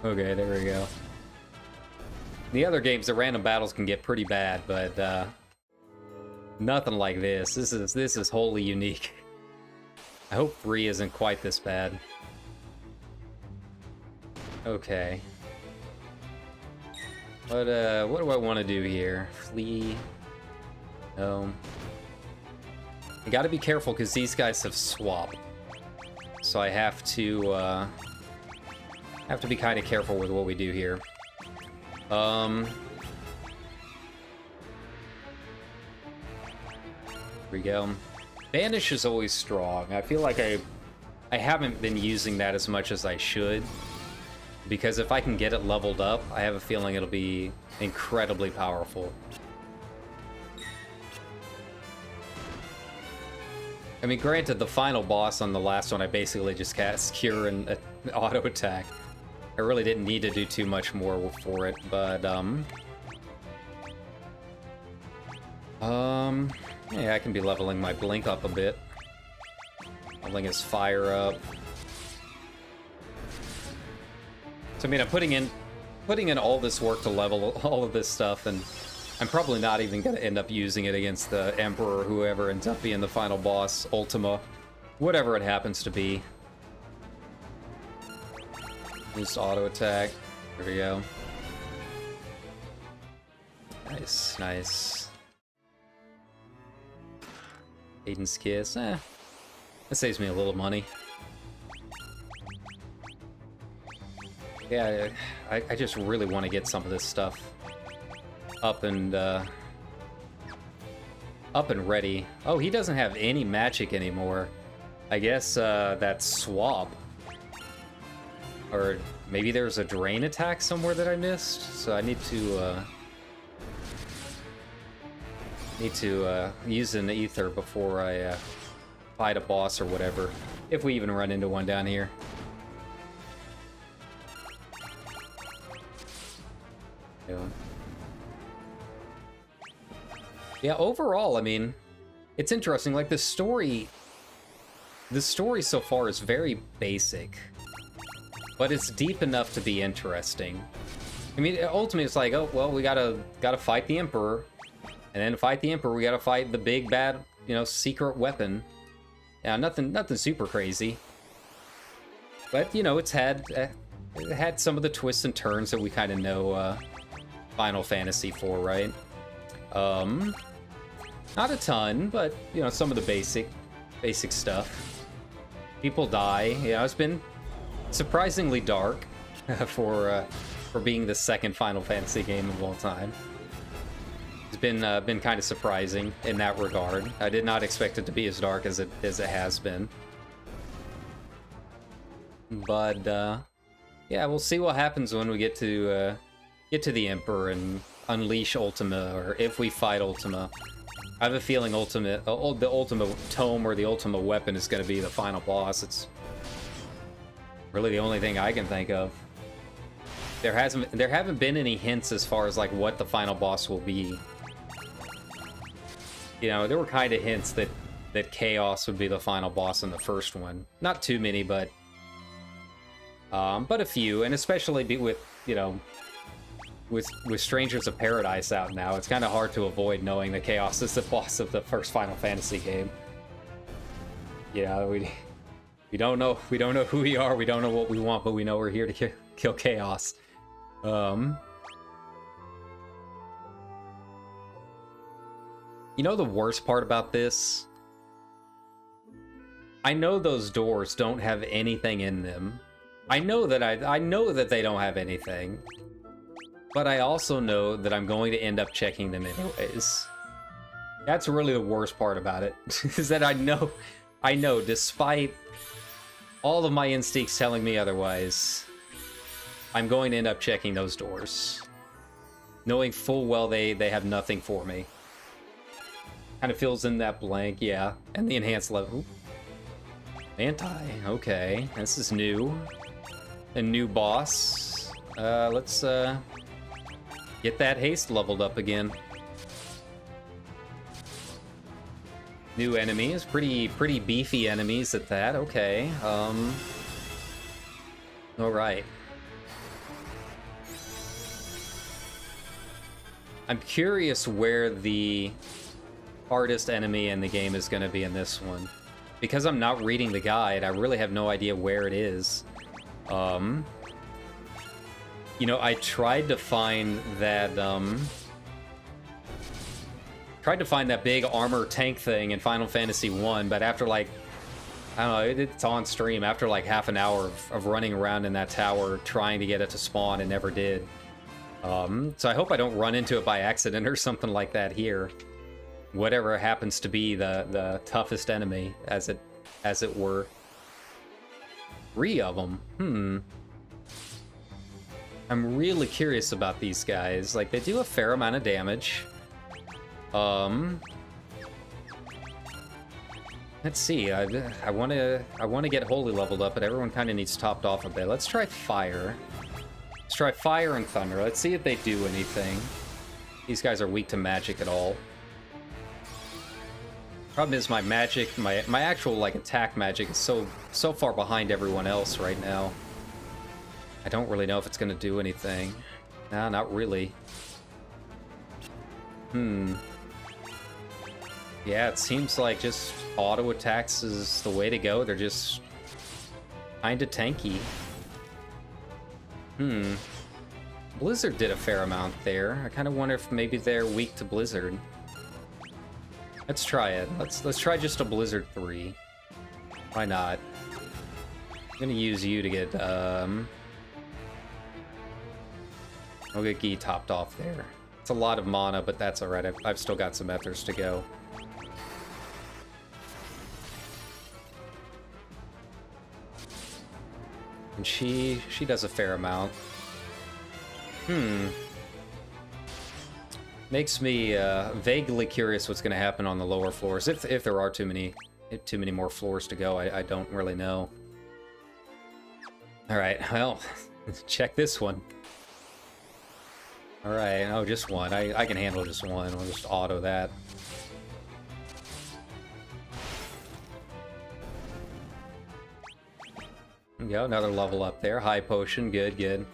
Okay, there we go. In the other games, the random battles can get pretty bad, but nothing like this. This is wholly unique. I hope 3 isn't quite this bad. Okay. But what do I want to do here? Flee? No. I gotta be careful because these guys have swapped. So I have to be kind of careful with what we do here. Here we go. Banish is always strong. I feel like I haven't been using that as much as I should. Because if I can get it leveled up, I have a feeling it'll be incredibly powerful. I mean, granted, the final boss on the last one, I basically just cast Cure and auto attack. I really didn't need to do too much more for it, but yeah, I can be leveling my Blink up a bit. Leveling his Fire up. So I mean, I'm putting in all this work to level all of this stuff, and I'm probably not even going to end up using it against the Emperor or whoever ends up being the final boss, Ultima, whatever it happens to be. Just auto attack. There we go. Nice, nice. Aiden's Kiss. That saves me a little money. Yeah, I just really want to get some of this stuff up and ready. Oh, he doesn't have any magic anymore. I guess that's swap. Or maybe there's a drain attack somewhere that I missed. So I need to use an ether before I fight a boss or whatever. If we even run into one down here. Yeah, overall, I mean, it's interesting. Like, the story so far is very basic, but it's deep enough to be interesting. I mean, ultimately, it's like, oh, well, we gotta fight the Emperor, and then to fight the Emperor, we gotta fight the big bad, secret weapon. Yeah, nothing super crazy, but it had some of the twists and turns that we kind of know Final Fantasy for, right? Not a ton, but some of the basic stuff. People die. Yeah, it's been surprisingly dark for being the second Final Fantasy game of all time. It's been kind of surprising in that regard. I did not expect it to be as dark as it has been. But yeah, we'll see what happens when we get to the Emperor and unleash Ultima, or if we fight Ultima. I have a feeling the Ultima Tome or the Ultima Weapon is going to be the final boss. It's really the only thing I can think of. There haven't been any hints as far as like what the final boss will be. There were kind of hints that Chaos would be the final boss in the first one. Not too many, but a few, and especially with with Strangers of Paradise out now, it's kind of hard to avoid knowing that Chaos is the boss of the first Final Fantasy game. We don't know who we are, we don't know what we want, but we know we're here to kill Chaos. The worst part about this? I know those doors don't have anything in them. I know that they don't have anything. But I also know that I'm going to end up checking them anyways. That's really the worst part about it, is that I know I know, despite all of my instincts telling me otherwise, I'm going to end up checking those doors. Knowing full well they have nothing for me. Kind of fills in that blank, yeah. And the enhanced level. Anti, okay. This is new. A new boss. Let's get that haste leveled up again. New enemies, pretty beefy enemies at that, okay. Alright. I'm curious where the hardest enemy in the game is going to be in this one. Because I'm not reading the guide, I really have no idea where it is. You know, I tried to find that, big armor tank thing in Final Fantasy 1, but after, like, I don't know, it's on stream. After, like, half an hour of running around in that tower trying to get it to spawn, it never did. So I hope I don't run into it by accident or something like that here. Whatever happens to be the toughest enemy, as it were. 3 of them. I'm really curious about these guys. Like, they do a fair amount of damage. Let's see. I want to get holy leveled up, but everyone kind of needs topped off a bit. Let's try fire. Let's try fire and thunder. Let's see if they do anything. These guys are weak to magic at all. Problem is my magic, my actual, like, attack magic is so far behind everyone else right now. I don't really know if it's going to do anything. Nah, not really. Yeah, it seems like just auto attacks is the way to go. They're just kind of tanky. Blizzard did a fair amount there. I kind of wonder if maybe they're weak to Blizzard. Let's try it. Let's try just a Blizzard 3. Why not? I'm gonna use you to get I'll get Gi topped off there. It's a lot of mana, but that's alright. I've still got some ethers to go. And she does a fair amount. Makes me vaguely curious what's going to happen on the lower floors. If there are too many more floors to go, I don't really know. All right, well, check this one. All right, oh, just one. I can handle just one. We'll just auto that. There we go, another level up there. High potion, good, good.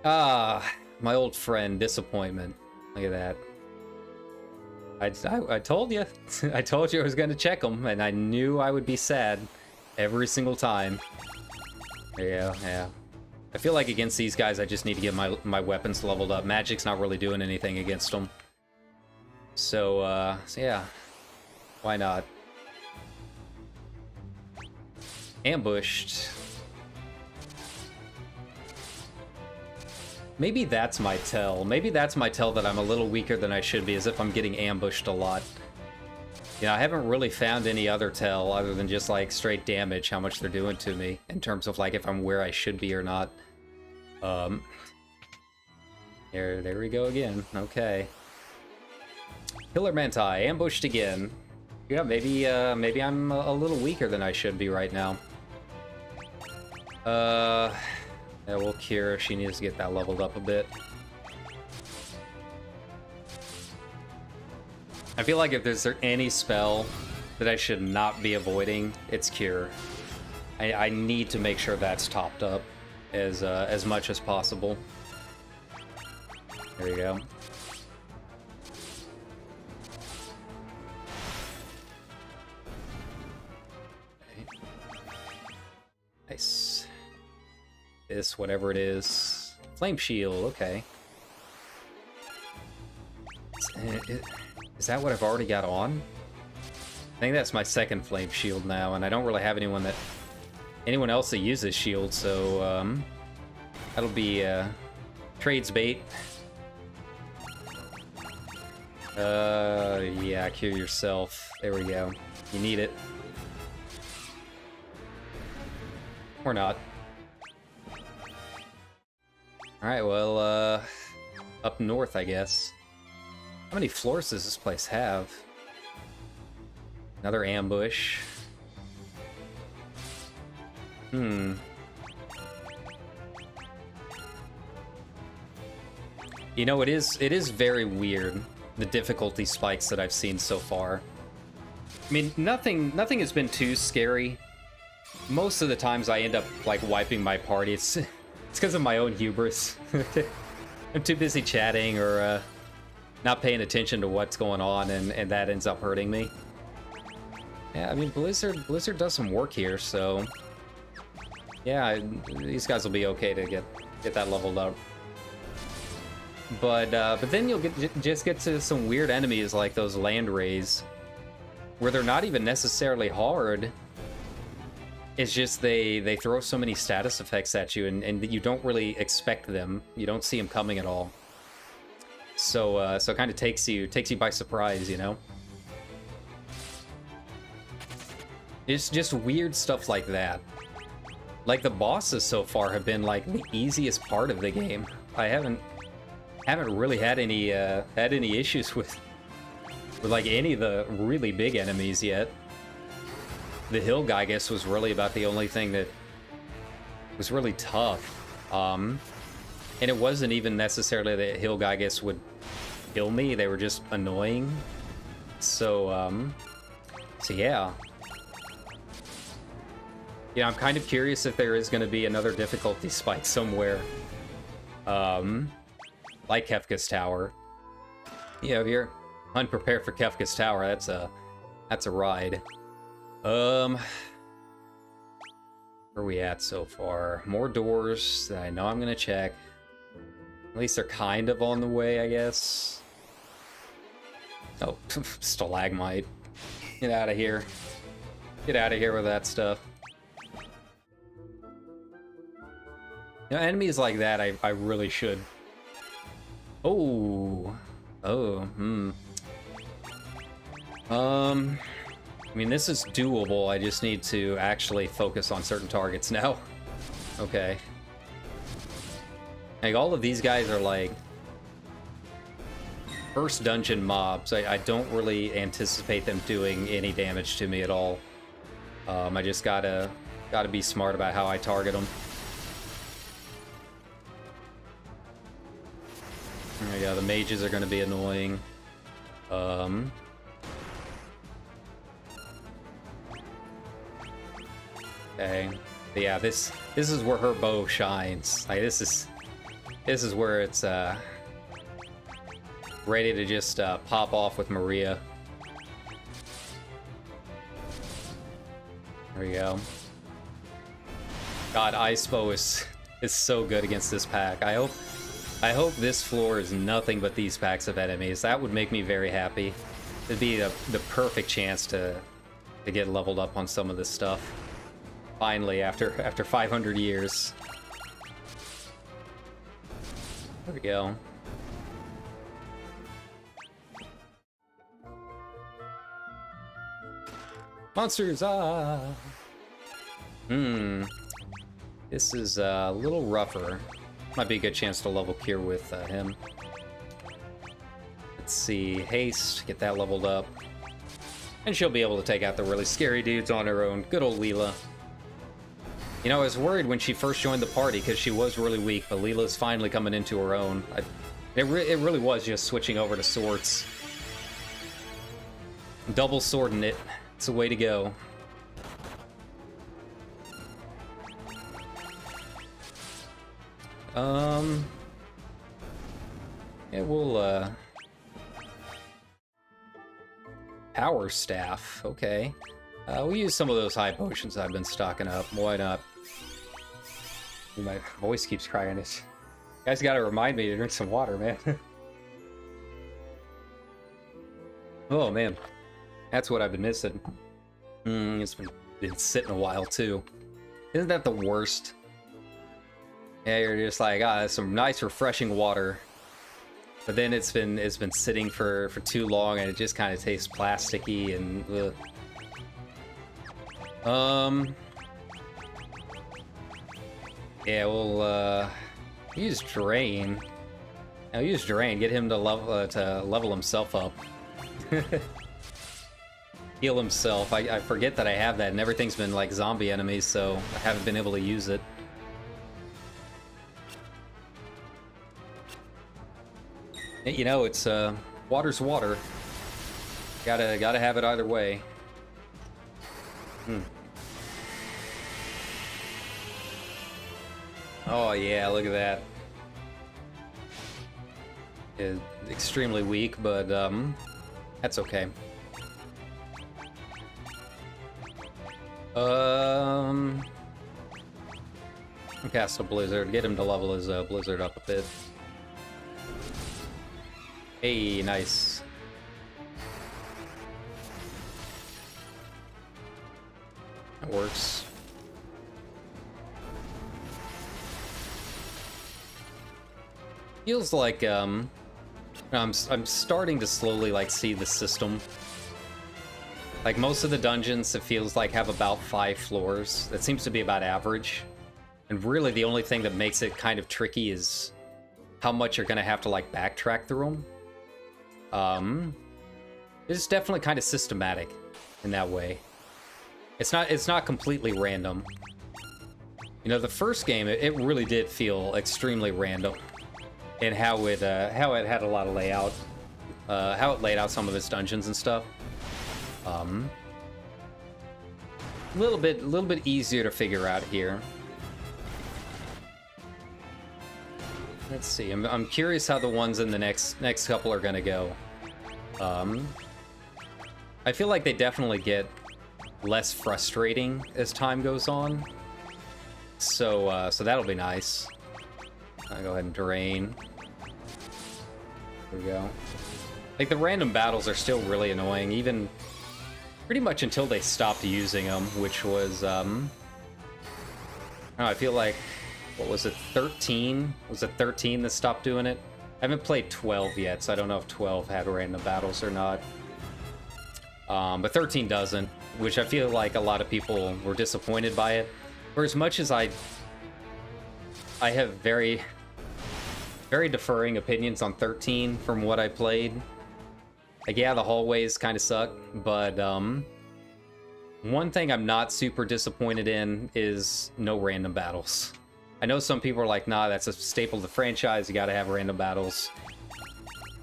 Ah, my old friend, Disappointment. Look at that. I told you. I told you I was going to check them, and I knew I would be sad every single time. There you go, yeah. I feel like against these guys, I just need to get my weapons leveled up. Magic's not really doing anything against them. So yeah. Why not? Ambushed. Maybe that's my tell. Maybe that's my tell that I'm a little weaker than I should be, as if I'm getting ambushed a lot. You know, I haven't really found any other tell other than just, like, straight damage, how much they're doing to me, in terms of, like, if I'm where I should be or not. There we go again. Okay. Killer Manti, ambushed again. Yeah, maybe I'm a little weaker than I should be right now. Yeah, we'll cure. She needs to get that leveled up a bit. I feel like if there's any spell that I should not be avoiding, it's Cure. I need to make sure that's topped up as much as possible. There you go. Okay. Nice. This, whatever it is. Flame Shield, okay. Is that what I've already got on? I think that's my second Flame Shield now, and I don't really have anyone else that uses shield, so that'll be trades bait. Yeah, cure yourself. There we go. You need it. Or not. Alright, well, up north, I guess. How many floors does this place have? Another ambush. You know, it is very weird, the difficulty spikes that I've seen so far. I mean, nothing has been too scary. Most of the times I end up, like, wiping my party. It's because of my own hubris. I'm too busy chatting or not paying attention to what's going on, and that ends up hurting me. Yeah, I mean, Blizzard does some work here, so... Yeah, these guys will be okay to get that leveled up. But then you'll just get to some weird enemies like those land rays, where they're not even necessarily hard. It's just they throw so many status effects at you, and you don't really expect them. You don't see them coming at all. So it kind of takes you by surprise, you know. It's just weird stuff like that. Like the bosses so far have been like the easiest part of the game. I haven't really had any issues with like any of the really big enemies yet. The hill guy, I guess, was really about the only thing that was really tough. And it wasn't even necessarily that hill guy, I guess, would kill me. They were just annoying. So yeah. Yeah, I'm kind of curious if there is going to be another difficulty spike somewhere. Like Kefka's Tower. Yeah, if you're unprepared for Kefka's Tower, that's a ride. Where are we at so far? More doors that I know I'm gonna check. At least they're kind of on the way, I guess. Oh, stalagmite. Get out of here. Get out of here with that stuff. You know, enemies like that, I really should. Oh. I mean, this is doable. I just need to actually focus on certain targets now. Okay. Like, all of these guys are, like, first dungeon mobs. I don't really anticipate them doing any damage to me at all. I just gotta be smart about how I target them. Yeah, the mages are gonna be annoying. Okay. But yeah, this is where her bow shines. Like, this is where it's ready to just pop off with Maria. There we go. God, Ice Bow is so good against this pack. I hope this floor is nothing but these packs of enemies. That would make me very happy. It'd be the perfect chance to get leveled up on some of this stuff. Finally, after 500 years. There we go. Monsters, ah! This is a little rougher. Might be a good chance to level cure with him. Let's see, haste, get that leveled up. And she'll be able to take out the really scary dudes on her own. Good old Leela. You know, I was worried when she first joined the party because she was really weak, but Leela's finally coming into her own. It really was just switching over to swords. Double swording it. It's a way to go. Yeah, we'll, Power Staff, okay. We'll use some of those high potions I've been stocking up. Why not? My voice keeps crying. You guys gotta remind me to drink some water, man. Oh, man. That's what I've been missing. It's been sitting a while, too. Isn't that the worst? Yeah, you're just like, that's some nice, refreshing water. But then it's been sitting for too long, and it just kind of tastes plasticky and... Yeah, we'll use Drain. Now use Drain, get him to level himself up. Heal himself. I forget that I have that, and everything's been like zombie enemies, so I haven't been able to use it. You know, it's water's water. Gotta have it either way. Oh yeah, look at that. It's extremely weak, but that's okay. Cast a Blizzard. Get him to level his Blizzard up a bit. Hey, nice. That works. Feels like I'm starting to slowly like see the system. Like most of the dungeons, it feels like have about 5 floors. That seems to be about average. And really the only thing that makes it kind of tricky is how much you're gonna have to like backtrack through them. It's definitely kind of systematic in that way. It's not completely random. You know, the first game, it really did feel extremely random in how it had a lot of layout, how it laid out some of its dungeons and stuff. A little bit easier to figure out here. Let's see. I'm curious how the ones in the next couple are gonna go. I feel like they definitely get less frustrating as time goes on. So that'll be nice. I'll go ahead and drain. There we go. Like the random battles are still really annoying, even pretty much until they stopped using them, which was I feel like, what was it, 13? Was it 13 that stopped doing it? I haven't played 12 yet, so I don't know if 12 had random battles or not. But 13 doesn't, which I feel like a lot of people were disappointed by it. For as much as I have very, very deferring opinions on 13 from what I played. Like, yeah, the hallways kind of suck, but one thing I'm not super disappointed in is no random battles. I know some people are like, nah, that's a staple of the franchise, you gotta have random battles.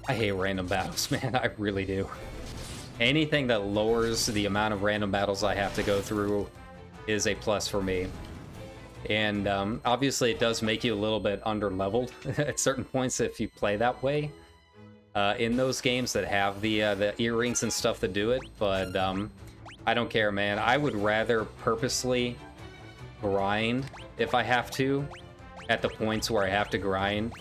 I hate random battles, man, I really do. Anything that lowers the amount of random battles I have to go through is a plus for me. And obviously it does make you a little bit under-leveled at certain points if you play that way. In those games that have the earrings and stuff that do it, but I don't care, man. I would rather purposely grind if I have to, at the points where I have to grind,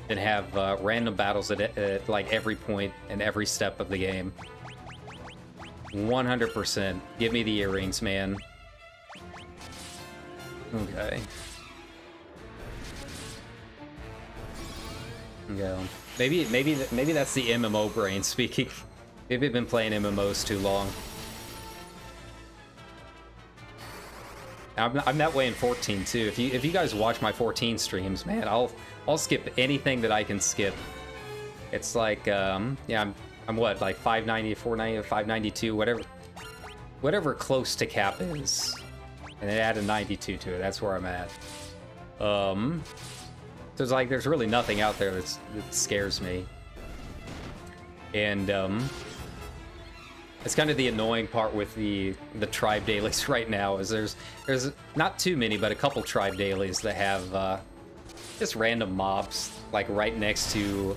than have random battles at like every point and every step of the game. 100%. Give me the earrings, man. Okay. Go. Maybe that's the MMO brain speaking. Maybe I've been playing MMOs too long. I'm that way in 14 too. If you guys watch my 14 streams, man, I'll skip anything that I can skip. It's like yeah, I'm what, like 590, 490, 592, whatever close to cap is, and then add a 92 to it. That's where I'm at. So it's like there's really nothing out there that scares me, and it's kind of the annoying part with the tribe dailies right now is there's not too many, but a couple tribe dailies that have just random mobs like right next to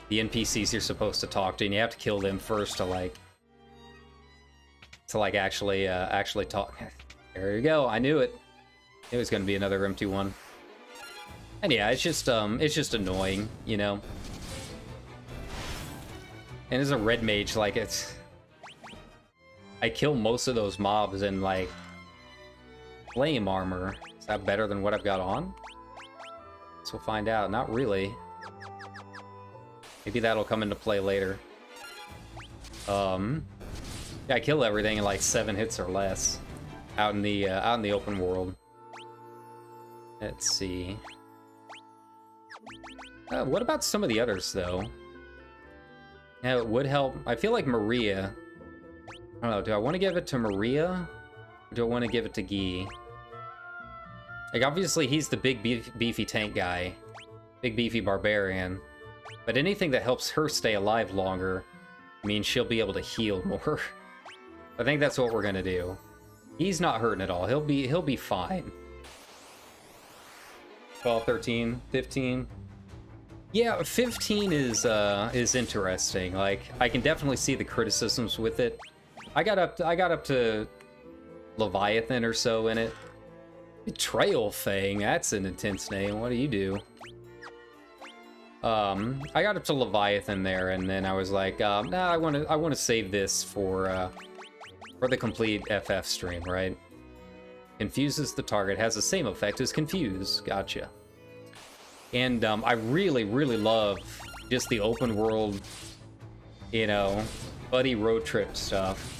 the NPCs you're supposed to talk to, and you have to kill them first to actually talk. There you go. I knew it. It was going to be another empty one. And yeah, it's just annoying, you know. And as a red mage, like I kill most of those mobs in like flame armor. Is that better than what I've got on? So we'll find out. Not really. Maybe that'll come into play later. Yeah, I kill everything in like 7 hits or less out in the open world. Let's see. What about some of the others, though? Yeah, it would help. I feel like Maria... I don't know, do I want to give it to Maria? Or do I want to give it to Guy? Like, obviously, he's the big, beefy tank guy. Big, beefy barbarian. But anything that helps her stay alive longer means she'll be able to heal more. I think that's what we're gonna do. He's not hurting at all. He'll be fine. 12, 13, 15. Yeah, 15 is interesting. Like, I can definitely see the criticisms with it. I got up to Leviathan or so in it. Betrayal Fang, that's an intense name. What do you do? I got up to Leviathan there, and then I was like, nah, I want to save this for the complete FF stream, right? Confuses the target, has the same effect as Confuse. Gotcha. And I really, really love just the open world, you know, buddy road trip stuff.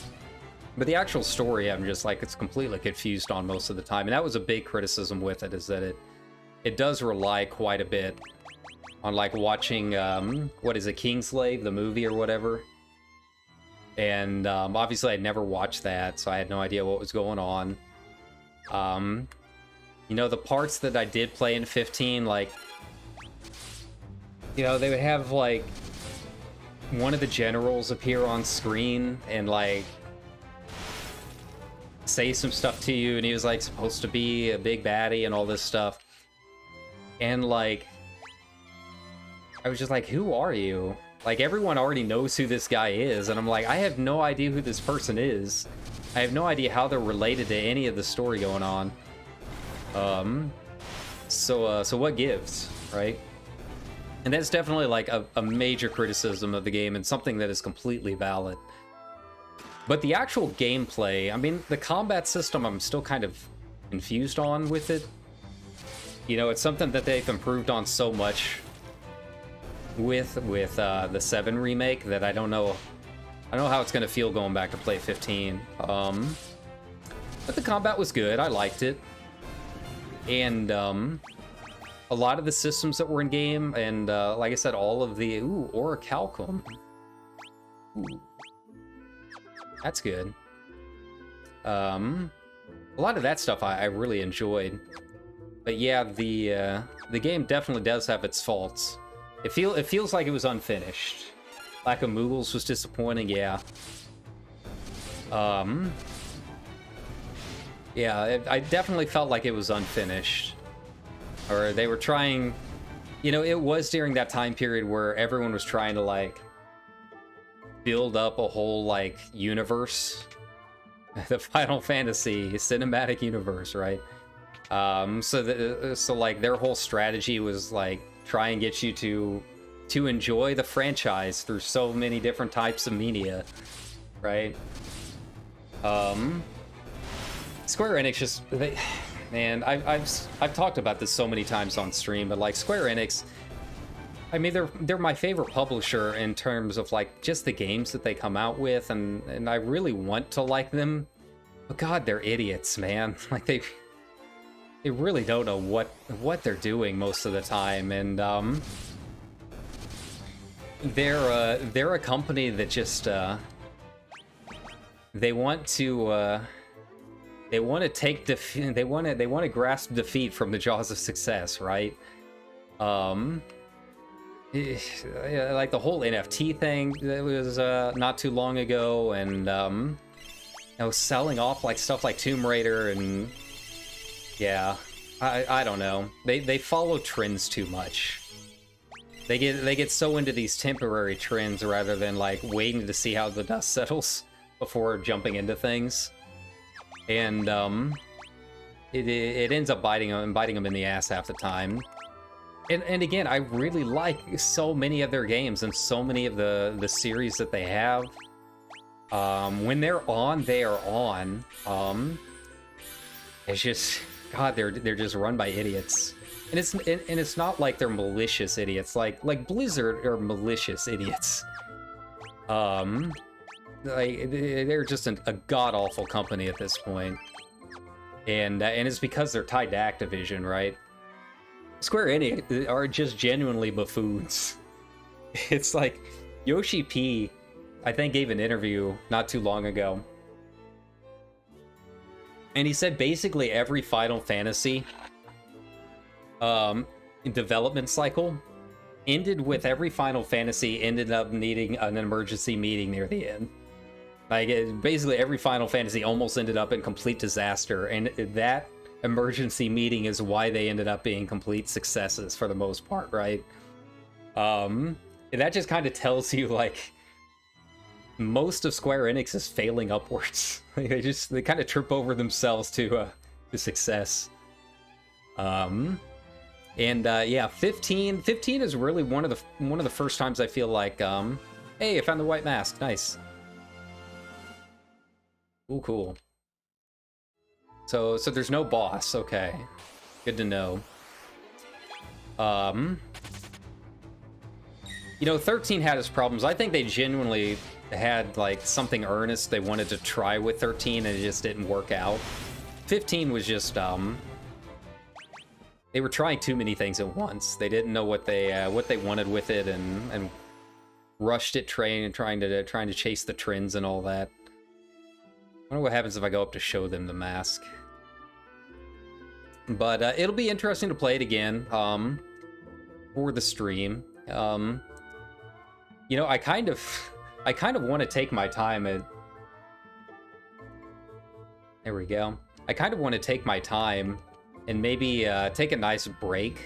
But the actual story, I'm just like, it's completely confused on most of the time. And that was a big criticism with it, is that it does rely quite a bit on, like, watching, what is it, Kingslave, the movie or whatever. And obviously I'd never watched that, so I had no idea what was going on. You know, the parts that I did play in 15, like, you know, they would have, like, one of the generals appear on screen and, like, say some stuff to you, and he was, like, supposed to be a big baddie and all this stuff. And, like, I was just like, who are you? Like, everyone already knows who this guy is, and I'm like, I have no idea who this person is. I have no idea how they're related to any of the story going on. So what gives, right? And that's definitely, like, a major criticism of the game, and something that is completely valid. But the actual gameplay, I mean, the combat system, I'm still kind of confused on with it. You know, it's something that they've improved on so much with the 7 remake that I don't know how it's going to feel going back to play 15. But the combat was good. I liked it. And a lot of the systems that were in game, and like I said, all of the... Ooh, Orichalcum. Ooh. That's good. A lot of that stuff I really enjoyed. But yeah, the game definitely does have its faults. It feels like it was unfinished. Lack of Moogles was disappointing, yeah. Yeah, I definitely felt like it was unfinished. Or they were trying... You know, it was during that time period where everyone was trying to, like, build up a whole, like, universe. The Final Fantasy cinematic universe, right? So like, their whole strategy was, like, try and get you to enjoy the franchise through so many different types of media, right? Square Enix just... Man, I've talked about this so many times on stream, but, like, Square Enix... I mean, they're my favorite publisher in terms of, like, just the games that they come out with, and I really want to like them. But God, they're idiots, man. Like, they really don't know what they're doing most of the time, and they're a company that just they want to take defeat. They want to grasp defeat from the jaws of success, right? Like the whole NFT thing that was not too long ago, and you know, selling off, like, stuff like Tomb Raider, and yeah, I don't know. They follow trends too much. They get so into these temporary trends rather than, like, waiting to see how the dust settles before jumping into things. And it ends up biting them in the ass half the time. And again, I really like so many of their games and so many of the series that they have. When they're on, they are on. It's just, God, they're just run by idiots. And it's not like they're malicious idiots. Like Blizzard are malicious idiots. Like, they're just a god-awful company at this point. And it's because they're tied to Activision, right? Square Enix are just genuinely buffoons. It's like Yoshi P, I think, gave an interview not too long ago, and he said basically every Final Fantasy development cycle ended with every Final Fantasy ended up needing an emergency meeting near the end. Like, basically every Final Fantasy almost ended up in complete disaster, and that emergency meeting is why they ended up being complete successes for the most part, right? And that just kind of tells you, like, most of Square Enix is failing upwards. they kind of trip over themselves to success. Yeah, 15 is really one of the first times I feel like, hey, I found the white mask, nice. Cool. So there's no boss, okay. Good to know. You know, 13 had its problems. I think they genuinely had, like, something earnest they wanted to try with 13, and it just didn't work out. 15 was just, they were trying too many things at once. They didn't know what they wanted with it, and rushed it, trying to chase the trends and all that. I wonder what happens if I go up to show them the mask. But it'll be interesting to play it again for the stream. You know, I kind of want to take my time at... There we go. I kind of want to take my time and maybe take a nice break,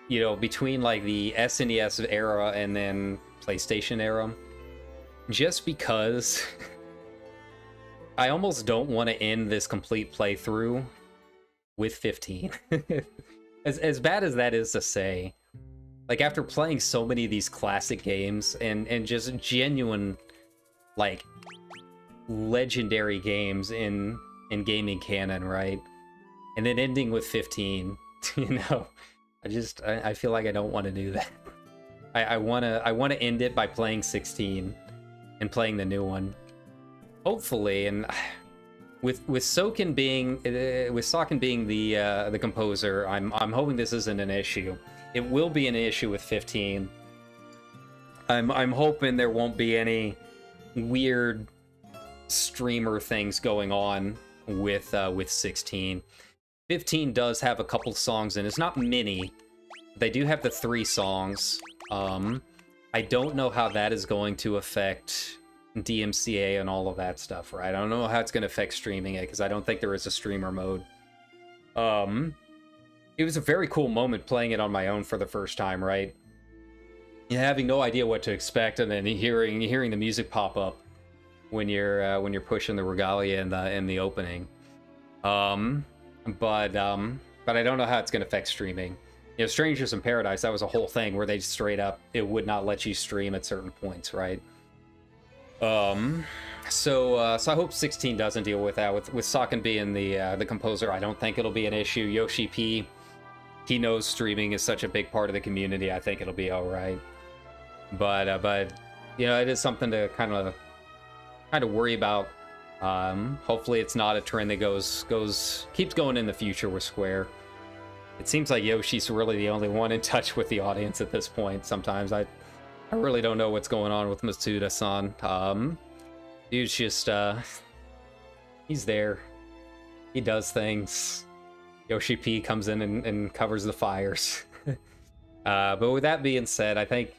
you know, between like the SNES era and then PlayStation era, just because I almost don't want to end this complete playthrough with 15. As bad as that is to say, like, after playing so many of these classic games and just genuine, like, legendary games in gaming canon, right? And then ending with 15, you know, I feel like I don't want to do that. I want to end it by playing 16 and playing the new one, hopefully. And with Soken being the composer, I'm hoping this isn't an issue. It will be an issue with 15. I'm hoping there won't be any weird streamer things going on with 16. 15 does have a couple songs, and it's not many. They do have the 3 songs. I don't know how that is going to affect DMCA and all of that stuff, right? I don't know how it's going to affect streaming it, because I don't think there is a streamer mode. It was a very cool moment playing it on my own for the first time, right? Having no idea what to expect, and then hearing the music pop up when you're pushing the regalia in the opening. But I don't know how it's going to affect streaming. You know, Strangers in Paradise, that was a whole thing where they straight up, it would not let you stream at certain points, right? So I hope 16 doesn't deal with that. With Soken being the composer, I don't think it'll be an issue. Yoshi P, he knows streaming is such a big part of the community. I think it'll be all right. But you know, it is something to kind of worry about. Hopefully it's not a trend that keeps going in the future with Square. It seems like Yoshi's really the only one in touch with the audience at this point. Sometimes I really don't know what's going on with Matsuda-san. Dude's just he's there. He does things. Yoshi P comes in and covers the fires. But with that being said, I think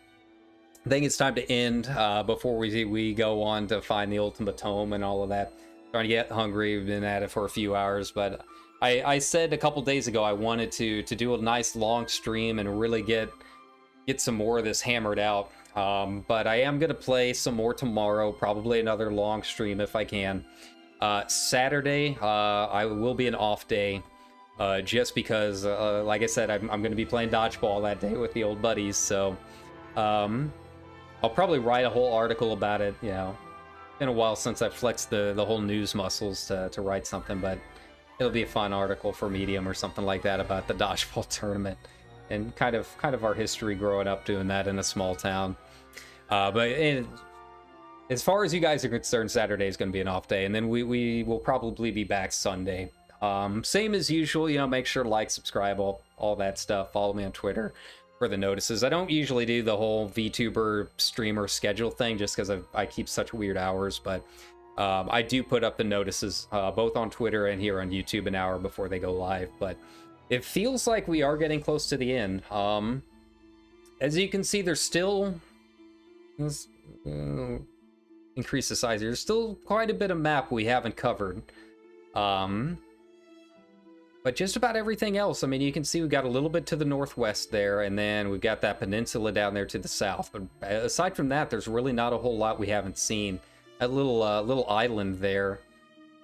it's time to end before we go on to find the ultimate tome and all of that. Trying to get hungry. We've been at it for a few hours, but I said a couple days ago I wanted to do a nice long stream and really get some more of this hammered out. But I am gonna play some more tomorrow, probably another long stream if I can. Saturday, I will be an off day, just because, like I said, I'm gonna be playing dodgeball that day with the old buddies. So, I'll probably write a whole article about it. You know, been a while since I've flexed the whole news muscles to write something, but it'll be a fun article for Medium or something like that about the Dodgeball Tournament and kind of our history growing up doing that in a small town. But as far as you guys are concerned, Saturday is going to be an off day, and then we will probably be back Sunday. Same as usual, you know, make sure to like, subscribe, all that stuff. Follow me on Twitter for the notices. I don't usually do the whole VTuber streamer schedule thing just because I keep such weird hours, but I do put up the notices both on Twitter and here on YouTube an hour before they go live. But it feels like we are getting close to the end. As you can see, there's still... increase the size here. There's still quite a bit of map we haven't covered. But just about everything else, I mean, you can see we've got a little bit to the northwest there, and then we've got that peninsula down there to the south. But aside from that, there's really not a whole lot we haven't seen. That little island there,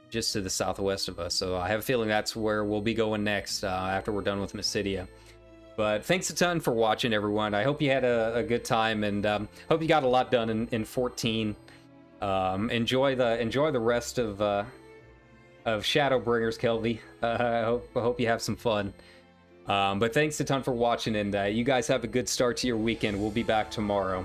just to the southwest of us. So I have a feeling that's where we'll be going next after we're done with Mysidia. But thanks a ton for watching, everyone. I hope you had a good time, and hope you got a lot done in 14. Enjoy the rest of Shadowbringers, Kelby. I hope you have some fun. But thanks a ton for watching, and you guys have a good start to your weekend. We'll be back tomorrow.